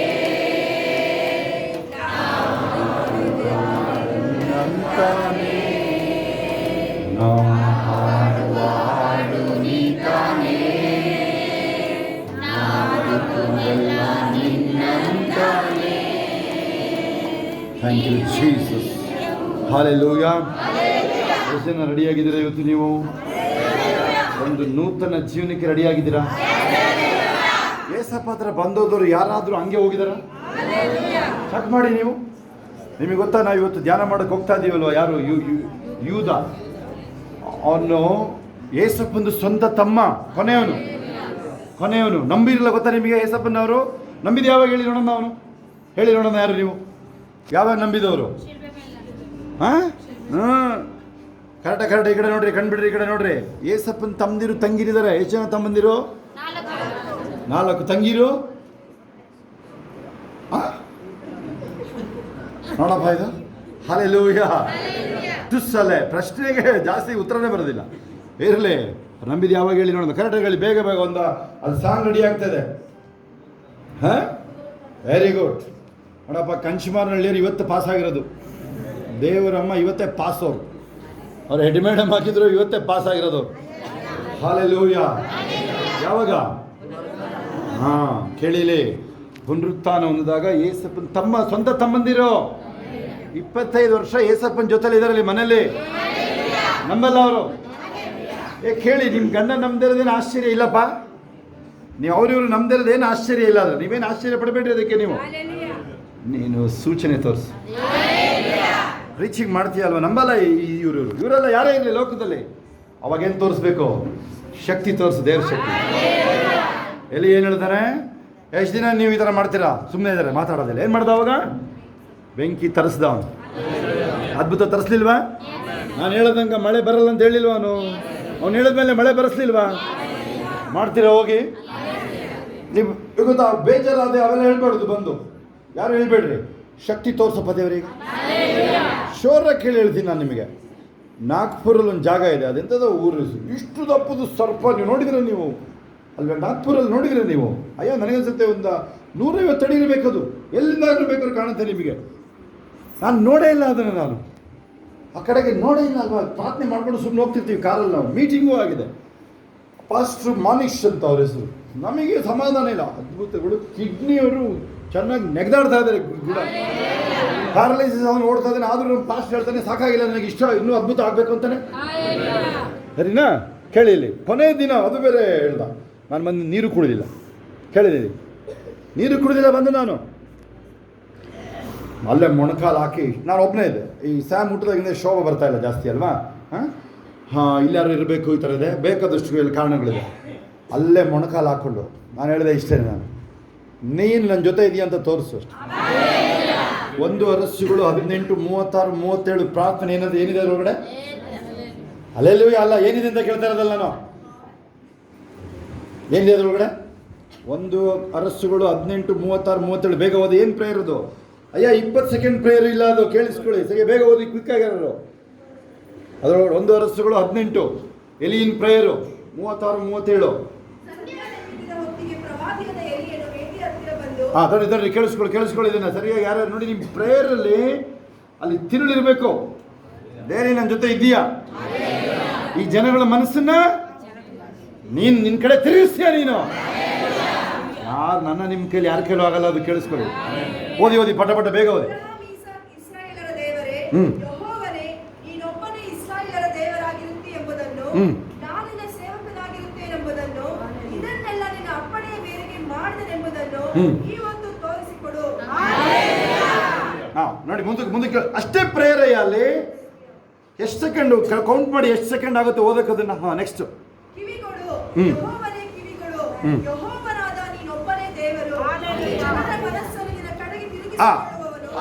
ನಂತಾನೆ, ನಾ ಹಾಡುವ ಹಾಡು ನೀತಾನೆ, ನಾಡುತ್ತುವೆಲ್ಲ ನಿನ್ನಂತಾನೆ. Thank you Jesus. ಹಲ್ಲೆಲೂಯಾ. ಎಷ್ಟು ಜನ ರೆಡಿಯಾಗಿದ್ದೀರಾ ಇವತ್ತು? ನೀವು ಒಂದು ನೂತನ ಜೀವನಕ್ಕೆ ರೆಡಿಯಾಗಿದ್ದೀರಾ? ಏಸಪ್ಪ ಹತ್ರ ಬಂದೋದವರು ಯಾರಾದರೂ ಹಂಗೆ ಹೋಗಿದಾರ? ಚೆಕ್ ಮಾಡಿ ನೀವು. ನಿಮಗೆ ಗೊತ್ತಾ, ನಾವು ಇವತ್ತು ಧ್ಯಾನ ಮಾಡೋಕ್ಕೆ ಹೋಗ್ತಾ ಇದ್ದೀವಲ್ವ, ಯಾರು ಯೂದ, ಅವನು ಏಸಪ್ಪಂದು ಸ್ವಂತ ತಮ್ಮ, ಕೊನೆಯವನು ನಂಬಿರಲಿಲ್ಲ. ಗೊತ್ತಾ ನಿಮಗೆ ಏಸಪ್ಪನವರು? ನಂಬಿದ ಯಾವಾಗ ಹೇಳಿ ನೋಡೋಣ? ಅವನು ಹೇಳಿ ನೋಡೋಣ, ಯಾರು ನೀವು? ಯಾವಾಗ ನಂಬಿದವರು? ಕರೆಕ್ಟ್ ಈ ಕಡೆ ನೋಡ್ರಿ, ಕಣ್ಬಿಡ್ರಿ, ಈ ಕಡೆ ನೋಡ್ರಿ. ಏಸಪ್ಪನ ತಮ್ಮಂದಿರು ತಂಗಿರಿದ್ದಾರೆ. ಎಷ್ಟು ಜನ ತಮ್ಮಂದಿರು? 4 ತಂಗಿರು. ನೋಡಪ್ಪ ಇದು. ಹಲ್ಲೆಲೂಯಾ. ತುಸ್ಸಲೆ ಪ್ರಶ್ನೆಗೆ ಜಾಸ್ತಿ ಉತ್ತರನೇ ಬರೋದಿಲ್ಲ. ಇರಲಿ, ನಂಬಿದ ಯಾವಾಗ ಹೇಳಿ ನೋಡೋಣ. ಕರೆಕ್ಟಾಗಿ ಹೇಳಿ, ಬೇಗ ಒಂದು ಅದು ಸಾಂಗ್ ರೆಡಿ ಆಗ್ತದೆ. Very good. ನೋಡಪ್ಪ, ಕಂಚಿಮಾರನಹಳ್ಳಿಯರು ಇವತ್ತು ಪಾಸ್ ಆಗಿರೋದು. ದೇವರಮ್ಮ ಇವತ್ತೇ ಪಾಸ್. ಅವ್ರು ಹೆಡ್ ಮೇಡಮ್ ಹಾಕಿದ್ರು, ಇವತ್ತೇ ಪಾಸ್ ಆಗಿರೋದು. ಹಲ್ಲೆಲೂಯಾ. ಯಾವಾಗ? ಕೇಳಿಲಿ, ಪುನರುತ್ಥಾನ ಹೊಂದಿದಾಗ ಏಸಪ್ಪನ ಸ್ವಂತ ತಮ್ಮಂದಿರು 25 ವರ್ಷ ಏಸಪ್ಪನ ಜೊತೆಲಿ ಇದರಲ್ಲಿ ಮನೇಲಿ ನಂಬಲ್ಲ ಅವರು. ಕೇಳಿ, ನಿಮ್ಮ ಗಂಡ ನಂಬದಿರೋದೇನು ಆಶ್ಚರ್ಯ ಇಲ್ಲಪ್ಪ. ನೀವು ಅವ್ರಿವ್ರು ನಂಬದಿರೋದೇನು ಆಶ್ಚರ್ಯ ಇಲ್ಲ. ಅಂದ್ರೆ ನೀವೇನು ಆಶ್ಚರ್ಯ ಪಡಬೇಡ್ರಿ ಅದಕ್ಕೆ. ನೀನು ಸೂಚನೆ ತೋರಿಸು. ರೀಚಿಂಗ್ ಮಾಡ್ತೀಯಲ್ವ, ನಂಬಲ್ಲ ಇವರೆಲ್ಲ ಯಾರೇ ಇರಲಿ ಲೋಕದಲ್ಲಿ. ಅವಾಗೇನು ತೋರಿಸ್ಬೇಕು? ಶಕ್ತಿ ತೋರಿಸು, ದೇವ್ರ ಶಕ್ತಿ. ಎಲ್ಲಿ ಏನು ಹೇಳ್ತಾನೆ? ಎಷ್ಟು ದಿನ ನೀವು ಈ ಥರ ಮಾಡ್ತೀರಾ? ಸುಮ್ಮನೆ ಇದ್ದಾರೆ, ಮಾತಾಡೋದಿಲ್ಲ. ಏನು ಮಾಡ್ದ ಅವಾಗ? ಬೆಂಕಿ ತರಿಸ್ದ ಅವನು. ಅದ್ಭುತ ತರಿಸ್ಲಿಲ್ವಾ? ನಾನು ಹೇಳ್ದಂಗೆ ಮಳೆ ಬರಲ್ಲ ಅಂತ ಹೇಳಿಲ್ವ ಅವನು? ಅವ್ನು ಹೇಳಿದ್ಮೇಲೆ ಮಳೆ ಬರೆಸ್ಲಿಲ್ವಾ? ಮಾಡ್ತೀರಾ ಹೋಗಿ? ನೀವು ಗೊತ್ತಾ, ಬೇಜಾರಾದೆ ಅವೆಲ್ಲ ಹೇಳ್ಬಾರ್ದು ಬಂದು. ಯಾರು ಹೇಳ್ಬೇಡ್ರಿ. ಶಕ್ತಿ ತೋರಿಸಪ್ಪ ದೇವರಿಗೆ. ಶೋರ ಕೇಳಿ ಹೇಳ್ತೀನಿ ನಾನು ನಿಮಗೆ. ನಾಗ್ಪುರಲ್ಲಿ ಒಂದು ಜಾಗ ಇದೆ, ಅದೆಂಥದ್ದು ಊರು, ಇಷ್ಟು ದಪ್ಪದು ಸರ್ಪ. ನೀವು ನೋಡಿದ್ರೆ ನೀವು ಅಲ್ವೇ? ನಾಗ್ಪುರಲ್ಲಿ ನೋಡಿದ್ರೆ ನೀವು, ಅಯ್ಯೋ ನನಗನ್ಸುತ್ತೆ ಒಂದು 150 ಅಡಿ ಇರಬೇಕದು. ಎಲ್ಲಿಂದ ಬೇಕಾದ್ರೂ ಕಾಣುತ್ತೆ ನಿಮಗೆ. ನಾನು ನೋಡೇ ಇಲ್ಲ ಅದನ್ನು. ನಾನು ಆ ಕಡೆಗೆ ನೋಡೇ ಇಲ್ಲ ಅಲ್ವಾ. ಪ್ರಾರ್ಥನೆ ಮಾಡ್ಕೊಂಡು ಸುಮ್ಮನೆ ಹೋಗ್ತಿರ್ತೀವಿ ಕಾರಲ್ಲಿ. ನಾವು ಮೀಟಿಂಗೂ ಆಗಿದೆ. ಪಾಸ್ಟ್ರು ಮಾನಿಶ್ ಅಂತ ಅವ್ರ ಹೆಸರು. ನಮಗೆ ಸಮಾಧಾನ ಇಲ್ಲ. ಅದ್ಭುತಗಳು. ಕಿಡ್ನಿಯವರು ಚೆನ್ನಾಗಿ ನೆಗೆದಾಡ್ತಾ ಇದ್ದಾರೆ. ಗಿಡ ಪ್ಯಾರಲೈಸಿಸ್ ಅವನು ಓಡ್ತಾ ಇದ್ದಾನೆ. ಆದರೂ ಪಾಸ್ಟ್ ಹೇಳ್ತಾನೆ, ಸಾಕಾಗಿಲ್ಲ ನನಗೆ, ಇಷ್ಟ ಇನ್ನೂ ಅದ್ಭುತ ಆಗಬೇಕು ಅಂತಾನೆ. ಸರಿನಾ? ಕೇಳಿ ಇಲ್ಲಿ ಕೊನೆ ದಿನ ಅದು ಬೇರೆ ಹೇಳ್ದ. ನಾನು ಬಂದು ನೀರು ಕುಡಿದಿಲ್ಲ. ಕೇಳಿದ್ದೀನಿ, ನೀರು ಕುಡಿದಿಲ್ಲ ಬಂದು ನಾನು ಅಲ್ಲೇ ಮೊಣಕಾಲು ಹಾಕಿ. ನಾನು ಒಬ್ಬನೇ ಇದ್ದೆ. ಈ ಸ್ಯಾಮ್ ಹುಟ್ಟಿದಾಗಿಂದ ಶೋಭ ಬರ್ತಾ ಇಲ್ಲ ಜಾಸ್ತಿ ಅಲ್ವಾ? ಇಲ್ಲಾರು ಇರಬೇಕು, ಈ ಥರ ಇದೆ, ಬೇಕಾದಷ್ಟು ಎಲ್ಲ ಕಾರಣಗಳಿದೆ. ಅಲ್ಲೇ ಮೊಣಕಾಲು ಹಾಕ್ಕೊಂಡು ನಾನು ಹೇಳಿದೆ ಇಷ್ಟೇ, ನೀನು ನನ್ನ ಜೊತೆ ಇದೆಯಾ ಅಂತ ತೋರಿಸು ಅಷ್ಟು. 1 ವರ್ಷಗಳು 18, 36, 37 ಪ್ರಾರ್ಥನೆ ಏನಿದೆ ಅದರೊಳಗಡೆ? ಅಲ್ಲೆಲ್ಲೂ ಅಲ್ಲ, ಏನಿದೆ ಅಂತ ಕೇಳ್ತಾ ಇರೋದಲ್ಲ ನಾನು. ಏನಿದೆ ಅದರೊಳಗಡೆ? 1 ವರ್ಷಗಳು 18, 36, 37 ಬೇಗ ಓದಿ. ಏನು ಪ್ರೇಯರ್ ಅದು? ಅಯ್ಯ 20 ಸೆಕೆಂಡ್ ಪ್ರೇಯರ್ ಇಲ್ಲ ಅದು, ಕೇಳಿಸ್ಕೊಳ್ಳಿ ಸರಿ. ಬೇಗ ಓದಿ, ಕ್ವಿಕ್ ಆಗಿರೋರು. ಅದರೊಳಗೆ 1 ವರ್ಷಗಳು 18 ಎಲಿಯಿನ್ ಪ್ರೇಯರು, 36, 37. ತಡ್ರಿ ಕೇಳಿಸ್ಕೊಳ್ಳಿ ಇದನ್ನ ಸರಿಯಾಗಿ. ಯಾರು ನೋಡಿ, ನಿಮ್ಮ ಪ್ರೇಯರಲ್ಲಿ ಅಲ್ಲಿ ತಿರುಳಿರಬೇಕು. ಬೇರೆ ನನ್ನ ಜೊತೆ ಇದೆಯಾ? ಈ ಜನಗಳ ಮನಸ್ಸನ್ನ ನಿನ್ನ ಕಡೆ ತಿರುಗಿಸ್ತೀಯ ನೀನು. ಯಾರು ನನ್ನ ನಿಮ್ಮ ಕೈಲಿ ಯಾರ ಕೈಲೂ ಆಗಲ್ಲ. ಅದು ಕೇಳಿಸ್ಕೊಳ್ಳಿ. ಓದಿ ಪಟ ಬೇಗ ಓದಿ. ನೋಡಿ ಮುಂದಕ್ಕೆ ಅಷ್ಟೇ ಪ್ರೇಯರ್. ಅಲ್ಲಿ ಎಷ್ಟು ಸೆಕೆಂಡ್ ಕೌಂಟ್ ಮಾಡಿ, ಎಷ್ಟು ಸೆಕೆಂಡ್ ಆಗುತ್ತೆ ಓದಕ್ಕೆ ಅದನ್ನ. ನೆಕ್ಸ್ಟ್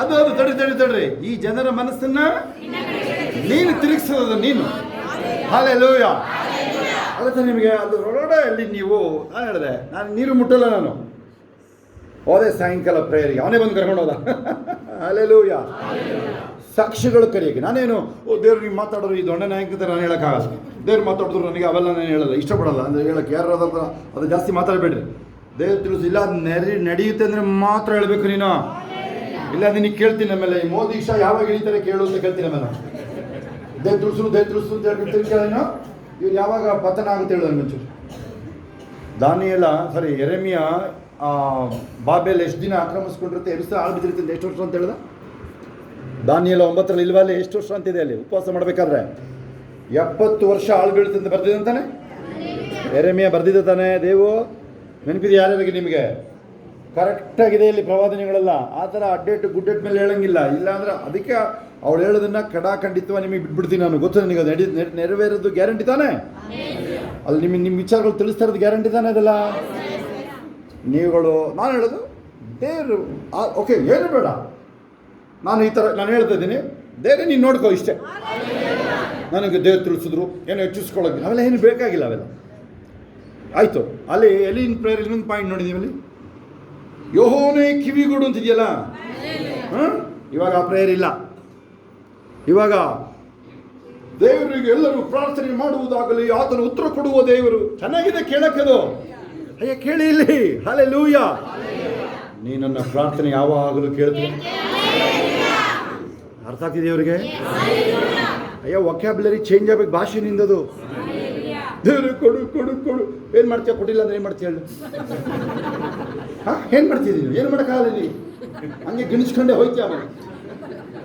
ಅದು ತಡ್ರಿ. ಈ ಜನರ ಮನಸ್ಸನ್ನ ನೀನು ತಿರುಗಿಸೋದು ನೀನು. ಹಲ್ಲೆಲೂಯಾ. ಅದಕ್ಕೆ ನಿಮಗೆ ಅದು ಹೊರಗಡೆ ಅಲ್ಲಿ ನೀವು, ನಾನು ಹೇಳಿದೆ, ನಾನು ನೀರು ಮುಟ್ಟಲ್ಲ. ನಾನು ಹೋದೆ ಸಾಯಂಕಾಲ ಪ್ರೇಯರಿಗೆ. ಅವನೇ ಬಂದು ಕರ್ಕೊಂಡು ಹೋದ. ಹಲ್ಲೆಲೂಯಾ. ಸಾಕ್ಷಿಗಳು ಕರೆಯೋಕೆ ನಾನೇನು ದೇವ್ರು ನೀವು ಮಾತಾಡೋರು ಈ ದೊಡ್ಡ ನಾಯಕ ನಾನು ಹೇಳೋಕ್ಕಾಗಲ್ಲ. ದೇವ್ರು ಮಾತಾಡಿದ್ರು ನನಗೆ ಅವೆಲ್ಲ ನಾನು ಹೇಳಲ್ಲ, ಇಷ್ಟಪಡಲ್ಲ. ಅಂದರೆ ಹೇಳೋಕ್ಕೆ ಯಾರು ಅದು ಜಾಸ್ತಿ ಮಾತಾಡಬೇಡ್ರಿ. ದೇವ್ರು ತಿಳಿಸು. ಇಲ್ಲ ಅದು ನಡೆಯುತ್ತೆ ಅಂದರೆ ಮಾತ್ರ ಹೇಳಬೇಕು ನೀನು. ಇಲ್ಲ ನಿನಗೆ ಕೇಳ್ತೀನಿ ಆಮೇಲೆ, ಈ ಮೋದಿ ಶಾ ಯಾವಾಗ ಇಳಿತಾರೆ ಕೇಳು ಅಂತ ಕೇಳ್ತೀನಿ ಆಮೇಲೆ. ದೇವ್ರು ತಿಳಿಸು ಅಂತ ಹೇಳ್ಬಿಡ್ತೀನಿ ಕೇಳೇನು. ಇವ್ರು ಯಾವಾಗ ಪತನ ಆಗುತ್ತೆ ಹೇಳೋದು ಮುಂಚೂರು. ಯೆರೆಮೀಯ ಬಾಬೆಲ್ ಎಷ್ಟು ದಿನ ಆಕ್ರಮಿಸ್ಕೊಂಡಿರುತ್ತೆ, ಎಷ್ಟು ಆಳು ಬಿದ್ದಿರುತ್ತೆ, ಎಷ್ಟು ವರ್ಷ ಅಂತ ಹೇಳ್ದ? ದಾನಿಯೇಲ 9 ಇಲ್ವಲ್ಲಿ ಎಷ್ಟು ವರ್ಷ ಅಂತಿದೆ ಅಲ್ಲಿ ಉಪವಾಸ ಮಾಡಬೇಕಾದ್ರೆ? 70 ವರ್ಷ ಆಳು ಬೀಳುತ್ತೆ ಅಂತ ಬರ್ದಿದೆ ಅಂತಾನೆ ಯೆರೆಮೀಯ ಬರ್ದಿದ್ದ ತಾನೆ. ದೇವು ನೆನಪಿದೆ ಯಾರ್ಯಾರಿಗೆ ನಿಮಗೆ? ಕರೆಕ್ಟಾಗಿದೆ ಇಲ್ಲಿ ಪ್ರವಾದನೆಗಳೆಲ್ಲ. ಆ ಥರ ಅಡ್ಡೇಟ್ ಗುಡ್ಡೇಟ್ ಮೇಲೆ ಹೇಳಂಗಿಲ್ಲ. ಇಲ್ಲ ಅಂದ್ರೆ ಅದಕ್ಕೆ ಅವಳು ಹೇಳೋದನ್ನ ಕಡಾಖಂಡಿತವಾಗಿ ನಿಮಗೆ ಬಿಟ್ಬಿಡ್ತೀನಿ ನಾನು. ಗೊತ್ತು ನನಗೆ ಅದು ನೆರವೇರೋದು ಗ್ಯಾರಂಟಿ ತಾನೆ. ಅಲ್ಲಿ ನಿಮ್ಮ ವಿಚಾರಗಳು ತಿಳಿಸ್ತಾ ಇರೋದು ಗ್ಯಾರಂಟಿ ತಾನೆ. ಅದೆಲ್ಲ ನೀವುಗಳು ನಾನು ಹೇಳೋದು ದೇವರು ಓಕೆ ಏನು ಬೇಡ, ನಾನು ಈ ಥರ ನಾನು ಹೇಳ್ತಾ ಇದ್ದೀನಿ, ದೇವ್ರೆ ನೀನು ನೋಡ್ಕೋ ಇಷ್ಟೇ. ನನಗೆ ದೇವ್ರು ತಿಳಿಸಿದ್ರು ಏನೋ ಹೆಚ್ಚಿಸ್ಕೊಳ್ಳೋಕೆ ಅವೆಲ್ಲ ಏನು ಬೇಕಾಗಿಲ್ಲ. ಅವೆಲ್ಲ ಆಯಿತು. ಅಲ್ಲಿ ಎಲಿನ್ ಪ್ರೇಯರ್ ಇನ್ನೊಂದು ಪಾಯಿಂಟ್ ನೋಡಿದ್ದೀವಿ ಅಲ್ಲಿ, ಯೆಹೋವನೇ ಕಿವಿಗೊಡು ಅಂತಿದೆಯಲ್ಲ. ಇವಾಗ ಆ ಪ್ರೇಯರ್ ಇಲ್ಲ. ಇವಾಗ ದೇವರಿಗೆ ಎಲ್ಲರೂ ಪ್ರಾರ್ಥನೆ ಮಾಡುವುದಾಗಲಿ, ಆತನು ಉತ್ತರ ಕೊಡುವ ದೇವರು. ಚೆನ್ನಾಗಿದೆ ಕೇಳಕ್ಕದು. ಅಯ್ಯ ಕೇಳಿ ಇಲ್ಲಿ. ಹಲ್ಲೆಲೂಯಾ. ನೀ ನನ್ನ ಪ್ರಾರ್ಥನೆ ಯಾವಾಗಲೂ ಕೇಳ್ತೀನಿ. ಅರ್ಥ ಆಗ್ತಿದೆ ಅವ್ರಿಗೆ? ಅಯ್ಯ ವೊಕ್ಯಾಬ್ಯುಲರಿ ಚೇಂಜ್ ಆಗಬೇಕು ಭಾಷೆ ನಿಂದದು. ದೇವ್ರು ಕೊಡು ಕೊಡು ಕೊಡು. ಏನು ಮಾಡ್ತೀಯ? ಕೊಟ್ಟಿಲ್ಲ ಅಂದ್ರೆ ಏನು ಮಾಡ್ತೀಯ ಹೇಳು? ಏನು ಮಾಡ್ತಿದ್ದೀನಿ? ಏನು ಮಾಡೋಕ್ಕಾಗಲ್ಲ ನೀ. ಹಂಗೆ ಗಣಿಸ್ಕೊಂಡೆ ಹೋಯ್ತೀಯ.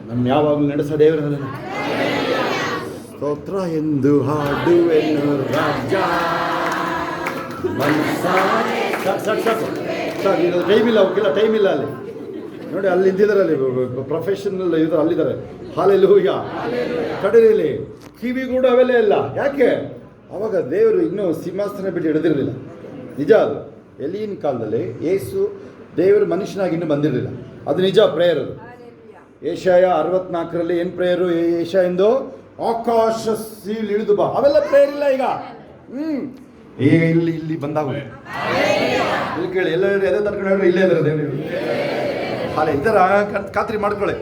ನಮ್ಮ ಯಾವಾಗಲೂ ನಡೆಸೋ ದೇವರನ್ನ ಸ್ತೋತ್ರ ಎಂದು ಹಾಡುವೆನು ರಾಜ. ಸಾಕು ಇದು ಟೈಮ್ ಇಲ್ಲ, ಅವಕ್ಕೆಲ್ಲ ಟೈಮ್ ಇಲ್ಲ. ಅಲ್ಲಿ ನೋಡಿ, ಅಲ್ಲಿ ನಿಂತಿದ್ದಾರೆ, ಅಲ್ಲಿ ಪ್ರೊಫೆಷನಲ್ ಇದ್ದಾರೆ, ಅಲ್ಲಿದ್ದಾರೆ. ಹಾಲೆಲೂಯ. ಕಡೆಯಲ್ಲಿ ಕಿವಿಗೂಡ ಅವೆಲ್ಲ ಇಲ್ಲ. ಯಾಕೆ? ಅವಾಗ ದೇವರು ಇನ್ನೂ ಸಿಂಹಾಸನ ಬಿಟ್ಟು ಹಿಡಿದಿರಲಿಲ್ಲ. ನಿಜ ಅದು. ಎಲಿಯಿನ ಕಾಲದಲ್ಲಿ ಯೇಸು ದೇವರು ಮನುಷ್ಯನಾಗಿ ಇನ್ನೂ ಬಂದಿರಲಿಲ್ಲ. ಅದು ನಿಜ. ಪ್ರೇಯರ್ ಅದು. ಏಷಯ 64 ಏನು ಪ್ರೇಯರು? ಏಷಯ ಎಂದು ಆಕಾಶ ಸೀಲ್ ಇಳಿದು ಬಾ. ಅವೆಲ್ಲ ಪ್ರೇಯರ್ ಇಲ್ಲ ಈಗ. ಈಗ ಇಲ್ಲಿ ಬಂದಾಗ ಇಲ್ಲಿ ಕೇಳಿ, ಎಲ್ಲ ಎದೆ ತರ್ಕೊಂಡು ಹೇಳ್ರಿ, ಇಲ್ಲೇ ಇದ್ದಾರೆ ದೇವರು. ಹಾಲೆ ಇದರ ಖಾತ್ರಿ ಮಾಡ್ಕೊಳ್ಳಿ.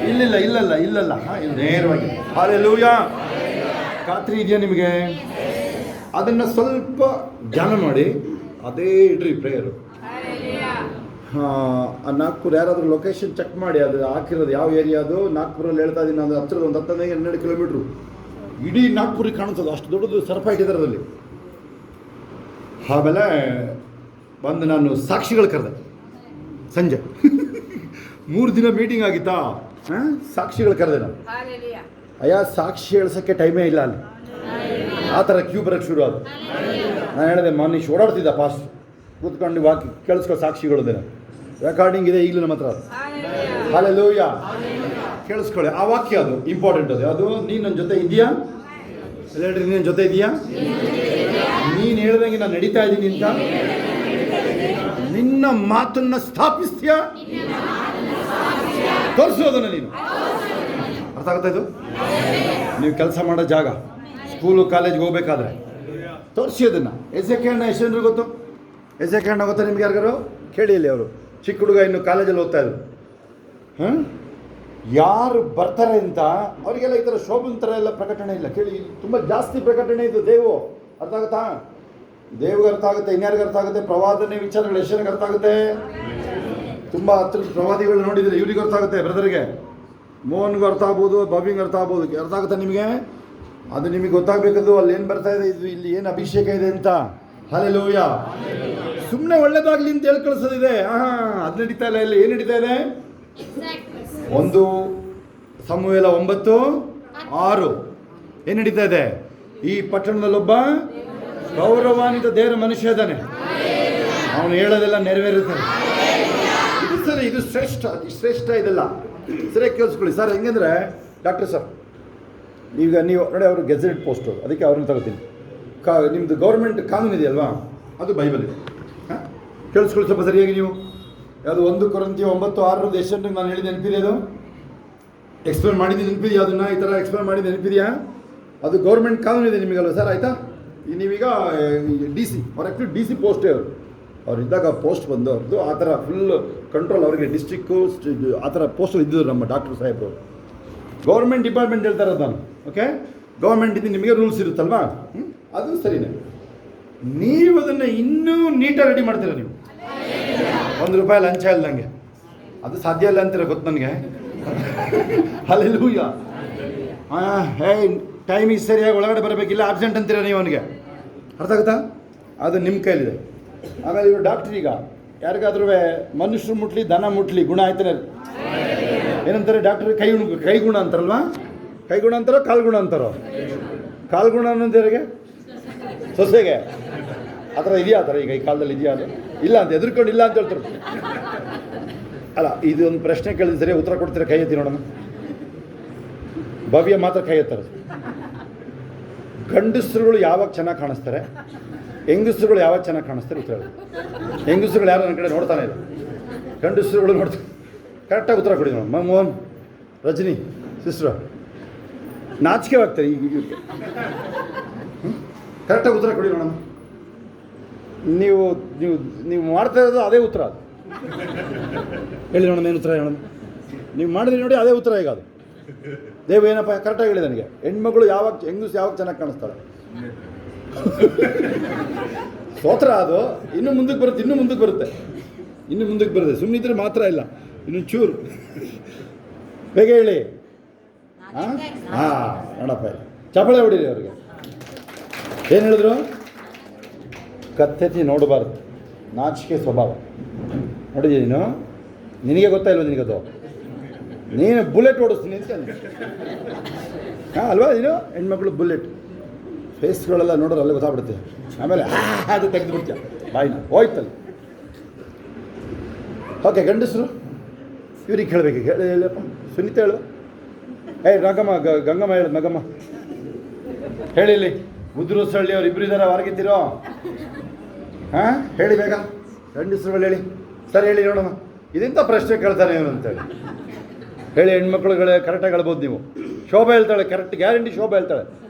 ಇಲ್ಲಿಲ್ಲ ಇಲ್ಲಲ್ಲ. ಇಲ್ಲಿ ನೇರವಾಗಿ ಹಾಲೆಲೂಯ. ಖಾತ್ರಿ ಇದೆಯಾ ನಿಮಗೆ? ಅದನ್ನು ಸ್ವಲ್ಪ ಧ್ಯಾನ ಮಾಡಿ, ಅದೇ ಇಡ್ರಿ ಪ್ರೇಯರು. ನಾಗ್ಪುರ ಯಾರಾದರೂ ಲೊಕೇಶನ್ ಚೆಕ್ ಮಾಡಿ, ಅದು ಹಾಕಿರೋದು ಯಾವ ಏರಿಯಾ ಅದು. ನಾಗ್ಪುರಲ್ಲಿ ಹೇಳ್ತಾ ಇದ್ದೀನಿ, ಅದು ಹತ್ತಿರದ ಒಂದು 10-12 ಕಿಲೋಮೀಟ್ರು. ಇಡೀ ನಾಗ್ಪುರಿಗೆ ಕಾಣಿಸ್ತದೆ, ಅಷ್ಟು ದೊಡ್ಡದು ಸರ್ಪ ಇಟ್ಟಿದ್ದಾರೆ ಅದರಲ್ಲಿ. ಆಮೇಲೆ ಬಂದು ನಾನು ಸಾಕ್ಷಿಗಳು ಕರೆದೆ ಸಂಜೆ. 3 ದಿನ ಮೀಟಿಂಗ್ ಆಗಿತ್ತಾ, ಸಾಕ್ಷಿಗಳು ಕರೆದೆ ನಾನು. ಸಾಕ್ಷಿ ಹೇಳ್ಸೋಕ್ಕೆ ಟೈಮೇ ಇಲ್ಲ ಅಲ್ಲಿ. ಆ ಥರ ಕ್ಯೂ ಬರೋಕ್ಕೆ ಶುರು ಆದ. ನಾನು ಹೇಳಿದೆ, ಮನುಷ್ಯ ಓಡಾಡ್ತಿದ್ದ ಪಾಸ್ಟ್ ಕೂತ್ಕೊಂಡು ವಾಕಿ ಕೇಳಿಸ್ಕೊ ಸಾಕ್ಷಿಗಳಿದೆ. ರೆಕಾರ್ಡಿಂಗ್ ಇದೆ ಈಗಲೂ ನಮ್ಮ ಹತ್ರ. ಹಾಲೆಲೂಯ. ಕೇಳಿಸ್ಕೊಳ್ಳಿ. ಆ ವಾಕ್ಯ ಅದು ಇಂಪಾರ್ಟೆಂಟ್. ಅದು ನೀನು ನನ್ನ ಜೊತೆ ಇದೆಯಾ? ಹೇಳ್ರಿ, ನೀನು ನನ್ನ ಜೊತೆ ಇದೆಯಾ? ನೀನು ಹೇಳ್ದಂಗೆ ನಾನು ನಡೀತಾ ಇದ್ದೀನಿ ಅಂತ ನಿನ್ನ ಮಾತನ್ನ ಸ್ಥಾಪಿಸ್ತೀಯಾ? ತೋರಿಸೋದನ್ನ ನೀನು. ಅರ್ಥ ಆಗುತ್ತಾ ಇದು? ನೀವು ಕೆಲಸ ಮಾಡೋ ಜಾಗ, ಸ್ಕೂಲು ಕಾಲೇಜ್ಗೆ ಹೋಗ್ಬೇಕಾದ್ರೆ ತೋರಿಸಿ ಅದನ್ನು. ಎಸೆಕೆಣ್ಣ ಎಷ್ಟು ಜನರು ಗೊತ್ತು? ಎಸೆಕೆಣ್ಣ ಗೊತ್ತಾ ನಿಮ್ಗೆ? ಯಾರಿಗಾರು ಕೇಳಿ. ಇಲ್ಲಿ ಅವರು ಚಿಕ್ಕ ಹುಡುಗ ಇನ್ನು ಕಾಲೇಜಲ್ಲಿ ಓದ್ತಾ ಇದ್ರು. ಯಾರು ಬರ್ತಾರೆ ಅಂತ ಅವರಿಗೆಲ್ಲ ಈ ಥರ ಶೋಭನ್ ಥರ ಎಲ್ಲ ಪ್ರಕಟಣೆ ಇಲ್ಲ. ಕೇಳಿ, ತುಂಬ ಜಾಸ್ತಿ ಪ್ರಕಟಣೆ ಇದು. ದೇವು ಅರ್ಥ ಆಗುತ್ತಾ? ದೇವ್ಗೆ ಅರ್ಥ ಆಗುತ್ತೆ. ಇನ್ಯಾರಿಗೆ ಅರ್ಥ ಆಗುತ್ತೆ? ಪ್ರವಾದನೆ ವಿಚಾರಗಳು ಎಷ್ಟು ಜನಕ್ಕೆ ಅರ್ಥ ಆಗುತ್ತೆ? ತುಂಬ ಹತ್ತಿರ ಪ್ರವಾದಿಗಳು ನೋಡಿದರೆ ಇವ್ರಿಗೆ ಅರ್ಥ ಆಗುತ್ತೆ. ಬ್ರದರ್ಗೆ, ಮೋಹನ್ಗೂ ಅರ್ಥ ಆಗ್ಬೋದು, ಬಾಬಿಂಗ್ ಅರ್ಥ ಆಗ್ಬೋದು. ಅರ್ಥ ಆಗುತ್ತೆ ನಿಮಗೆ? ಅದು ನಿಮಗೆ ಗೊತ್ತಾಗಬೇಕದು. ಅಲ್ಲಿ ಏನು ಬರ್ತಾ ಇದೆ, ಇದು ಇಲ್ಲಿ ಏನು ಅಭಿಷೇಕ ಇದೆ ಅಂತ. ಹಾಲೆಲೂಯ. ಸುಮ್ಮನೆ ಒಳ್ಳೇದಾಗಲಿ ಅಂತ ಹೇಳಿ ಕಳಿಸೋದಿದೆ. ಅದು ನಡೀತಾ ಇಲ್ಲ. ಇಲ್ಲಿ ಏನು ನಡೀತಾ ಇದೆ? 1 ಸಮುವೇಲ 9:6 ಏನು ನಡೀತಾ ಇದೆ? ಈ ಪಟ್ಟಣದಲ್ಲೊಬ್ಬ ಗೌರವಾನ್ವಿತ ದೇವರ ಮನುಷ್ಯ ಇದ್ದಾನೆ, ಅವನು ಹೇಳೋದೆಲ್ಲ ನೆರವೇರುತ್ತಾನೆ. ಇದು ಸರಿ, ಇದು ಶ್ರೇಷ್ಠ, ಅತಿ ಶ್ರೇಷ್ಠ. ಇದೆಲ್ಲ ಸರಿಯಾಗಿ ಕೇಳಿಸ್ಕೊಳ್ಳಿ ಸರ್. ಹೆಂಗಂದ್ರೆ, ಡಾಕ್ಟರ್ ಸರ್, ಈಗ ನೀವು ನೋಡಿ, ಅವರು ಗೆಜೆಟ್ ಪೋಸ್ಟು, ಅದಕ್ಕೆ ಅವ್ರನ್ನ ತಗೋತೀನಿ. ನಿಮ್ಮದು ಗೌರ್ಮೆಂಟ್ ಕಾನೂನು ಇದೆಯಲ್ವಾ, ಅದು ಬೈಬಲ್ ಇದೆ. ಕೇಳಿಸ್ಕೊಳ್ಳಿ ಸ್ವಲ್ಪ ಸರಿಯಾಗಿ ನೀವು. ಯಾವುದು 1 ಕೊರಿಂಥಿಯ 9:6 ಎಷ್ಟು ನಾನು ಹೇಳಿದ ನೆನಪಿದೆ? ಅದು ಎಕ್ಸ್ಪ್ಲೇನ್ ಮಾಡಿದ್ದು ನೆನಪಿದೆಯಾ? ಅದನ್ನು ಈ ಥರ ಎಕ್ಸ್ಪ್ಲೇನ್ ಮಾಡಿದ್ದು ನೆನಪಿದೆಯಾ? ಅದು ಗೌರ್ಮೆಂಟ್ ಕಾನೂನು ಇದೆ ನಿಮಗಲ್ವ ಸರ್? ಆಯಿತಾ? ನೀವೀಗ DC, ಅವ್ರು ಆ್ಯಕ್ಚುಲಿ DC ಪೋಸ್ಟೇ ಅವ್ರು ಇದ್ದಾಗ ಪೋಸ್ಟ್ ಬಂದು ಅವ್ರದ್ದು ಆ ಥರ ಫುಲ್ ಕಂಟ್ರೋಲ್ ಅವರಿಗೆ ಡಿಸ್ಟ್ರಿಕ್ಕು ಆ ಥರ ಪೋಸ್ಟಲ್ಲಿ ಇದ್ದಿದ್ರು ನಮ್ಮ ಡಾಕ್ಟರ್ ಸಾಹೇಬರು. ಗೌರ್ಮೆಂಟ್ ಡಿಪಾರ್ಟ್ಮೆಂಟ್ ಹೇಳ್ತಾರೆ ನಾನು. ಓಕೆ, ಗೌರ್ಮೆಂಟಿಂದ ನಿಮಗೆ ರೂಲ್ಸ್ ಇರುತ್ತಲ್ವಾ? ಅದು ಸರಿನೇ. ನೀವು ಅದನ್ನು ಇನ್ನೂ ನೀಟಾಗಿ ರೆಡಿ ಮಾಡ್ತೀರ. ನೀವು ₹1 ಲಂಚ ಇಲ್ದಂಗೆ. ಅದು ಸಾಧ್ಯ ಇಲ್ಲ ಅಂತೀರ ಗೊತ್ತು ನನಗೆ. ಹಲ್ಲೆಲೂಯಾ. ಹೇ, ಟೈಮಿಗೆ ಸರಿಯಾಗಿ ಒಳಗಡೆ ಬರಬೇಕಿಲ್ಲ, ಆಬ್ಸೆಂಟ್ ಅಂತೀರ ನೀವು ಅವನಿಗೆ. ಅರ್ಥ ಆಗುತ್ತಾ? ಅದು ನಿಮ್ಮ ಕೈಲಿದೆ. ಆಮೇಲೆ ಇವರು ಡಾಕ್ಟ್ರ್ ಈಗ ಯಾರಿಗಾದ್ರೂ ಮನುಷ್ಯರು ಮುಟ್ಲಿ, ದನ ಮುಟ್ಲಿ, ಗುಣ ಆಯ್ತಾನೆ. ಏನಂತಾರೆ ಡಾಕ್ಟ್ರ್? ಕೈಗುಣ ಅಂತಾರಲ್ವಾ? ಕೈಗುಣ ಅಂತಾರೋ ಕಾಲ್ಗುಣ ಅಂತಾರೋ? ಕಾಲ್ಗುಣ ಅನ್ನೋಂಥವ್ರಿಗೆ, ಸೊಸೆಗೆ ಆ ಥರ ಇದೆಯಾ? ಆ ಥರ ಈಗ ಈ ಕಾಲದಲ್ಲಿ ಇದೆಯಾ? ಅದು ಇಲ್ಲ ಅಂತ ಎದುರ್ಕೊಂಡು ಇಲ್ಲ ಅಂತ ಹೇಳ್ತಾರೆ. ಅಲ್ಲ, ಇದು ಒಂದು ಪ್ರಶ್ನೆ ಕೇಳಿದ್ರೆ ಸರಿ ಉತ್ತರ ಕೊಡ್ತೀರಾ? ಕೈ ಎತ್ತಿ ನೋಡೋಣ. ಭವ್ಯ ಮಾತ್ರ ಕೈ ಎತ್ತಾರೆ. ಗಂಡಸರುಗಳು ಯಾವಾಗ ಚೆನ್ನಾಗಿ ಕಾಣಿಸ್ತಾರೆ, ಹೆಂಗಸರುಗಳು ಯಾವಾಗ ಚೆನ್ನಾಗಿ ಕಾಣಿಸ್ತಾರೆ? ಉತ್ತರ. ಹೆಂಗಸರುಗಳು ಯಾರು ನನ್ನ ಕಡೆ ನೋಡ್ತಾನೆ ಇಲ್ಲ, ಗಂಡಸರುಗಳು ನೋಡ್ತಾರೆ. ಕರೆಕ್ಟಾಗಿ ಉತ್ತರ ಕೊಡಿ ನೋಡೋಣ. ಮೋಹನ್, ರಜನಿ ಸಿಸ್ಟ್ರ ನಾಚಿಕೆ ಆಗ್ತಾರೆ ಈಗ. ಕರೆಕ್ಟಾಗಿ ಉತ್ತರ ಕೊಡಿ ನೋಡೋಣ. ನೀವು ನೀವು ನೀವು ಮಾಡ್ತಾ ಇರೋದು ಅದೇ ಉತ್ತರ. ಅದು ಹೇಳಿ ನೋಡೋಣ, ಏನು ಉತ್ತರ ಹೇಳೋಣ? ನೀವು ಮಾಡಿದ್ರಿ ನೋಡಿ, ಅದೇ ಉತ್ತರ. ಈಗ ಅದು ದೇವ ಏನಪ್ಪ ಕರೆಕ್ಟಾಗಿ ಹೇಳಿ ನನಗೆ. ಹೆಣ್ಮಗಳು ಯಾವಾಗ, ಹೆಂಗಸು ಯಾವಾಗ ಚೆನ್ನಾಗಿ ಕಾಣಿಸ್ತಾಳೆ? ಸ್ತೋತ್ರ. ಅದು ಇನ್ನೂ ಮುಂದಕ್ಕೆ ಬರುತ್ತೆ, ಇನ್ನೂ ಮುಂದಕ್ಕೆ ಬರುತ್ತೆ, ಇನ್ನೂ ಮುಂದಕ್ಕೆ ಬರುತ್ತೆ. ಸುಮ್ಮನಿದ್ರೆ ಮಾತ್ರ ಇಲ್ಲ, ಇನ್ನು ಚೂರು ಬೇಗ ಹೇಳಿ. ಹಾಂ ನೋಡಪ್ಪ, ಚಪಳೆ ಹೊಡೀರಿ ಅವ್ರಿಗೆ. ಏನು ಹೇಳಿದ್ರು? ಕತ್ತೆತ್ತಿ ನೋಡಬಾರ್ದು, ನಾಚಿಕೆ ಸ್ವಭಾವ. ನೋಡಿದ್ದೀನಿ ನೀನು? ನಿನಗೆ ಗೊತ್ತಾ ಇಲ್ವ ನಿನಗದು? ನೀನು ಬುಲೆಟ್ ಓಡಿಸ್ತೀನಿ ಅಂತ ಹಾಂ ಅಲ್ವಾ ನೀನು ಹೆಣ್ಮಕ್ಳು ಬುಲೆಟ್ ಫೇಸ್ಗಳೆಲ್ಲ ನೋಡೋರು ಅಲ್ಲೇ ಗೊತ್ತಾಗ್ಬಿಡುತ್ತೆ. ಆಮೇಲೆ ಅದು ತೆಗೆದು ಬಿಡ್ತೀಯ ಬಾಯಿನ ಹೋಯ್ತಲ್ಲ. ಓಕೆ, ಗಂಡಸರು ಇವ್ರಿಗೆ ಹೇಳಬೇಕು. ಹೇಳಪ್ಪ ಸುನೀತಾ ಹೇಳು. ರಂಗಮ್ಮ ಗಂಗಮ್ಮ ಹೇಳು. ಮಗಮ್ಮ ಹೇಳಿ. ಇಲ್ಲಿ ಉದುರು ಸಳ್ಳಿ ಅವ್ರು ಇಬ್ಬರು ಇದ್ದಾರೆ, ಹೊರಗಿದ್ದೀರೋ? ಹಾಂ ಹೇಳಿ ಬೇಗ, ಗಂಡಸರುಗಳು ಹೇಳಿ. ಸರ್ ಹೇಳಿ ನೋಡೋಣ, ಇದೆಂಥ ಪ್ರಶ್ನೆ ಕೇಳ್ತಾನೆ ಇವನು ಅಂತೇಳಿ ಹೇಳಿ. ಹೆಣ್ಮಕ್ಳುಗಳೇ ಕರೆಕ್ಟಾಗಿ ಹೇಳ್ಬೋದು ನೀವು. ಶೋಭಾ ಹೇಳ್ತಾಳೆ, ಕರೆಕ್ಟ್ ಗ್ಯಾರಂಟಿ ಶೋಭಾ ಹೇಳ್ತಾಳೆ.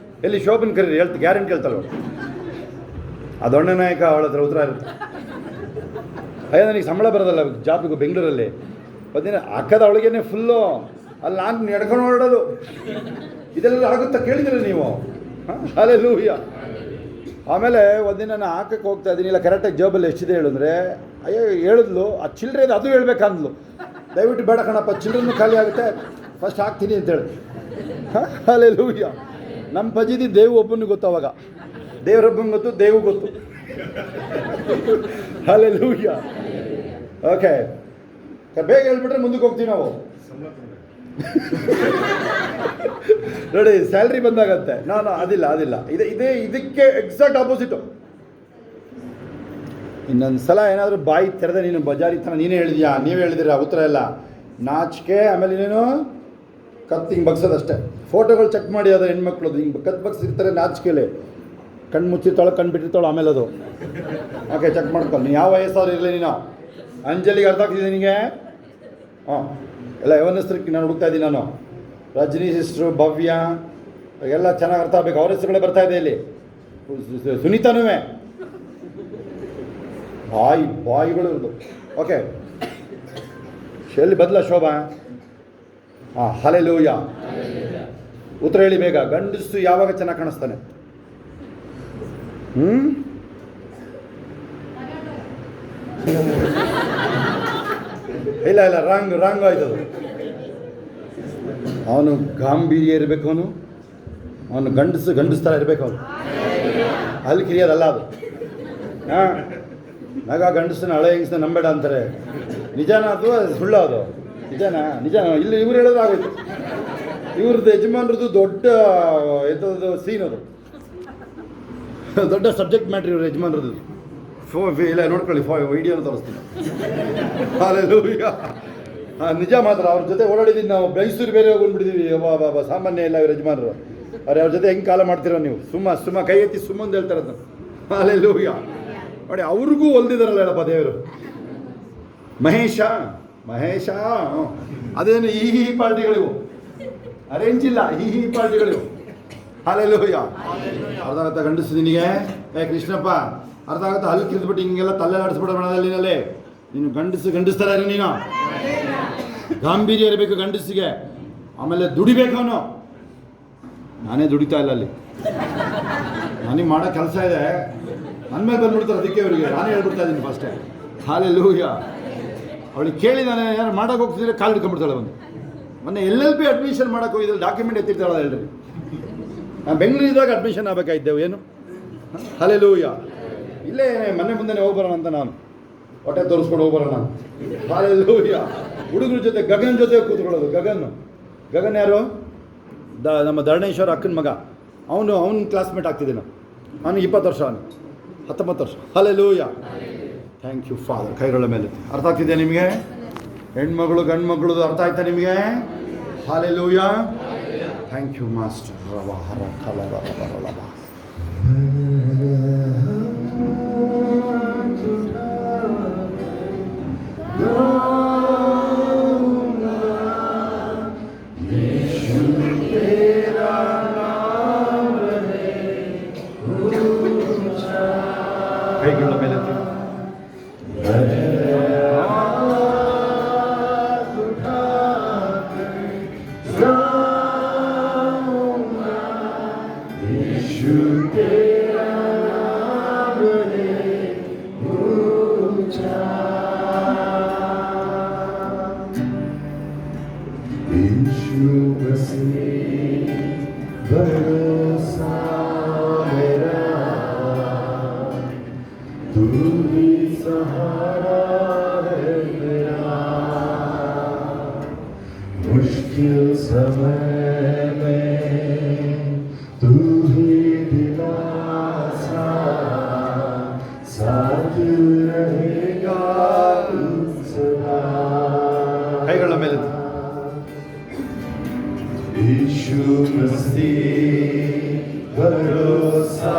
ಎಲ್ಲಿ ಶೋಭನ್ ಕರೀರಿ, ಗ್ಯಾರಂಟಿ ಹೇಳ್ತಾಳೆ ಅವಳು. ಆ ದೊಣ್ಣೆ ನಾಯಕ ಅವಳ ಹತ್ರ ಉತ್ತರ ಇರುತ್ತೆ. ಅಯ್ಯೋ ನನಗೆ ಸಂಬಳ ಬರೋದಲ್ಲ ಜಾಬಿಗೂ ಬೆಂಗಳೂರಲ್ಲಿ. ಒಂದಿನ ಅಕ್ಕದ ಅವಳಿಗೇನೆ ಫುಲ್ಲು ಅಲ್ಲಿ ನಾನು ನಡ್ಕೊಂಡು ಹೊರಡೋದು. ಇದೆಲ್ಲ ಆಗುತ್ತಾ ಕೇಳಿದ್ರೆ ನೀವು? ಹಲ್ಲೆಲೂಯಾ. ಆಮೇಲೆ ಒಂದಿನ ನಾನು ಹಾಕಕ್ಕೆ ಹೋಗ್ತಾ ಇದ್ದೀನಿ, ಇಲ್ಲ ಕರೆಕ್ಟಾಗಿ ಜಾಬಲ್ಲಿ ಎಷ್ಟಿದೆ ಹೇಳಿದ್ರೆ, ಅಯ್ಯೋ ಹೇಳಿದ್ಲು ಆ ಚಿಲ್ಲರೆ ಅದು ಹೇಳ್ಬೇಕಂದ್ಲು. ದಯವಿಟ್ಟು ಬೇಡ ಕಣಪ್ಪ, ಚಿಲ್ಲರೆನೂ ಖಾಲಿ ಆಗುತ್ತೆ, ಫಸ್ಟ್ ಹಾಕ್ತೀನಿ ಅಂತೇಳಿ. ಹಲ್ಲೆಲೂಯಾ. ನಮ್ಮ ಪಜಿದಿ ದೇವು ಒಬ್ಬನಿಗೆ ಗೊತ್ತು, ಅವಾಗ ದೇವರೊಬ್ಬನಿಗೆ ಗೊತ್ತು, ದೇವು ಗೊತ್ತು. ಹಲ್ಲೆಲೂಯಾ. ಓಕೆ, ಬೇಗ ಹೇಳ್ಬಿಟ್ರೆ ಮುಂದಕ್ಕೆ ಹೋಗ್ತೀವಿ ನಾವು. ನೋಡಿ, ಸ್ಯಾಲ್ರಿ ಬಂದಾಗತ್ತೆ. ನಾನು ಅದಿಲ್ಲ ಇದಕ್ಕೆ ಎಕ್ಸಾಕ್ಟ್ ಆಪೋಸಿಟು. ಇನ್ನೊಂದು ಸಲ ಏನಾದರೂ ಬಾಯಿ ತೆರೆದ ನೀನು ಬಜಾರಿತನ ನೀನೇ ಹೇಳಿದ್ಯಾ, ನೀವೇ ಹೇಳಿದಿರ ಉತ್ತರ ಎಲ್ಲ ನಾಚಿಕೆ. ಆಮೇಲೆ ನೀನು ಕತ್ತು ಹಿಂಗೆ ಬಗ್ಸೋದಷ್ಟೇ. ಫೋಟೋಗಳು ಚೆಕ್ ಮಾಡಿ, ಅದು ಹೆಣ್ಮಕ್ಳದು ಹಿಂಗೆ ಕತ್ತು ಬಗ್ಸಿರ್ತಾರೆ ನಾಚಿಕೆಲೆ. ಕಣ್ಣು ಮುಚ್ಚಿರ್ತಾಳೆ, ಕಣ್ಣು ಬಿಟ್ಟಿರ್ತಾಳೆ, ಆಮೇಲೆ ಅದು ಓಕೆ ಚೆಕ್ ಮಾಡ್ಕೊಳ್ಳಿ. ನೀನು ಯಾವ ವಯಸ್ಸಾದ್ರು ಇರಲಿ. ನೀನು ಅಂಜಲಿಗೆ ಅರ್ಥ ಆಗ್ತಿದೆ ನಿನಗೆ? ಹಾಂ, ಎಲ್ಲ ಯವನಸ್ತ್ರಕ್ಕೆ ನಾನು ಹುಡುಕ್ತಾ ಇದ್ದೀನಿ. ನಾನು ರಜನಿ ಸಿಸ್ಟ್ರು, ಭವ್ಯ ಎಲ್ಲ ಚೆನ್ನಾಗಿ ಅರ್ಥ ಆಗಬೇಕು. ಅವ್ರ ಹೆಸರುಗಳೇ ಬರ್ತಾ ಇದೆ ಇಲ್ಲಿ. ಸುನೀತಾನೂ ಬಾಯಿಗಳು ಇರೋದು. ಓಕೆ, ಎಲ್ಲಿ ಬದಲ ಶೋಭಾ? ಹಾಂ, ಹಲ್ಲೆಲೂಯಾ. ಉತ್ತರ ಹೇಳಿ ಬೇಗ. ಗಂಡಸು ಯಾವಾಗ ಚೆನ್ನಾಗಿ ಕಾಣಿಸ್ತಾನೆ? ಇಲ್ಲ ರಾಂಗ್ ಆಯ್ತು ಅದು. ಅವನು ಗಾಂಭೀರ್ಯ ಇರಬೇಕು, ಅವನು ಗಂಡಸ ಥರ ಇರಬೇಕು. ಅವನು ಅಲ್ಲಿ ಕಿರಿಯೋದಲ್ಲ ಅದು. ಹಾಂ, ನಾಗ ಗಂಡಸನ ಹಳೆ ಹೆಂಗಸನ ನಂಬೇಡ ಅಂತಾರೆ. ನಿಜಾನ ಅದು ಸುಳ್ಳು? ಅದು ನಿಜಾನ ಇಲ್ಲಿ ಇವ್ರು ಹೇಳೋದು ಆಗೋಯ್ತು. ಇವ್ರದ್ದು ಯಜಮಾನ್ರದ್ದು ದೊಡ್ಡ ಎಂಥದ್ದು ಸೀನ್ ಅದು, ದೊಡ್ಡ ಸಬ್ಜೆಕ್ಟ್ ಮ್ಯಾಟ್ರ್ ಇವ್ರ ಯಜಮಾನ್ರದ್ದು. ಇಲ್ಲ ನೋಡ್ಕೊಳ್ಳಿ, ವಿಡಿಯೋನ ತೋರಿಸ್ತೀನಿ. ಹಲ್ಲೆಲೂಯಾ. ನಿಜ ಮಾತ್ರ. ಅವ್ರ ಜೊತೆ ಓಡಾಡಿದ್ದೀನಿ ನಾವು. ಮೈಸೂರು ಬೇರೆ ಹೋಗ್ಬಿಟ್ಟಿದ್ದೀವಿ. ಸಾಮಾನ್ಯ ಇಲ್ಲ ಇವ್ರ ಯಜಮಾನರು. ಅವ್ರ ಜೊತೆ ಹೆಂಗೆ ಕಾಲ ಮಾಡ್ತೀರೋ ನೀವು? ಸುಮ್ಮ ಕೈ ಎತ್ತಿ ಸುಮ್ಮಂದು ಹೇಳ್ತಾರೆ ಅದನ್ನು. ಹಲ್ಲೆಲೂಯಾ. ನೋಡಿ, ಅವ್ರಿಗೂ ಹೊಲ್ದಿದಾರಲ್ಲ ಹೇಳಪ್ಪ ದೇವರು. ಮಹೇಶ ಅದೇನು ಈ ಪಾರ್ಟಿಗಳಿವು, ಅರೇಂಜ್ ಇಲ್ಲ, ಈ ಪಾರ್ಟಿಗಳಿವು. ಹಲ್ಲೆಲೂಯಾ. ಅರ್ಥ ಆಗುತ್ತಾ ಗಂಡಸು ನಿನಗೆ? ಕೃಷ್ಣಪ್ಪ ಅರ್ಥ ಆಗುತ್ತಾ? ಅಲ್ಲಿ ಕಿರಿದ್ಬಿಟ್ಟು ಹಿಂಗೆಲ್ಲ ತಲೆ ಆಡಿಸ್ಬಿಡೋ ಬಣದಲ್ಲಿ ನೀನು ಗಂಡಸ್ತರ ಇರೋ. ನೀನು ಗಾಂಭೀರ್ಯ ಇರಬೇಕು ಗಂಡಸಿಗೆ. ಆಮೇಲೆ ದುಡಿಬೇಕು ಅವನು. ನಾನೇ ದುಡಿತಾ ಇಲ್ಲ ಅಲ್ಲಿ, ನನಗೆ ಮಾಡೋ ಕೆಲಸ ಇದೆ. ನನ್ನ ಮೇಲೆ ಬಂದ್ಬಿಡ್ತಾರೆ, ಅದಕ್ಕೆ ಅವರಿಗೆ ನಾನೇ ಹೇಳ್ಬಿಡ್ತಾ ಇದ್ದೀನಿ ಫಸ್ಟೇ. ಹಲ್ಲೆಲೂಯಾ. ಅವಳಿಗೆ ಕೇಳಿದಾನೆ, ಯಾರು ಮಾಡೋಕೆ ಹೋಗ್ತಿದ್ರೆ ಕಾಲು ಹಿಡ್ಕೊಂಡ್ಬಿಡ್ತಾಳೆ. ಮೊನ್ನೆ LLB ಅಡ್ಮಿಷನ್ ಮಾಡೋಕೆ ಹೋಗಿದ್ದಲ್ಲಿ ಡಾಕ್ಯುಮೆಂಟ್ ಎತ್ತಿರ್ತಾಳೆ. ಹೇಳ್ರಿ, ನಾನು ಬೆಂಗಳೂರಿದ್ದಾಗ ಅಡ್ಮಿಷನ್ ಆಗಬೇಕಾಗಿದ್ದೆವು. ಏನು? ಹಲ್ಲೆಲೂಯಾ. ಇಲ್ಲೇ ಮನೆ ಮುಂದೆ ಹೋಗ್ಬರೋಣ ಅಂತ ನಾನು ಹೊಟ್ಟೆ ತೋರಿಸ್ಕೊಂಡು ಹೋಗ್ಬರೋಣ. ಹಲ್ಲೆಲೂಯಾ. ಹುಡುಗರ ಜೊತೆ ಗಗನ್ ಜೊತೆ ಕೂತ್ಕೊಳ್ಳೋದು. ಗಗನ್ ಯಾರು? ನಮ್ಮ ಧರಣೇಶ್ವರ ಅಕ್ಕನ ಮಗ. ಅವನ ಕ್ಲಾಸ್ಮೇಟ್ ಆಗ್ತಿದ್ದೆ. ಅವನು 20 ವರ್ಷ, ಅವನು 19 ವರ್ಷ. ಹಲ್ಲೆಲೂಯಾ. Thank you father. ಕೈಗಳ ಮೇಲೆ ಅರ್ಥ ಆಗ್ತಿದೆ ನಿಮಗೆ? ಹೆಣ್ಮಗಳು ಗಂಡು ಮಗಳದು ಅರ್ಥ ಆಯ್ತಾ ನಿಮಗೆ? ಹಲ್ಲೆಲೂಯಾ. Thank you master. ಕೈಗಳ ಮೇಲೆ सहारा है मेरा, समय में तू ही दिलासा, साथ रहेगा तू सदा. ಕೈಗಳ ಮೇಲೆ यीशु मसीह भरोसा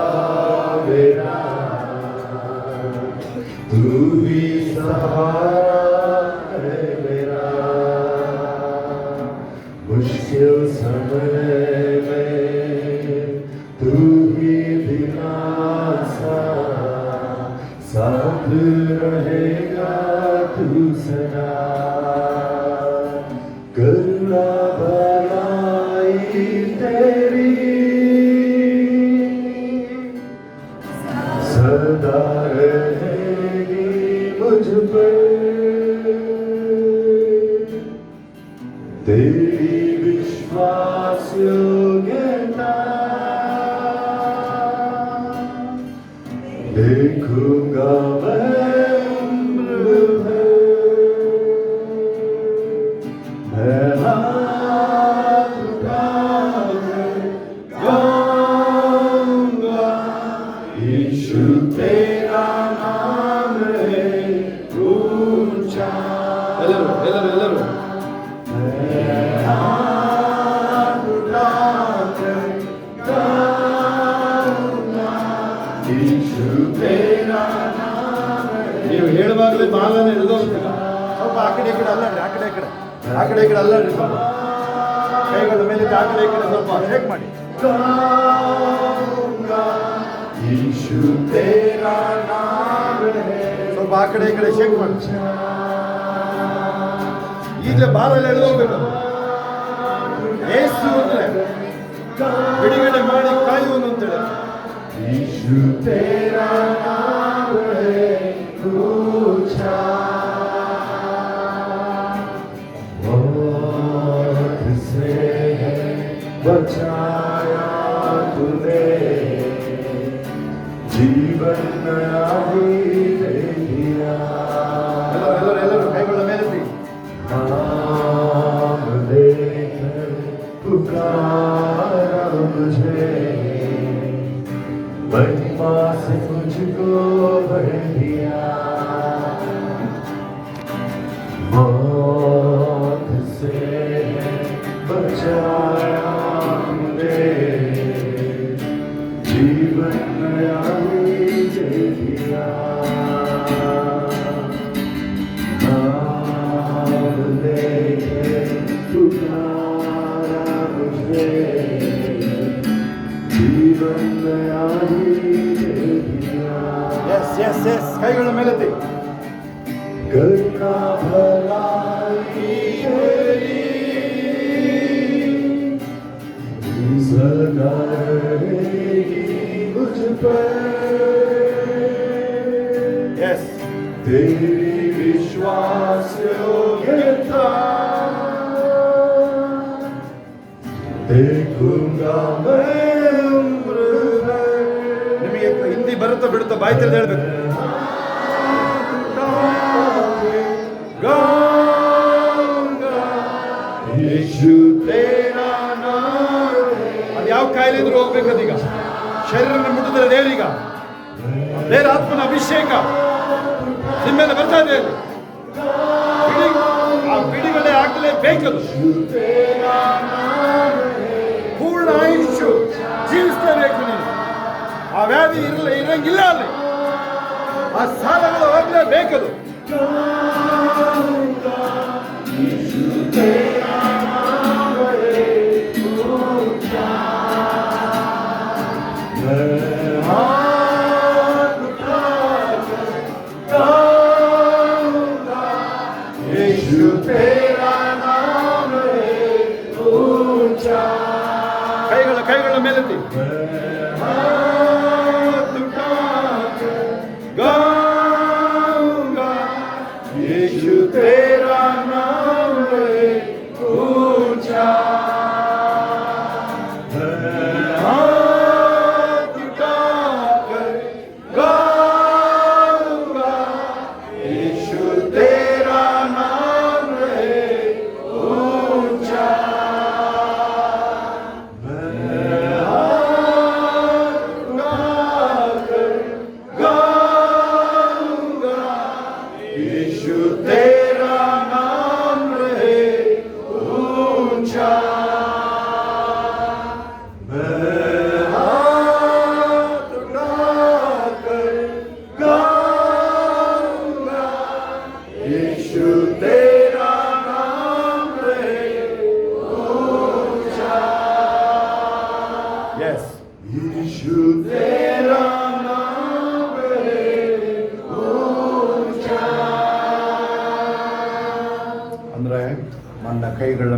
मेरा, तू ही सहारा है मेरा. मुश्किल समय में तू ही दिलासा, साथ रहेगा तू सदा. करुणा भलाई तेरी सदा रहेगी मुझ पर. तेरी विश्वास योग्यता देखूंगा मैं उम्र भर. मैं हाथ उठाकर गाऊंगा, यीशु तेरा नाम है ऊंचा. ಎಲ್ಲರೂ हाथ उठाकर गाऊंगा, यीशु तेरा नाम है. ನೀವು ಹೇಳುವಾಗಲೇ ಬಾಲನ ಹಿಡಿದೋಗ್ತೀರ. ಸ್ವಲ್ಪ ಆ ಕಡೆ ಈ ಕಡೆ ಅಲ್ಲಾಡ್ರಿ, ಆ ಕಡೆ ಈ ಕಡೆ, ಆ ಕಡೆ ಈ ಕಡೆ ಅಲ್ಲಾಡ್ರಿ. ಸ್ವಲ್ಪ ಕೈಗಳ ಮೇಲೆ ಆ ಕಡೆ ಈ ಕಡೆ ಸ್ವಲ್ಪ ಶೇಕ್ ಮಾಡಿ. ಯೀಶು ತೇರಾ ನಾಮ ಹೈ. ಸ್ವಲ್ಪ ಆ ಕಡೆ ಈ ಕಡೆ ಶೇಕ್ ಮಾಡಿ. ಈಗಲೇ ಬಾಲಲ್ಲಿ ಎಳೆದೋಗ್ಬೇಕು. ಯೇಸು ಅಂದ್ರೆ ಬಿಡುಗಡೆ ಮಾಡಿ ಕಾಯುವನು ಅಂತೇಳಿ. ಯೀಶು ತೇರಾ ನಾಮ ಹೈ ऊंचा. मौत से बचाया तूने, जीवन नया ही दे दिया. ಎಲ್ಲರೂ ಕೈಗಳ ಮೇಲೆ नाम लेकर पुकारा मुझे, महिमा से मुझको भर दिया. मौत से बचाया मुझे, जीवन नया ही दे दिया. नाम लेकर पुकारा मुझे, जीवन नया ही दे दिया. यस ಕೈಗಳ ಮೇಲೆತ್ತಿ. करुणा भलाई तेरी सदा रहेगी मुझ पर. यस तेरी विश्वास योग्यता देखूंगा मैं उम्र भर. ನಿಮಗೆ ಹಿಂದಿ ಬರುತ್ತಾ ಬಿಡುತ್ತಾ ಬಾಯಿ ತೆರೆದು ಹೇಳ್ಬೇಕು. ಯೇಸು ತೇರಾ ನಾಮ. ಅದು ಯಾವ ಕಾಯಿಲೆ ಇದ್ರೂ ಹೋಗ್ಬೇಕದೀಗ. ಶರೀರನ ಮುಟ್ಟಿದ್ರೆ ದೇವರೀಗ ದೇವರ ಆತ್ಮನ ಅಭಿಷೇಕ ನಿಮ್ಮ ಮೇಲೆ ಬರ್ತಾ ಇದೆ. ಆ ಬಿಡುಗಡೆ ಆಗಲೇಬೇಕದು. ಪೂರ್ಣ ಆಯುಷ್ಯ ಜೀವಿಸಲೇಬೇಕು ನೀನು. ಆ ವ್ಯಾಧಿ ಇರಂಗಿಲ್ಲ ಅಲ್ಲಿ. ಆ ಸಾಲಗಳು ಹೋಗಲೇಬೇಕದು. ಕೈಗಳ ಮೇಲೆತ್ತಿ. ಯೇಸು ತೇರಾ ನಾಮ ಹೈ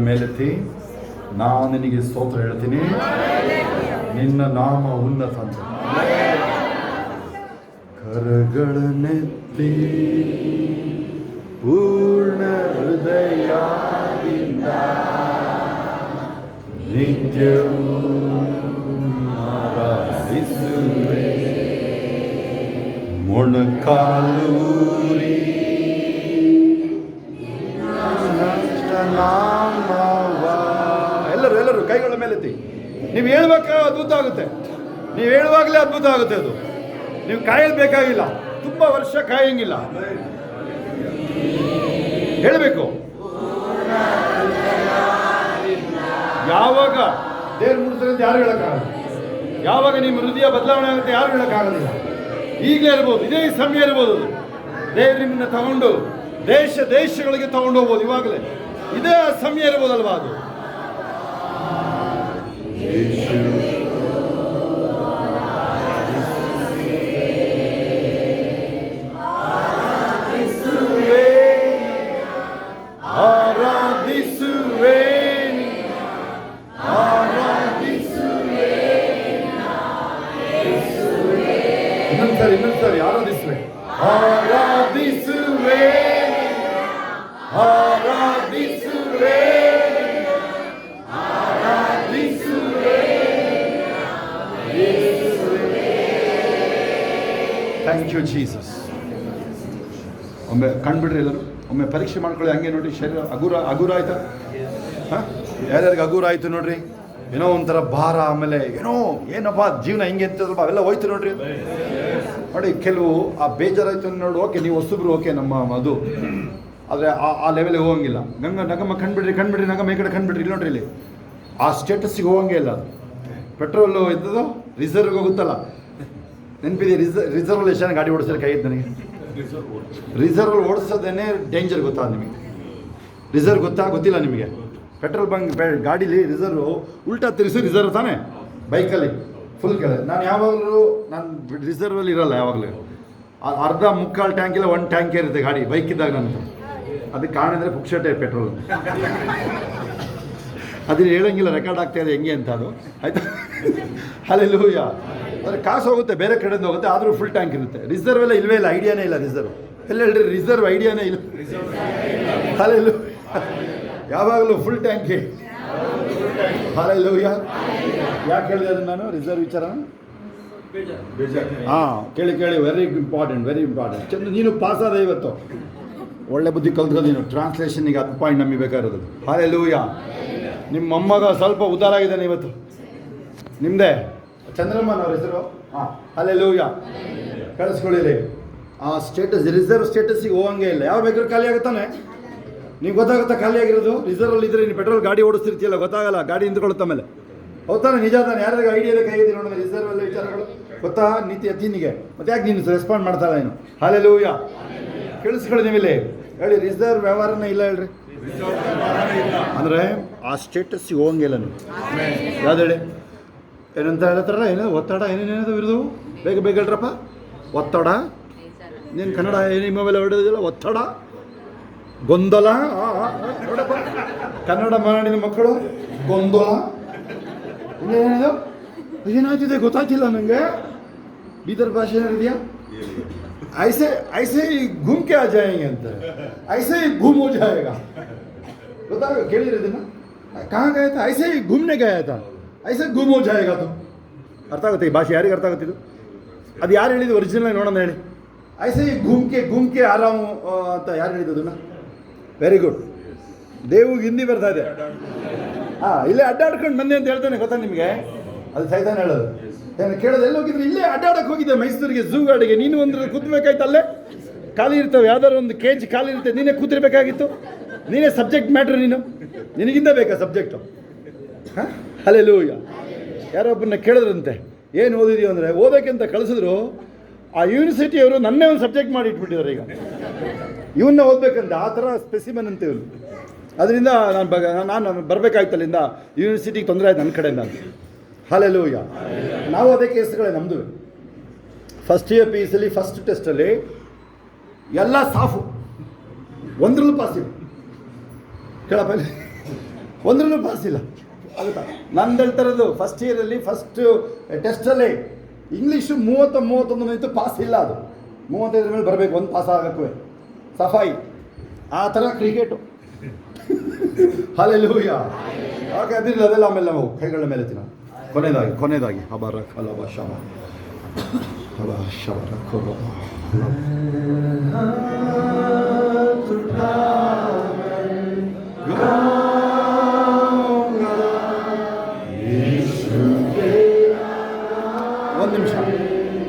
ಮೇಲೆತ್ತಿ, ನಾನು ನಿನಗೆ ಸ್ತೋತ್ರ ಹೇಳ್ತೀನಿ, ನಿನ್ನ ನಾಮ ಉನ್ನತ ಅಂತ. ಕರಗಳನ್ನೆತ್ತಿ ಪೂರ್ಣ ಹೃದಯದಿಂದ ನಿತ್ಯವೂ ಆರಾಧಿಸುವೆ, ಮೊಣಕಾಲೂರಿ ನಾಮವ. ಎಲ್ಲರೂ ಕೈಗಳ ಮೇಲೆತ್ತಿ. ನೀವು ಹೇಳುವಾಗ ಅದ್ಭುತ ಆಗುತ್ತೆ. ನೀವು ಹೇಳುವಾಗಲೇ ಅದ್ಭುತ ಆಗುತ್ತೆ. ಅದು ನೀವು ಕಾಯಬೇಕಾಗಿಲ್ಲ, ತುಂಬ ವರ್ಷ ಕಾಯಂಗಿಲ್ಲ, ಹೇಳಬೇಕು. ಯಾವಾಗ ದೇವ್ರ ಮುಡಿದ್ರೆ ಅಂತ ಯಾರು ಹೇಳೋಕ್ಕಾಗಲ್ಲ. ಯಾವಾಗ ನಿಮ್ಮ ಹೃದಯ ಬದಲಾವಣೆ ಆಗುತ್ತೆ ಯಾರು ಹೇಳೋಕ್ಕಾಗೋದಿಲ್ಲ. ಈಗಲೇ ಇರ್ಬೋದು, ಇದೇ ಸಮಯ ಇರ್ಬೋದು. ಅದು ದೇವ್ರು ನಿಮ್ಮನ್ನ ತಗೊಂಡು ದೇಶಗಳಿಗೆ ತಗೊಂಡು ಹೋಗ್ಬೋದು. ಇವಾಗಲೇ ಇದೇ ಸಮಯ ಇರ್ಬೋದಲ್ವಾ? ಅದು ಇನ್ನೊಂದ್ಸರಿ ಆರಾಧಿಸುವೆ, ಆರಾಧಿಸುವೆ, ಆರಾಧಿಸುವೆ, ಆರಾಧಿಸುವೆ. Thank you Jesus. ಒಮ್ಮೆ ಕಂಡುಬಿಡ್ರಿ ಎಲ್ಲರೂ, ಒಮ್ಮೆ ಪರೀಕ್ಷೆ ಮಾಡ್ಕೊಳ್ಳಿ. ಹಂಗೆ ನೋಡಿ, ಶರೀರ ಹಗುರ ಆಯ್ತಾ? ಹಾಂ, ಯಾರ್ಯಾರಿಗೆ ಹಗುರ ಆಯ್ತು ನೋಡ್ರಿ. ಏನೋ ಒಂಥರ ಭಾರ, ಆಮೇಲೆ ಏನಪ್ಪ ಜೀವನ ಹಿಂಗೆ ಅಂತದಪ್ಪ, ಅವೆಲ್ಲ ಹೋಯ್ತು ನೋಡ್ರಿ. ನೋಡಿ, ಕೆಲವು ಆ ಬೇಜಾರಾಯ್ತು ನೋಡಿ, ಓಕೆ ನೀವು ಹೊಸಬ್ರು, ಓಕೆ ನಮ್ಮ ಅದು, ಆದರೆ ಆ ಲೆವೆಲಿಗೆ ಹೋಗಂಗಿಲ್ಲ. ನಗಮ್ಮ ಕಂಡುಬಿಡ್ರಿ ನಗಮ್ಮ ಈ ಕಡೆ ಕಂಡುಬಿಡ್ರಿ. ಇಲ್ಲಿ ನೋಡ್ರಿ, ಇಲ್ಲಿ ಆ ಸ್ಟೇಟಸ್ಸಿಗೆ ಹೋಗಂಗೆ ಇಲ್ಲ. ಅದು ಪೆಟ್ರೋಲು ಇದ್ದದು ರಿಸರ್ವ್ಗೆ ಹೋಗುತ್ತಲ್ಲ, ನೆನಪಿದೆ? ರಿಸರ್ವಲ್ಲಿ ಎಷ್ಟು ಜನ ಗಾಡಿ ಓಡಿಸೋದು ಕೈ ಇತ್ತು ನನಗೆ. ರಿಸರ್ವಲ್ಲಿ ಓಡಿಸೋದೇನೆ ಡೇಂಜರ್, ಗೊತ್ತಾ ನಿಮಗೆ? ರಿಸರ್ವ್ ಗೊತ್ತಿಲ್ಲ ನಿಮಗೆ? ಪೆಟ್ರೋಲ್ ಬಂಕ್ ಗಾಡೀಲಿ ರಿಸರ್ವ್ ಉಲ್ಟಾ ತಿರುಗಿಸಿ ರಿಸರ್ವ್ ತಾನೇ, ಬೈಕಲ್ಲಿ ಫುಲ್ ಕೆಳಗೆ. ನಾನು ಯಾವಾಗಲೂ ರಿಸರ್ವಲ್ಲಿ ಇರಲ್ಲ. ಯಾವಾಗಲೂ ಅರ್ಧ ಮುಕ್ಕಾಲು ಟ್ಯಾಂಕ್ ಇಲ್ಲ, ಒಂದು ಟ್ಯಾಂಕ್ ಇರುತ್ತೆ ಗಾಡಿ ಬೈಕ್ ಇದ್ದಾಗ. ನನಗೆ ಅದಕ್ಕೆ ಕಾರಣ ಅಂದರೆ ಪುಕ್ಷಟೆ ಪೆಟ್ರೋಲ್. ಅದನ್ನು ಹೇಳೋಂಗಿಲ್ಲ, ರೆಕಾರ್ಡ್ ಆಗ್ತಾ ಇದೆ ಹೆಂಗೆ ಅಂತ. ಅದು ಆಯಿತಾ? ಹಲ್ಲೆಲೂಯ. ಅಂದರೆ ಕಾಸು ಹೋಗುತ್ತೆ, ಬೇರೆ ಕಡೆಯಿಂದ ಹೋಗುತ್ತೆ, ಆದರೂ ಫುಲ್ ಟ್ಯಾಂಕ್ ಇರುತ್ತೆ. ರಿಸರ್ವ್ ಎಲ್ಲ ಇಲ್ಲವೇ ಇಲ್ಲ, ಐಡಿಯಾನೇ ಇಲ್ಲ ರಿಸರ್ವ್. ಎಲ್ಲ ಹೇಳ್ರಿ, ರಿಸರ್ವ್ ಐಡಿಯಾನೇ ಇಲ್ಲ. ಹಲ್ಲೆಲೂಯ. ಯಾವಾಗಲೂ ಫುಲ್ ಟ್ಯಾಂಕಿ. ಹಲ್ಲೆಲೂಯ. ಯಾಕೆ ಹೇಳಿದೆ ಅದನ್ನು ನಾನು, ರಿಸರ್ವ್ ವಿಚಾರ? ಹಾಂ, ಕೇಳಿ ವೆರಿ ಇಂಪಾರ್ಟೆಂಟ್. ಚಂದ, ನೀನು ಪಾಸ್ ಆದ ಇವತ್ತು. ಒಳ್ಳೆ ಬುದ್ಧಿ ಕಲ್ತ್ಕೊ ನೀನು. ಟ್ರಾನ್ಸ್ಲೇಷನ್ಗೆ 10 ಪಾಯಿಂಟ್ ನಂಬಿಬೇಕಾಗಿರೋದು. ಹಲ್ಲೆಲೂಯ. ನಿಮ್ಮ ಮೊಮ್ಮಗ ಸ್ವಲ್ಪ ಉದ್ಧಾರ ಆಗಿದ್ದಾನೆ ಇವತ್ತು. ನಿಮ್ಮದೇ ಚಂದ್ರಮ್ಮನವ್ರ ಹೆಸರು. ಹಾಂ, ಹಲ್ಲೆಲೂಯ. ಕಳಿಸ್ಕೊಳ್ಳಿರಿ. ಆ ಸ್ಟೇಟಸ್, ರಿಸರ್ವ್ ಸ್ಟೇಟಸ್ಸಿಗೆ ಹೋಗಂಗೆ ಇಲ್ಲ. ಯಾವ ಬೇಕಾದ್ರೂ ಖಾಲಿ ಆಗುತ್ತಾನೆ. ನೀವು ಗೊತ್ತಾಗುತ್ತಾ ಖಾಲಿ ಆಗಿರೋದು? ರಿಸರ್ವಲ್ಲಿ ಇದ್ದರೆ ನೀನು ಪೆಟ್ರೋಲ್ ಗಾಡಿ ಓಡಿಸ್ತಿರ್ತೀಯಲ್ಲ, ಗೊತ್ತಾಗಲ್ಲ, ಗಾಡಿ ನಿಂತ್ಕೊಳ್ಳುತ್ತ ಮೇಲೆ. ಹೌದಾನೆ? ನಿಜ ತಾನೆ? ಯಾರ್ಯಾರಿಗೆ ಐಡಿಯಾ ಬೇಕಾಗಿದೆ ನೋಡಿದ್ರೆ ರಿಸರ್ವಲ್ಲಿ ವಿಚಾರಗಳು ಗೊತ್ತಾ? ನೀತಿ ಅತೀನಿಗೆ ಮತ್ತೆ ಯಾಕೆ ನೀನು ರೆಸ್ಪಾಂಡ್ ಮಾಡ್ತಾಯಿಲ್ಲ ನೀನು? ಹಲ್ಲೆಲೂಯ. ಕೇಳಿಸ್ಕೊಳ್ಳಿ ನೀವಿಲ್ಲಿ ಹೇಳಿ, ರಿಸರ್ವ್ ವ್ಯವಹಾರನೇ ಇಲ್ಲ ಹೇಳ್ರಿ. ಅಂದರೆ ಆ ಸ್ಟೇಟಸ್ಸಿಗೆ ಹೋಗಂಗಿಲ್ಲ ನೀವು. ಯಾವ್ದು ಹೇಳಿ? ಏನಂತ ಹೇಳ್ತಾರಲ್ಲ, ಒತ್ತಡ, ಏನೇನೇನದು ಇರೋದು? ಬೇಗ ಹೇಳ್ರಪ್ಪ. ಒತ್ತಡ, ನೀನು ಕನ್ನಡ ಏನು ಮೊಬೈಲ್ ಹೊಡೆದಿಲ್ಲ? ಒತ್ತಡ, ಗೊಂದಲ. ನೋಡಪ್ಪ, ಕನ್ನಡ ಮಾತಾಡಿದ ಮಕ್ಕಳು ಗೊಂದಲ. ಇನ್ನೇನಿದು? ಏನಾಯ್ತಿದೆ ಗೊತ್ತಾಗ್ತಿಲ್ಲ ನನಗೆ. ಬೀದರ್ ಭಾಷೆ ಏನಿದೆಯಾ? ಐಸೆ घूम के आ जाएंगे ಅಂತ, ಐಸೆ घूम हो जाएगा. ಗೊತ್ತಾಗ ಕೇಳಿದ್ರೆ ಇದನ್ನು? ಕहाँ गया था? ऐसे ही घूमने गया था, ऐसे घूम हो जाएगा. तो ಅರ್ಥ ಆಗುತ್ತೆ ಈ ಭಾಷೆ? ಯಾರಿಗೆ ಅರ್ಥ ಆಗುತ್ತಿದ್ದು? ಅದು ಯಾರು ಹೇಳಿದ್ದು ಒರಿಜಿನಲ್ ನೋಡೋಣ ಹೇಳಿ. ಐಸೆ ही घूम के आ रहा हूं ಅಂತ ಯಾರು ಹೇಳಿದ್ದು ಅದನ್ನು? Very good. ದೇವ್ಗೆ ಹಿಂದಿ ಬರ್ತಾ ಇದೆ. ಹಾಂ, ಇಲ್ಲೇ ಅಡ್ಡಾಡ್ಕೊಂಡು ಬಂದೆ ಅಂತ ಹೇಳ್ತಾನೆ, ಗೊತ್ತಾ ನಿಮಗೆ? ಅದು ಸೈತಾನ ಹೇಳೋದು. ಏನು ಕೇಳೋದು? ಎಲ್ಲಿ ಹೋಗಿದ್ರೆ? ಇಲ್ಲೇ ಅಡ್ಡಾಡಕ್ಕೆ ಹೋಗಿದ್ದೆ ಮೈಸೂರಿಗೆ, ಝೂ ಗಾಡಿಗೆ. ನೀನು ಒಂದು ಕೂತ್ಬೇಕಾಯ್ತು, ಅಲ್ಲೇ ಖಾಲಿ ಇರ್ತವೆ, ಯಾವ್ದಾದ್ರು ಒಂದು ಕೇಜ್ ಖಾಲಿ ಇರುತ್ತೆ, ನೀನೇ ಕೂತಿರ್ಬೇಕಾಗಿತ್ತು. ನೀನೇ ಸಬ್ಜೆಕ್ಟ್ ಮ್ಯಾಟ್ರ್, ನಿನಗಿಂದ ಬೇಕಾ ಸಬ್ಜೆಕ್ಟು? ಹಾಂ, ಹಲ್ಲೆಲೂಯ. ಯಾರೊಬ್ಬರನ್ನ ಕೇಳಿದ್ರಂತೆ, ಏನು ಓದಿದೀವಿ ಅಂದರೆ, ಓದೋಕ್ಕಿಂತ ಕಳಿಸಿದ್ರು. ಆ ಯೂನಿವರ್ಸಿಟಿಯವರು ನನ್ನೇ ಒಂದು ಸಬ್ಜೆಕ್ಟ್ ಮಾಡಿ ಇಟ್ಬಿಟ್ಟಿದ್ದಾರೆ. ಈಗ ಇವನ್ನ ಓದಬೇಕಂತ ಆ ಥರ ಸ್ಪೆಸಿಮನ್ ಅಂತ ಇವನು. ಅದರಿಂದ ನಾನು ಬರಬೇಕಾಯ್ತಲ್ಲಿಂದ ಯೂನಿವರ್ಸಿಟಿಗೆ ತೊಂದರೆ ಆಯ್ತು ನನ್ನ ಕಡೆಯಿಂದ. ಹಲ್ಲೆಲೂಯ. ನಾವು ಅದೇ ಕೇಸ್ಗಳೇ ನಮ್ಮದು. ಫಸ್ಟ್ ಇಯರ್ PUCಲಿ ಫಸ್ಟ್ ಟೆಸ್ಟಲ್ಲಿ ಎಲ್ಲ ಸಾಫು, ಒಂದ್ರಲ್ಲೂ ಪಾಸಿವ್. ಕೇಳಪ್ಪ, ಒಂದ್ರಲ್ಲೂ ಪಾಸ್ ಇಲ್ಲ. ಆಗುತ್ತಾ? ನಂದು ಹೇಳ್ತಾರದು ಫಸ್ಟ್ ಇಯರಲ್ಲಿ ಫಸ್ಟ್ ಟೆಸ್ಟಲ್ಲಿ ಇಂಗ್ಲೀಷು 31 ನಿಂತು ಪಾಸ್ ಇಲ್ಲ. ಅದು 35 ಮೇಲೆ ಬರಬೇಕು ಒಂದು ಪಾಸ್ ಆಗೋಕ್ಕೂ ಸಫಾಯಿ. ಆ ಥರ ಕ್ರಿಕೆಟು. ಹಲ್ಲೆಲೂಯಾ. ಓಕೆ, ಅದಿರಲಿ, ಅದೆಲ್ಲ ಆಮೇಲೆ ನಾವು ಕೈಗಳ ಮೇಲೆ ತಿನ್ನ. ಕೊನೆಯದಾಗಿ ಹಬರ ಕಲಬ ಶವ ಹಬ ಶವರ ಕೊಲಬ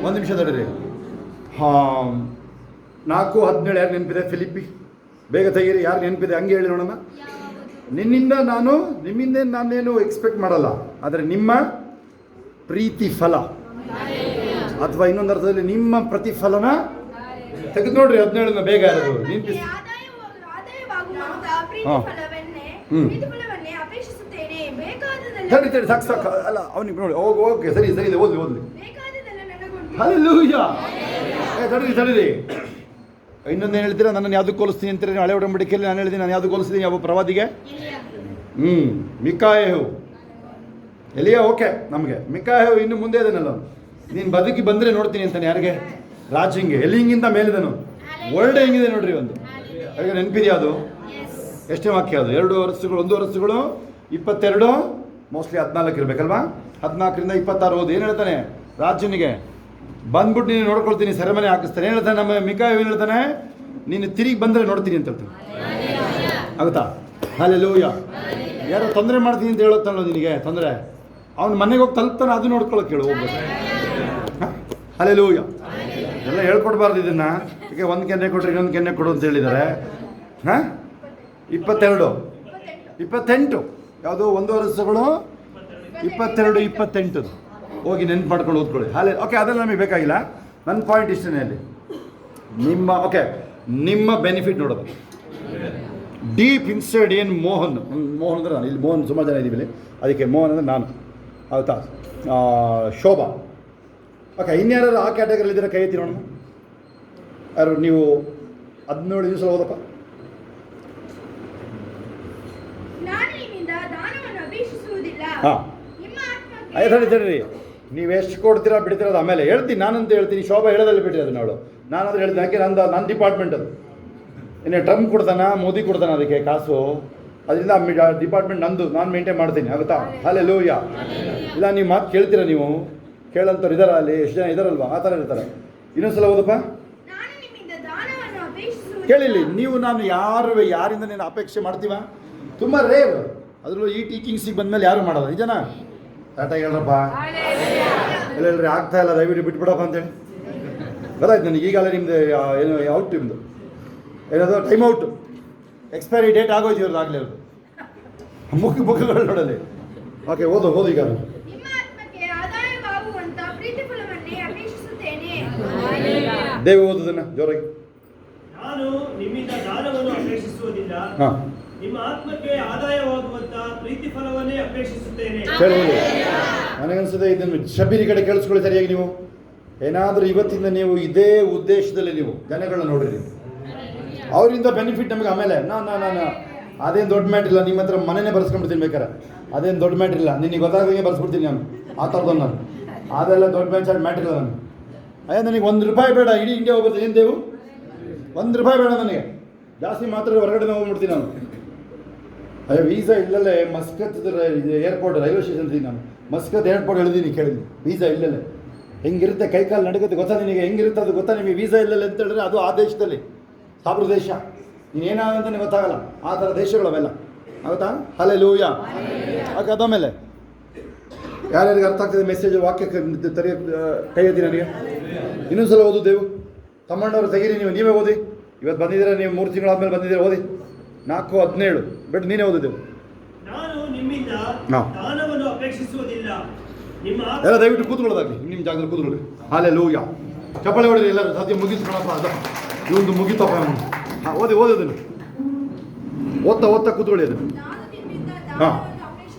ಒಂದು ನಿಮಿಷ ತಡೀರಿ. 4:17 ಯಾರು ನೆನಪಿದೆ? ಫಿಲಿಪ್ಪಿ, ಬೇಗ ತೆಗೀರಿ. ಯಾರು ನೆನಪಿದೆ ಹಂಗೆ ಹೇಳಿ ನೋಡೋಣ. ನಿಮ್ಮಿಂದ ನಾನೇನು ಎಕ್ಸ್ಪೆಕ್ಟ್ ಮಾಡಲ್ಲ, ಆದರೆ ನಿಮ್ಮ ಪ್ರೀತಿ ಫಲ, ಅಥವಾ ಇನ್ನೊಂದು ಅರ್ಥದಲ್ಲಿ ನಿಮ್ಮ ಪ್ರತಿಫಲನ ತೆಗೆದು ನೋಡ್ರಿ. 17 ಬೇಗ ಯಾರು ನೆನಪಿಸಿ. ಸರಿ ಸಾಕು ಅಲ್ಲ, ಅವನಿಗೆ ನೋಡಿ. ಓಕೆ, ಸರಿ ಇದೆ, ಓದ್ಲಿ. ಹಲ್ಲೆಲೂಯಾ. ತಡೀರಿ. ಇನ್ನೊಂದೇನು ಹೇಳ್ತೀರಾ? ನನ್ನನ್ನು ಯಾವ್ದಕ್ಕೆ ಹೋಲಿಸ್ತೀನಿ ಅಂತೀರಿ? ಹಳೆ ಒಡಂಬಡಿಕೆಯಲ್ಲಿ ನಾನು ಹೇಳ್ತೀನಿ, ನಾನು ಯಾವ್ದಕ್ಕೆ ಹೋಲಿಸ್ತೀನಿ? ಯಾವ ಪ್ರವಾದಿಗೆ? ಮಿಕಾಯಹು. ಎಲಿಯಾ ಓಕೆ, ನಮಗೆ ಮಿಕಾಯಹು ಇನ್ನು ಮುಂದೆ ಇದನ್ನಲ್ಲ. ನೀನು ಬದುಕಿ ಬಂದರೆ ನೋಡ್ತೀನಿ ಅಂತಾನೆ. ಯಾರಿಗೆ? ರಾಜಿಂಗೆ. ಎಲಿಂಗಿಂತ ಮೇಲಿದನು. ವರ್ಲ್ಡ್ ಹೆಂಗಿದೆ ನೋಡ್ರಿ. ಒಂದು ಹಾಗೆ ನೆನಪಿದೆಯಾ? ಅದು ಎಷ್ಟೇ ವಾಕ್ಯ? ಅದು 2 ವರ್ಷಗಳು, 1 ವರ್ಷಗಳು 22, ಮೋಸ್ಟ್ಲಿ 14 ಇರಬೇಕಲ್ವಾ? 14ರಿಂದ 26 ಓದು. ಏನು ಹೇಳ್ತಾನೆ ರಾಜನಿಗೆ? ಬಂದ್ಬಿಟ್ಟು ನೀನು ನೋಡ್ಕೊಳ್ತೀನಿ, ಸೆರೆಮನೆ ಹಾಕಿಸ್ತಾನೆ. ಏನು ಹೇಳ್ತಾನೆ ನಮ್ಮ ಮಿಕಾಯು? ಏನು ಹೇಳ್ತಾನೆ? ನೀನು ತಿರುಗಿ ಬಂದರೆ ನೋಡ್ತೀನಿ ಅಂತ ಹೇಳ್ತಾನೆ. ಆಗುತ್ತಾ? ಹಲ್ಲೆಲೂಯಾ. ಯಾರೋ ತೊಂದರೆ ಮಾಡ್ತೀನಿ ಅಂತ ಹೇಳುತ್ತಾನೋ ನಿನಗೆ ತೊಂದರೆ, ಅವ್ನು ಮನೆಗೆ ಹೋಗಿ ತಲುಪ್ತಾನೆ, ಅದು ನೋಡ್ಕೊಳ್ಳೋಕೆ ಹೇಳು, ಹೋಗ್ಬೇಕು. ಹಲ್ಲೆಲೂಯಾ. ಎಲ್ಲ ಹೇಳ್ಕೊಡ್ಬಾರ್ದು ಇದನ್ನು. ಈಗ 1 ಕೆನ್ನೆ ಕೊಟ್ಟರೆ ಇನ್ನೊಂದು ಕೆನ್ನೆ ಕೊಡು ಅಂತ ಹೇಳಿದ್ದಾರೆ. 22, 28 ಯಾವುದು? 1 ವರ್ಷಗಳು 22, 28 ಹೋಗಿ ನೆನ್ಪು ಮಾಡ್ಕೊಂಡು ಓದ್ಕೊಳ್ಳಿ. ಓಕೆ, ಅದೆಲ್ಲ ನಮಗೆ ಬೇಕಾಗಿಲ್ಲ. ನನ್ನ ಪಾಯಿಂಟ್ ಇಷ್ಟೇ ಅಲ್ಲಿ. ನಿಮ್ಮ ಬೆನಿಫಿಟ್ ನೋಡೋದು ಡೀಪ್ ಇನ್ಸೈಡ್. ಏನು ಮೋಹನ್ ಅಂದರೆ ನಾನು ಇಲ್ಲಿ ಮೋಹನ್ ಸುಮಾರು ಜನ ಇದ್ದೀವಿ, ಅದಕ್ಕೆ ಮೋಹನ್ ಅಂದರೆ ನಾನು. ಆಗುತ್ತಾ? ಶೋಭಾ. ಓಕೆ, ಇನ್ಯಾರು ಆ ಕ್ಯಾಟಗರಿ ಇದ್ದೀರಾ? ಕೈ ಎತ್ತಿ ನೋಡೋಣ. ಯಾರು ನೀವು? 17 ದಿವಸ ಓದಪ್ಪ. ಹಾಂ, ತಡೀರಿ. ನೀವು ಎಷ್ಟು ಕೊಡ್ತೀರಾ ಬಿಡ್ತೀರ ಅದು ಆಮೇಲೆ ಹೇಳ್ತೀನಿ. ನಾನಂತ ಹೇಳ್ತೀನಿ. ಶೋಭಾ ಹೇಳೋದಲ್ಲಿ ಬಿಟ್ಟಿರಿ ಅದನ್ನ. ನಾನಾದ್ರೆ ಹೇಳ್ತೀನಿ. ಯಾಕೆ? ನನ್ನ ಡಿಪಾರ್ಟ್ಮೆಂಟ್ ಅದು. ಇನ್ನು ಟ್ರಂಪ್ ಕೊಡ್ತಾನ, ಮೋದಿ ಕೊಡ್ತಾನೆ ಅದಕ್ಕೆ ಕಾಸು. ಅದರಿಂದ ಡಿಪಾರ್ಟ್ಮೆಂಟ್ ನಂದು, ನಾನು ಮೇಂಟೈನ್ ಮಾಡ್ತೀನಿ. ಆಗುತ್ತಾ? ಹಲ್ಲೆಲೂಯಾ. ಇಲ್ಲ, ನೀವು ಮಾತು ಕೇಳ್ತೀರಾ? ನೀವು ಕೇಳೋಂಥವ್ರು ಇದ್ದಾರ ಅಲ್ಲಿ? ಎಷ್ಟು ಜನ ಇದ್ದಾರಲ್ವಾ? ಆ ಥರ ಇರ್ತಾರೆ. ಇನ್ನೊಂದ್ಸಲ ಓದಪ್ಪ. ಕೇಳಿಲ್ಲ ನೀವು. ನಾನು ಯಾರಿಂದ ನೀನು ಅಪೇಕ್ಷೆ ಮಾಡ್ತೀವ? ತುಂಬ ರೇರ್. ಅದರಲ್ಲೂ ಈ ಟೀಚಿಂಗ್ಸಿಗೆ ಬಂದಮೇಲೆ ಯಾರು ಮಾಡೋದು? ನಿಜನಾ? ಕರೆಕ್ಟಾಗಿ ಹೇಳ್ರಪ್ಪ. ಇಲ್ಲ ಹೇಳ್ರಿ, ಆಗ್ತಾ ಇಲ್ಲ, ದಯವಿಟ್ಟು ಬಿಟ್ಬಿಡಪ್ಪ ಅಂತೇಳಿ. ಗೊತ್ತಾಯ್ತು ನನಗೆ. ಈಗಾಗಲೇ ನಿಮ್ಮದು ಏನು ಔಟ್, ನಿಮ್ಮದು ಏನದು ಟೈಮ್ ಔಟು, ಎಕ್ಸ್ಪೈರಿ ಡೇಟ್ ಆಗೋಯ್ತು ಇವ್ರದ್ದು ಆಗಲೇ. ಅವ್ರದ್ದು ಮುಖಗಳು ನೋಡಲಿ. ಓಕೆ, ಓದು ಈಗ. ದೇವ ಓದುದನ್ನ ಜೋರಾಗಿ. ನಾನು ನಿಮ್ಮಿಂದ ದಾನವನ್ನು ಅಪೇಕ್ಷಿಸುವುದಿಲ್ಲ, ನಿಮ್ಮ ಆತ್ಮಕ್ಕೆ ಆದಾಯವಾಗುವಂತ ಪ್ರೀತಿ ಫಲವನ್ನೇ ಅಪೇಕ್ಷಿಸುತ್ತೇನೆ. ಕೇಳಿ, ನನಗನ್ಸುತ್ತೆ ಇದನ್ನು ಶಬೀರಿ ಕಡೆ ಕೇಳಿಸ್ಕೊಳ್ಳಿ ಸರಿಯಾಗಿ. ನೀವು ಏನಾದರೂ ಇವತ್ತಿಂದ ನೀವು ಇದೇ ಉದ್ದೇಶದಲ್ಲಿ ನೀವು ಜನಗಳನ್ನ ನೋಡ್ರಿ, ಅವರಿಂದ ಬೆನಿಫಿಟ್ ನಮಗೆ. ಆಮೇಲೆ ನಾನು ಅದೇನು ದೊಡ್ಡ ಮ್ಯಾಟ್ರ್ ಇಲ್ಲ. ನಿಮ್ಮ ಹತ್ರ ಮನೆಯೇ ಬರ್ಸ್ಕೊಂಡ್ಬಿಡ್ತೀನಿ ಬೇಕಾರೆ. ಅದೇನು ದೊಡ್ಡ ಮ್ಯಾಟ್ರ್ ಇಲ್ಲ. ನಿನಗೆ ಗೊತ್ತಾಗಂಗೆ ಬರ್ಸ್ಬಿಡ್ತೀನಿ ನಾನು. ಆ ಥರದ್ದು ನಾನು ಅದೆಲ್ಲ ದೊಡ್ಡ ಮ್ಯಾಟ್ರ್ ಇಲ್ಲ ನಾನು. ನನಗೆ 1 ರೂಪಾಯಿ ಬೇಡ, ಇಡೀ ಇಂಡಿಯಾ ಹೋಗ್ಬೋದು. ಏನು ದೇವು? 1 ರೂಪಾಯಿ ಬೇಡ ನನಗೆ. ಜಾಸ್ತಿ ಮಾತ್ರ ಹೊರಗಡೆ ಹೋಗ್ಬಿಡ್ತೀನಿ ನಾನು. ವೀಸಾ ಇಲ್ಲಲ್ಲೇ ಮಸ್ಕತ್ ಏರ್ಪೋರ್ಟ್ ರೈಲ್ವೆ ಸ್ಟೇಷನ್ ಇದ್ದೀನಿ ನಾನು. ಮಸ್ಕತ್ ಏರ್ಪೋರ್ಟ್ ಹೇಳಿದ್ದೀನಿ, ಕೇಳಿದ್ದೀನಿ. ವೀಸಾ ಇಲ್ಲಲ್ಲೇ ಹೆಂಗಿರುತ್ತೆ, ಕೈಕಾಲು ನಡುಗುತ್ತೆ ಗೊತ್ತಾ ನಿನಗೆ? ಹೆಂಗಿರುತ್ತೆ ಅದು ಗೊತ್ತಾ ನಿಮಗೆ? ವೀಸಾ ಇಲ್ಲಲ್ಲ ಅಂತ ಹೇಳಿದ್ರೆ ಅದು ಆ ದೇಶದಲ್ಲಿ ಸಾಬ್ರು ದೇಶ. ನೀನೇನಾಗಂತಾನೆ ಗೊತ್ತಾಗಲ್ಲ. ಆ ಥರ ದೇಶಗಳು ಅವೆಲ್ಲ. ಆಗುತ್ತಾ? ಹಲ್ಲೆಲೂಯಾ. ಓಕೆ, ಅದಾದಮೇಲೆ ಯಾರ್ಯಾರಿಗೆ ಅರ್ಥ ಆಗ್ತದೆ ಮೆಸೇಜ್ ವಾಕ್ಯ ಕೈ ಎತ್ತಿ ನನಗೆ. ಇನ್ನೊಂದ್ಸಲ ಓದು ದೇವು. ತಮ್ಮಣ್ಣವರು ತೆಗೀರಿ, ನೀವೇ ಓದಿ. ಇವತ್ತು ಬಂದಿದ್ದೀರಾ ನೀವು, 3 ತಿಂಗಳಾದ್ಮೇಲೆ ಬಂದಿದ್ದೀರಾ. ಓದಿ 4:17 ಬಿಟ್ಟು ನೀನೇ ಓದಿದ್ದೆವು. ನಾನು ನಿಮ್ಮಿಂದ ದಾನವನ್ನು ಅಪೇಕ್ಷಿಸುವುದಿಲ್ಲ, ನಿಮ್ಮ ಎಲ್ಲ ದಯವಿಟ್ಟು ಕೂತ್ಕೊಳ್ಳೋದಾಗಲಿ. ನಿಮ್ಮ ಜಾಗದಲ್ಲಿ ಕೂತ್ಕೊಳ್ಳಿ. ಹಲ್ಲೆಲೂಯಾ. ಚಪ್ಪಾಳೆ ಹೊಡಿರಿ ಎಲ್ಲರೂ. ಸದ್ಯ ಮುಗಿಸ್ಕೊಳಪ್ಪ. ಅದು ಇವೊಂದು ಮುಗಿತಪ್ಪ. ಓದೋದನ್ನು ಓದ್ತಾ ಕೂತ್ಕೊಳ್ಳಿ. ಅದು ಹಾಂ,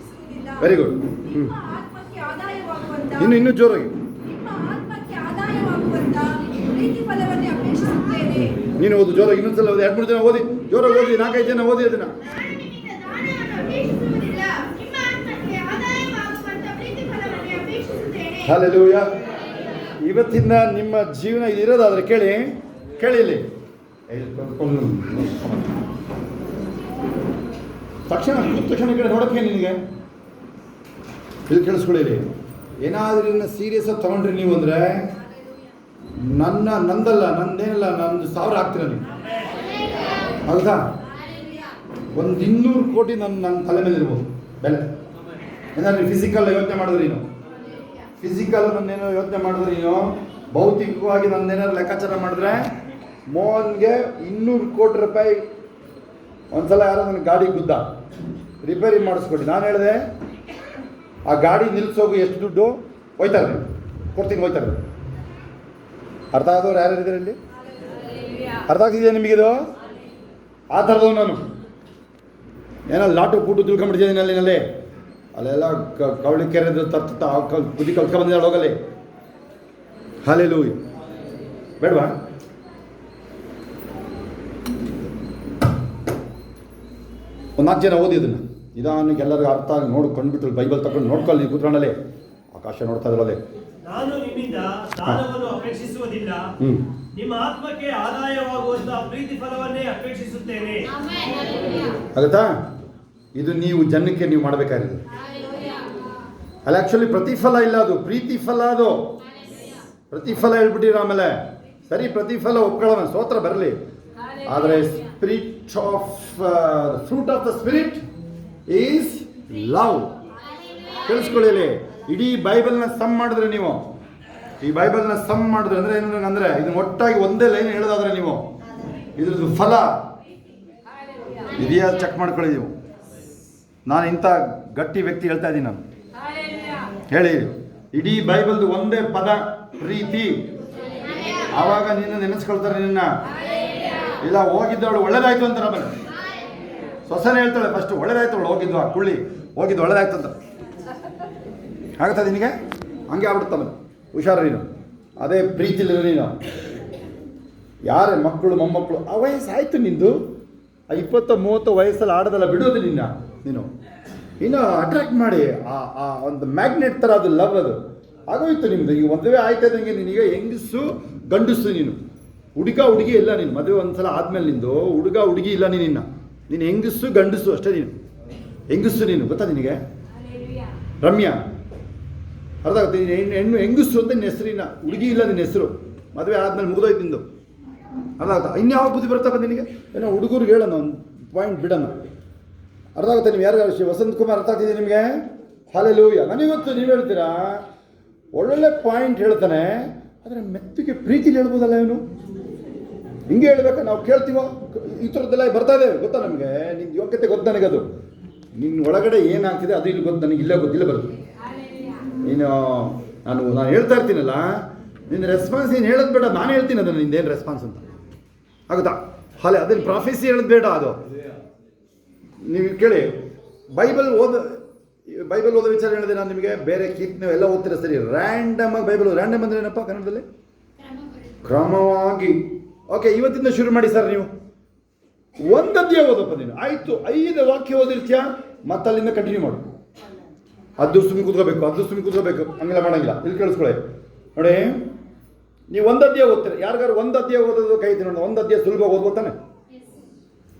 ವೆರಿ ಗುಡ್. ಇನ್ನೂ ಜೋರಾಗಿ ನೀನು ಓದು ಜೋರಾಗಿ. ಇನ್ನೊಂದ್ಸಲ ಓದಿ. 2-3 ಜನ ಓದಿ, ಜೋರಾಗಿ ಓದಿ. 4-5 ಜನ ಓದಿ ಅದನ್ನು. ಹಲ್ಲೆಲೂಯಾ. ಇವತ್ತಿಂದ ನಿಮ್ಮ ಜೀವನ ಇರೋದಾದ್ರೆ ಕೇಳಿ ಇಲ್ಲಿ ತಕ್ಷಣ ಕಡೆ ನೋಡೋಕ್ಕೆ ನಿನಗೆ ಇಲ್ಲಿ ಕೇಳಿಸ್ಕೊಳ್ಳಿ. ಏನಾದ್ರೂ ಇದನ್ನ ಸೀರಿಯಸ್ ಆಗಿ ತಗೊಂಡ್ರಿ ನೀವು ಅಂದರೆ ನಂದೇನಲ್ಲ ನಂದು 1000 ಹಾಕ್ತೀರ ನೀವು, ಹೌದಾ? 200 ಕೋಟಿ ನನ್ನ ತಲೆ ಮೇಲೆ ಇರ್ಬೋದು ಬೆಲೆ. ಏನಾದ್ರು ಫಿಸಿಕಲ್ ಯೋಚನೆ ಮಾಡಿದ್ರಿ ನೀನು, ಫಿಸಿಕಲ್ ನನ್ನೇನೋ ಯೋಚನೆ ಮಾಡಿದ್ರೆ ನೀನು, ಭೌತಿಕವಾಗಿ ನನ್ನೇನಾದ್ರು ಲೆಕ್ಕಾಚಾರ ಮಾಡಿದ್ರೆ ಮೋಹನ್ಗೆ 200 ಕೋಟಿ ರೂಪಾಯಿ. ಒಂದ್ಸಲ ಯಾರೋ ನನ್ನ ಗಾಡಿ ಗುದ್ದ, ರಿಪೇರಿ ಮಾಡಿಸ್ಕೊಡಿ. ನಾನು ಹೇಳಿದೆ ಆ ಗಾಡಿ ನಿಲ್ಲಿಸೋಗು ಎಷ್ಟು ದುಡ್ಡು ಹೋಯ್ತಾರೆ, ಕೊಡ್ತೀನಿ ಹೋಯ್ತಾರೆ. ಅರ್ಥ ಆದವ್ರು ಯಾರು ಇದ್ದಾರೆ ಇಲ್ಲಿ? ಅರ್ಥ ಆಗ್ತಿದೆಯಾ ನಿಮಗಿದು? ಆ ಥರದವು ನಾನು ಏನೋ ಲಾಟು ಕೂಟು ತಿಳ್ಕೊಂಡ್ಬಿಟ್ಟಿದ್ದೀನಿ ಅಲ್ಲಿನಲ್ಲಿ. ಅಲ್ಲೆಲ್ಲ ಕವಳಿ ಕೆರೆ ಕುದಿ ಕಲ್ತ್ಕೊಂಡ್ಬಂದಿದ್ದಾಳೆ ಹೋಗಲಿ. ಹಲ್ಲೆಲೂಯಾ. ಬೇಡವಾ? ಒಂದು 4 ಜನ ಓದಿ ಅದನ್ನು ನಿಧಾನಕ್ಕೆ ಎಲ್ಲರಿಗೂ ಅರ್ಥ ಆಗಿ ಕಂಡುಬಿಟ್ಟು ಬೈಬಲ್ ತಗೊಂಡು ನೋಡ್ಕೊಳ್ಳಿ. ನೀವು ಕೂತ್ಕೊಂಡಲ್ಲಿ ಆಕಾಶ ನೋಡ್ತಾ ಇದ್ರಲ್ಲೇ. ನಾನು ನಿಮ್ಮಿಂದ ದಾನವನ್ನು ಅಪೇಕ್ಷಿಸುವುದಿಲ್ಲ, ನಿಮ್ಮ ಆತ್ಮಕ್ಕೆ ಆದಾಯವಾಗುವಂತಹ ಪ್ರೀತಿ ಫಲವನ್ನೇ ಅಪೇಕ್ಷಿಸುತ್ತೇನೆ. ಆಗುತ್ತಾ? ಇದು ನೀವು ಜನಕ್ಕೆ ನೀವು ಮಾಡಬೇಕಾಗಿರೋದು ಅಲ್ಲ. ಆ್ಯಕ್ಚುಲಿ ಪ್ರತಿಫಲ ಇಲ್ಲ, ಅದು ಪ್ರೀತಿ ಫಲ. ಅದು ಪ್ರತಿಫಲ ಹೇಳ್ಬಿಟ್ಟಿರ ಆಮೇಲೆ ಸರಿ, ಪ್ರತಿಫಲ ಒಪ್ಕೊಳ್ಳೋಣ, ಸ್ತೋತ್ರ ಬರಲಿ. ಆದರೆ spirit of fruit of the spirit is love. ಕೇಳಿಸ್ಕೊಳ್ಳಿ. ಇಡೀ ಬೈಬಲ್ನ ಸಮ್ ಮಾಡಿದ್ರೆ ನೀವು, ಈ ಬೈಬಲ್ನ ಸಮ್ ಮಾಡಿದ್ರೆ ಅಂದರೆ ಏನು ಅಂದರೆ ಇದನ್ನ ಒಟ್ಟಾಗಿ ಒಂದೇ ಲೈನ್ ಹೇಳೋದಾದ್ರೆ ನೀವು ಇದ್ರದ್ದು ಫಲ ಇದೆಯಾ ಚೆಕ್ ಮಾಡ್ಕೊಳ್ಳಿ ನೀವು. ನಾನು ಇಂಥ ಗಟ್ಟಿ ವ್ಯಕ್ತಿ ಹೇಳ್ತಾ ಇದ್ದೀನಿ. ನಾನು ಹೇಳಿ, ಇಡೀ ಬೈಬಲ್ದು ಒಂದೇ ಪದ ಪ್ರೀತಿ. ಆವಾಗ ನಿನ್ನ ನೆನೆಸ್ಕೊಳ್ತಾರೆ ನಿನ್ನ. ಇಲ್ಲ ಹೋಗಿದ್ದವಳು ಒಳ್ಳೇದಾಯ್ತು ಅಂತ ನಮ್ಮಲ್ಲಿ ಸೊಸೆನೇ ಹೇಳ್ತಾಳೆ ಫಸ್ಟ್, ಒಳ್ಳೇದಾಯ್ತು ಅವಳು ಹೋಗಿದ್ವು, ಆ ಕುಳ್ಳಿ ಹೋಗಿದ್ದು ಒಳ್ಳೇದಾಯ್ತು ಅಂತ. ಆಗುತ್ತಾ ನಿನಗೆ? ಹಂಗೆ ಆಗ್ಬಿಡುತ್ತಮ್ಮ. ಹುಷಾರು ನೀನು. ಅದೇ ಪ್ರೀತಿಲಿರೋ ನೀನು. ಯಾರೇ ಮಕ್ಕಳು ಮೊಮ್ಮಕ್ಕಳು ಆ ವಯಸ್ಸಾಯ್ತು ನಿಂದು, ಆ 20-30 ವಯಸ್ಸಲ್ಲಿ ಆಡೋದೆಲ್ಲ ಬಿಡೋದು ನೀನು ಇನ್ನು ಅಟ್ರಾಕ್ಟ್ ಮಾಡಿ ಆ ಒಂದು ಮ್ಯಾಗ್ನೆಟ್ ಥರ ಅದು ಲವ್. ಅದು ಆಗೋಯ್ತು ನಿಮ್ಮದು. ಈಗ ಮದುವೆ ಆಯ್ತದಂಗೆ ನೀನೀಗ ಹೆಂಗಸು ಗಂಡಸು ನೀನು, ಹುಡುಗಿ ಇಲ್ಲ ನೀನು. ಮದುವೆ ಒಂದ್ಸಲ ಆದಮೇಲೆ ನಿಂದು ಹುಡುಗಿ ಇಲ್ಲ ನೀನು ಹೆಂಗಸು ಗಂಡಸು ಅಷ್ಟೇ. ನೀನು ಹೆಂಗಸು ನೀನು, ಗೊತ್ತಾ ನಿನಗೆ ರಮ್ಯಾ? ಅರ್ಥ ಆಗುತ್ತೆ? ಹೆಣ್ಣು ಹೆಂಗಸು ಅಂತ ನಿನ್ನ ಹೆಸರಿನ, ಹುಡುಗಿ ಇಲ್ಲ ನಿನ್ನ ಹೆಸರು. ಮದುವೆ ಆದಮೇಲೆ ಮುಗಿದೋಯ್ತು ನಿಂದು. ಅರ್ಥ ಆಗುತ್ತಾ? ಇನ್ಯಾವ ಬುದ್ಧಿ ಬರ್ತಾ ಬಂದು ನಿನಗೆ? ಏನೋ ಹುಡುಗರಿಗೆ ಹೇಳೋಣ, ಒಂದು ಪಾಯಿಂಟ್ ಬಿಡೋಣ. ಅರ್ಥ ಆಗುತ್ತೆ? ನೀವು ಯಾರು ವಸಂತ್ ಕುಮಾರ್ ಅರ್ಥ ಆಗ್ತಿದೆ ನಿಮಗೆ? ಹಲ್ಲೆಲೂಯಾ. ನನಗೊತ್ತು ನೀವು ಹೇಳ್ತೀರಾ ಒಳ್ಳೊಳ್ಳೆ ಪಾಯಿಂಟ್ ಹೇಳ್ತಾನೆ, ಆದರೆ ಮೆತ್ತಿಗೆ ಪ್ರೀತಿಲಿ ಹೇಳ್ಬೋದಲ್ಲ ಇವನು. ಹಿಂಗೆ ಹೇಳ್ಬೇಕಾ? ನಾವು ಕೇಳ್ತೀವೋ? ಈ ಥರದ್ದೆಲ್ಲ ಬರ್ತಾ ಇದೆ, ಗೊತ್ತಾ ನಮಗೆ? ನಿನ್ನ ಯೋಗ್ಯತೆ ಗೊತ್ತು ನನಗದು. ನಿನ್ನ ಒಳಗಡೆ ಏನಾಗ್ತಿದೆ ಅದು ಇಲ್ಲಿ ಗೊತ್ತು ನನಗೆ. ಗೊತ್ತಿಲ್ಲ ಬರೋದು ನೀನು. ನಾನು ಹೇಳ್ತಾ ಇರ್ತೀನಲ್ಲ, ನಿನ್ನ ರೆಸ್ಪಾನ್ಸ್ ಏನು ಹೇಳೋದು ಬೇಡ, ನಾನು ಹೇಳ್ತೀನಿ ಅದನ್ನು ನಿಂದೇನು ರೆಸ್ಪಾನ್ಸ್ ಅಂತ. ಆಗುತ್ತಾ? ಅದೇನು ಪ್ರಾಫೆಸಿ ಹೇಳೋದು ಬೇಡ. ಅದು ನೀವು ಕೇಳಿ. ಬೈಬಲ್ ಓದೋ ವಿಚಾರ ಹೇಳಿದೆ ನಾನು ನಿಮಗೆ. ಬೇರೆ ಕೀರ್ತನೆ ಎಲ್ಲ ಓದ್ತೀರ ಸರಿ, ರ್ಯಾಂಡಮ್ ಆಗಿ ಬೈಬಲ್. ರ್ಯಾಂಡಮ್ ಅಂದರೆ ಏನಪ್ಪ ಕನ್ನಡದಲ್ಲಿ? ಕ್ರಮವಾಗಿ. ಓಕೆ, ಇವತ್ತಿಂದ ಶುರು ಮಾಡಿ ಸರ್. ನೀವು ಒಂದದ್ದೇ ಓದಪ್ಪ ನೀನು. ಆಯಿತು, 5 ವಾಕ್ಯ ಓದಿರ್ತೀಯ, ಮತ್ತೆ ಅಲ್ಲಿಂದ ಕಂಟಿನ್ಯೂ ಮಾಡು. ಅದು ಸುಮ್ಮನೆ ಕೂತ್ಕೋಬೇಕು, ಹಂಗೆಲ್ಲ ಮಾಡಂಗಿಲ್ಲ. ಇಲ್ಲಿ ಕೇಳಿಸ್ಕೊಳ್ಳಿ ನೋಡಿ. ನೀವು ಒಂದದ್ದೇ ಓದ್ತೀರ. ಯಾರಿಗಾರು ಒಂದದ್ದೇ ಓದೋದು ಕೈ ಐತಿ ನೋಡೋಣ. ಒಂದದ್ದೇ ಸುಲಭ ಓದ್ಬೋತಾನೆ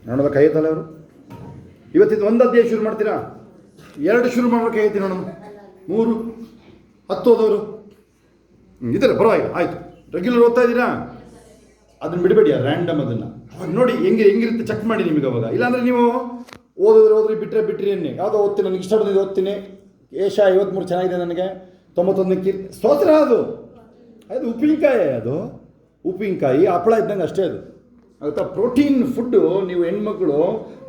ನೋಡೋದ ಕೈ ಐತಲ್ಲ ಅವರು. ಇವತ್ತಿಂದ ಒಂದದ್ದೇ ಶುರು ಮಾಡ್ತೀರಾ? 2 ಶುರು ಮಾಡೋ ಕೈ ಐತಿ ನೋಡೋಣ. 3 10 ಓದೋರು ಇದ್ದಾರೆ, ಪರವಾಗಿಲ್ಲ. ಆಯಿತು, ರೆಗ್ಯುಲರ್ ಓದ್ತಾ ಇದ್ದೀರಾ? ಅದನ್ನು ಬಿಡಬೇಡಿ, ರ್ಯಾಂಡಮ್ ಅದನ್ನು. ಅವಾಗ ನೋಡಿ ಹೆಂಗಿರುತ್ತೆ ಚೆಕ್ ಮಾಡಿ ನಿಮಗೆ ಅವಾಗ. ಇಲ್ಲಾಂದರೆ ನೀವು ಓದಿದ್ರೆ ಬಿಟ್ರಿ ಅನ್ನಿ. ಯಾವುದೋ ಓದ್ತೀನಿ, ನನಗೆ ಇಷ್ಟ ಬಂದಿದ್ದು ಓದ್ತೀನಿ. ಏಷ 53 ಚೆನ್ನಾಗಿದೆ ನನಗೆ. 91 ಕೀರ್ತಿ ಸ್ತೋತ್ರ. ಅದು ಉಪ್ಪಿನಕಾಯಿ. ಅದು ಉಪ್ಪಿನಕಾಯಿ ಹಪ್ಪಳ ಇದ್ದಂಗೆ ಅಷ್ಟೇ. ಅದು ಆಗುತ್ತಾ? Protein food. ನೀವು ಹೆಣ್ಮಕ್ಳು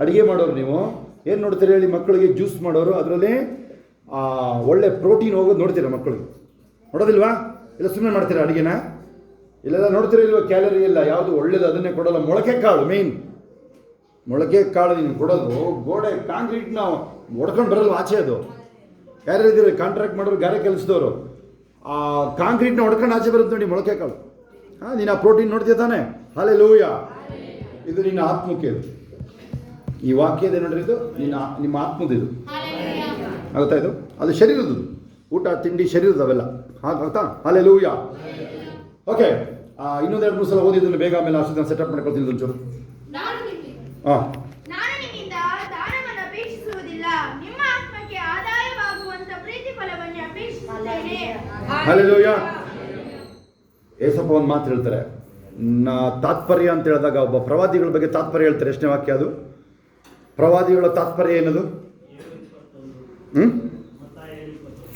ಅಡುಗೆ ಮಾಡೋರು ನೀವು ಏನು ನೋಡ್ತೀರಿ ಹೇಳಿ? ಮಕ್ಕಳಿಗೆ ಜ್ಯೂಸ್ ಮಾಡೋರು, ಅದರಲ್ಲಿ ಒಳ್ಳೆ ಪ್ರೋಟೀನ್ ಹೋಗೋದು ನೋಡ್ತೀರಾ ಮಕ್ಕಳಿಗೆ? ನೋಡೋದಿಲ್ವಾ? ಇಲ್ಲ ಸುಮ್ಮನೆ ಮಾಡ್ತೀರಾ ಅಡುಗೆನ? ಇಲ್ಲೆಲ್ಲ ನೋಡ್ತೀರಾ ಇಲ್ವ? ಕ್ಯಾಲರಿ ಎಲ್ಲ ಯಾವುದು ಒಳ್ಳೇದು ಅದನ್ನೇ ಕೊಡೋಲ್ಲ. ಮೊಳಕೆ ಕಾಳು ಮೇಯ್ನ್. ಮೊಳಕೆ ಕಾಳು ನೀನು ಕೊಡೋದು. ಗೋಡೆ ಕಾಂಕ್ರೀಟ್ನ ಹೊಡ್ಕೊಂಡು ಬರಲ್ಲ ಆಚೆ. ಅದು ಯಾರು ಇದ್ದೀರಿ ಕಾಂಟ್ರಾಕ್ಟ್ ಮಾಡೋರು, ಗಾರೆ ಕೆಲಸದವರು, ಆ ಕಾಂಕ್ರೀಟ್ನ ಹೊಡ್ಕೊಂಡು ಆಚೆ ಬರುತ್ತೆ ನೋಡಿ ಮೊಳಕೆ ಕಾಳು. ನೀನು ಆ ಪ್ರೋಟೀನ್ ನೋಡ್ತೀಯ ತಾನೆ? ಹಲ್ಲೆಲೂಯಾ. ಇದು ನಿನ್ನ ಆತ್ಮಕ್ಕೆ. ಇದು ಈ ವಾಕ್ಯದ ನೋಡ್ರಿ, ಇದು ನಿಮ್ಮ ಆತ್ಮದ. ಇದು ಆಗುತ್ತಾ? ಇದು ಅದು ಶರೀರದ್ದು. ಊಟ ತಿಂಡಿ ಶರೀರದ ಅವೆಲ್ಲ. ಅರ್ಥ ಹಲ್ಲೆಲೂಯಾ. ಓಕೆ, ಇನ್ನೊಂದು 2-3 ಸಲ ಓದಿದ್ದನ್ನು ಬೇಗ ಆಮೇಲೆ ಅಷ್ಟು ಸೆಟಪ್ ಮಾಡ್ಕೊಳ್ತೀನಿ ಒಂಚೂರು. ಹಾಂ, ನಾನು ನಿಮ್ಮಿಂದ ದಾನವನ್ನು ಅಪೇಕ್ಷಿಸುವುದಿಲ್ಲ, ನಿಮ್ಮ ಆತ್ಮಕ್ಕೆ ಆದಾಯವಾಗುವಂತ ಪ್ರೀತಿ ಫಲವನ್ನು ಅಪೇಕ್ಷಿಸುತ್ತೇನೆ. ಹಲ್ಲೆಲೂಯಾ. ಏಸಪ್ಪ ಒಂದು ಮಾತು ಹೇಳ್ತಾರೆ, ತಾತ್ಪರ್ಯ ಅಂತ ಹೇಳಿದಾಗ ಒಬ್ಬ ಪ್ರವಾದಿಗಳ ಬಗ್ಗೆ ತಾತ್ಪರ್ಯ ಹೇಳ್ತಾರೆ. ಎಷ್ಟನೇ ವಾಕ್ಯ ಅದು? ಪ್ರವಾದಿಗಳ ತಾತ್ಪರ್ಯ ಏನದು?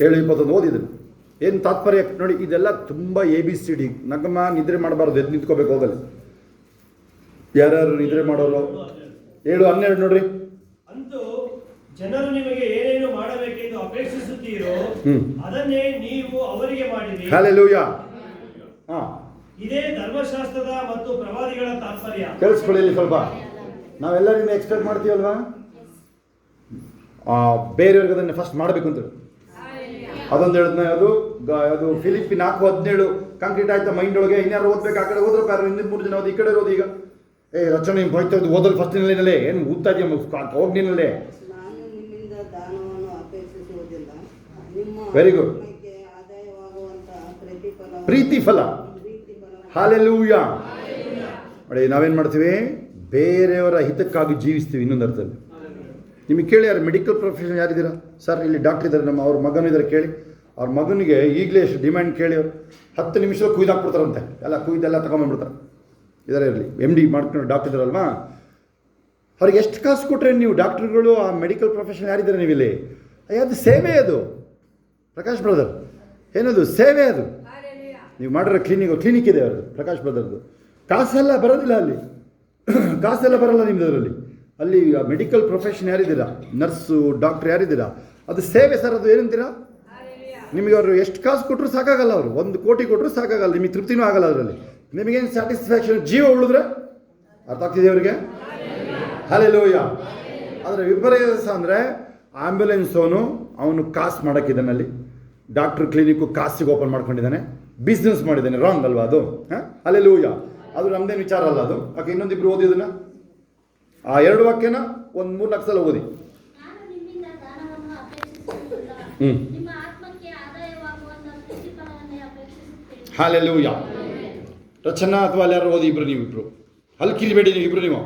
7:21 ಓದಿದ್ರು. ಏನು ತಾತ್ಪರ್ಯ ನೋಡಿ, ಇದೆಲ್ಲ ತುಂಬ ABCD. ನಗಮ ನಿದ್ರೆ ಮಾಡಬಾರ್ದು, ಎದ್ದು ನಿಂತ್ಕೋಬೇಕು ಹೋಗಲ್ಲ. ಯಾರ್ಯಾರು ನಿದ್ರೆ ಮಾಡೋರು? 7:12 ನೋಡ್ರಿ. ಅಂತೂ ಜನರು ನಿಮಗೆ ಏನೇನು ಮಾಡಬೇಕೆಂದು ಅಪೇಕ್ಷಿಸುತ್ತೀರೋ ಅದನ್ನೇ ನೀವು ಅವರಿಗೆ ಮಾಡಿರಿ. ಹಲ್ಲೆಲೂಯಾ. ಹಾಂ, ಇದೇ ಧರ್ಮಶಾಸ್ತ್ರದ ಮತ್ತು ಪ್ರವಾದಿಗಳ ತಾತ್ಪರ್ಯ. ಕೇಳಿಸ್ಕೊಳ್ಳಿ ಇಲ್ಲಿ ಸ್ವಲ್ಪ. ನಾವೆಲ್ಲರಿಂದ ಎಕ್ಸ್ಪೆಕ್ಟ್ ಮಾಡ್ತೀವಲ್ವಾ? ಬೇರೆಯವ್ರಿಗೆ ಅದನ್ನು ಫಸ್ಟ್ ಮಾಡಬೇಕು ಅಂತ ಅದೊಂದು ಹೇಳಿದ್ನ. ಅದು ಫಿಲಿಪಿನ್ 4:17 ಕಾಂಕ್ರೀಟ್ ಆಯ್ತಾ ಮೈಂಡ್ ಒಳಗೆ. ಇನ್ಯಾರು ಓದ್ಬೇಕು? ಆ ಕಡೆ ಹೋದ್ರು ಪ್ಯಾರು, ಇನ್ನೂ 3 ಜನ ಓದಿ, ಈ ಕಡೆ ಇರೋದು. ಈಗ ರಚನೆ ಹೋಯ್ತಾ ಇದ್ದು ಓದಲು ಫಸ್ಟ್ ನಿಲ್ಲೇ ಏನು ಓದ್ತಾ ಇದೆಯಾ? ಹೋಗಿ ನಿಲ್ಲೇ. ನಾನು ನಿಮ್ಮಿಂದ ದಾನವನ್ನು ಅಪೇಕ್ಷಿಸುವುದಿಲ್ಲ, ನಿಮ್ಮ ವೆರಿ ಗುಡ್. ಆತ್ಮಕ್ಕೆ ಆದಾಯವಾಗುವಂತ ಪ್ರೀತಿ ಫಲ. ಹಲ್ಲೆಲೂಯಾ. ನೋಡಿ, ನಾವೇನು ಮಾಡ್ತೀವಿ? ಬೇರೆಯವರ ಹಿತಕ್ಕಾಗಿ ಜೀವಿಸ್ತೀವಿ. ಇನ್ನೊಂದು ಅರ್ಥದಲ್ಲಿ ನಿಮಗೆ ಕೇಳಿ, ಯಾರು ಮೆಡಿಕಲ್ ಪ್ರೊಫೆಷನ್ ಯಾರಿದ್ದೀರಾ? ಸರ್ ಇಲ್ಲಿ ಡಾಕ್ಟರ್ ಇದ್ದಾರೆ, ಅವ್ರ ಮಗನಿದ್ದಾರೆ, ಕೇಳಿ. ಅವ್ರ ಮಗನಿಗೆ ಈಗಲೇ ಎಷ್ಟು ಡಿಮ್ಯಾಂಡ್ ಕೇಳಿ. ಅವರು 10 ನಿಮಿಷದಲ್ಲಿ ಕುಯ್ದಾಕ್ಬಿಡ್ತಾರಂತೆ. ಎಲ್ಲ ಕುಯ್ದೆಲ್ಲ ತಗೊಂಬಂದ್ಬಿಡ್ತಾರೆ. ಇದರ ಇರಲಿ, MD ಮಾಡ್ಕೊಂಡು ಡಾಕ್ಟರ್ ಇದ್ದಾರಲ್ವಾ, ಅವ್ರಿಗೆ ಎಷ್ಟು ಕಾಸು ಕೊಟ್ಟರೆ ನೀವು ಡಾಕ್ಟ್ರುಗಳು, ಆ ಮೆಡಿಕಲ್ ಪ್ರೊಫೆಷನ್ ಯಾರಿದ್ದಾರೆ ನೀವಿಲ್ಲಿ? ಅದು ಸೇವೆ. ಅದು ಪ್ರಕಾಶ್ ಬ್ರದರ್ ಏನದು? ಸೇವೆ. ಅದು ನೀವು ಮಾಡಿರೋ ಕ್ಲಿನಿಕ್ ಇದೆ ಅವ್ರದ್ದು, ಪ್ರಕಾಶ್ ಬ್ರದರ್ದು. ಕಾಸೆಲ್ಲ ಬರೋದಿಲ್ಲ ಅಲ್ಲಿ, ಕಾಸೆಲ್ಲ ಬರೋಲ್ಲ ನಿಮ್ದು ಅದರಲ್ಲಿ. ಅಲ್ಲಿ ಮೆಡಿಕಲ್ ಪ್ರೊಫೆಷನ್ ಯಾರಿದ್ದೀರಾ, ನರ್ಸು ಡಾಕ್ಟ್ರ್ ಯಾರಿದ್ದೀರಾ, ಅದು ಸೇವೆ ಸರ್. ಅದು ಏನಂತೀರಾ? ನಿಮಗೆ ಅವರು ಎಷ್ಟು ಕಾಸು ಕೊಟ್ಟರು ಸಾಕಾಗಲ್ಲ. ಅವರು 1 ಕೋಟಿ ಕೊಟ್ಟರು ಸಾಕಾಗಲ್ಲ, ನಿಮಗೆ ತೃಪ್ತಿನೂ ಆಗಲ್ಲ ಅದರಲ್ಲಿ. ನಿಮಗೇನು ಸ್ಯಾಟಿಸ್ಫ್ಯಾಕ್ಷನ್? ಜೀವ ಉಳಿದ್ರೆ ಅರ್ಥ ಆಗ್ತಿದೆ ಅವರಿಗೆ? ಹಲ್ಲೆಲೂಯಾ. ಆದರೆ ವಿಪರ್ಯಾಸ ಅಂದರೆ ಅವನು ಕಾಸು ಮಾಡೋಕ್ಕಿದ್ದಾನಲ್ಲಿ, ಡಾಕ್ಟ್ರ್ ಕ್ಲಿನಿಕ್ಕು ಕಾಸಿಗೆ ಓಪನ್ ಮಾಡ್ಕೊಂಡಿದ್ದಾನೆ, ಬಿಸ್ನೆಸ್ ಮಾಡಿದ್ದಾನೆ. ರಾಂಗ್ ಅಲ್ವಾ ಅದು? ಹಾಂ, ಹಲ್ಲೆಲೂಯಾ. ಅದು ನಮ್ಮದೇನು ವಿಚಾರ ಅಲ್ಲ ಅದು. ಓಕೆ, ಇನ್ನೊಂದಿಬ್ರು ಓದಿದ್ದನ್ನು ಆ 2 ವಾಕ್ಯನ ಒಂದು 3-4 ಸಲ ಓದಿ. ನಾನು ನಿಮ್ಮಿಂದ ದಾನವನ್ನು ಅಪೇಕ್ಷಿಸುವುದಿಲ್ಲ, ನಿಮ್ಮ ಆತ್ಮಕ್ಕೆ ಆದಾಯವಾಗುವಂತ ಪ್ರೀತಿ ಫಲವನ್ನು ಅಪೇಕ್ಷಿಸುತ್ತೇನೆ. ಹಲ್ಲೆಲೂಯಾ. ರಚನಾ ಅಥವಾ ಅಲ್ಲಿ ಯಾರು ಓದಿ? ನೀವು ಇಬ್ರು ಅಲ್ಲಿ ಕಿರಿಬೇಡಿ, ನೀವು ಇಬ್ರು ನೀವು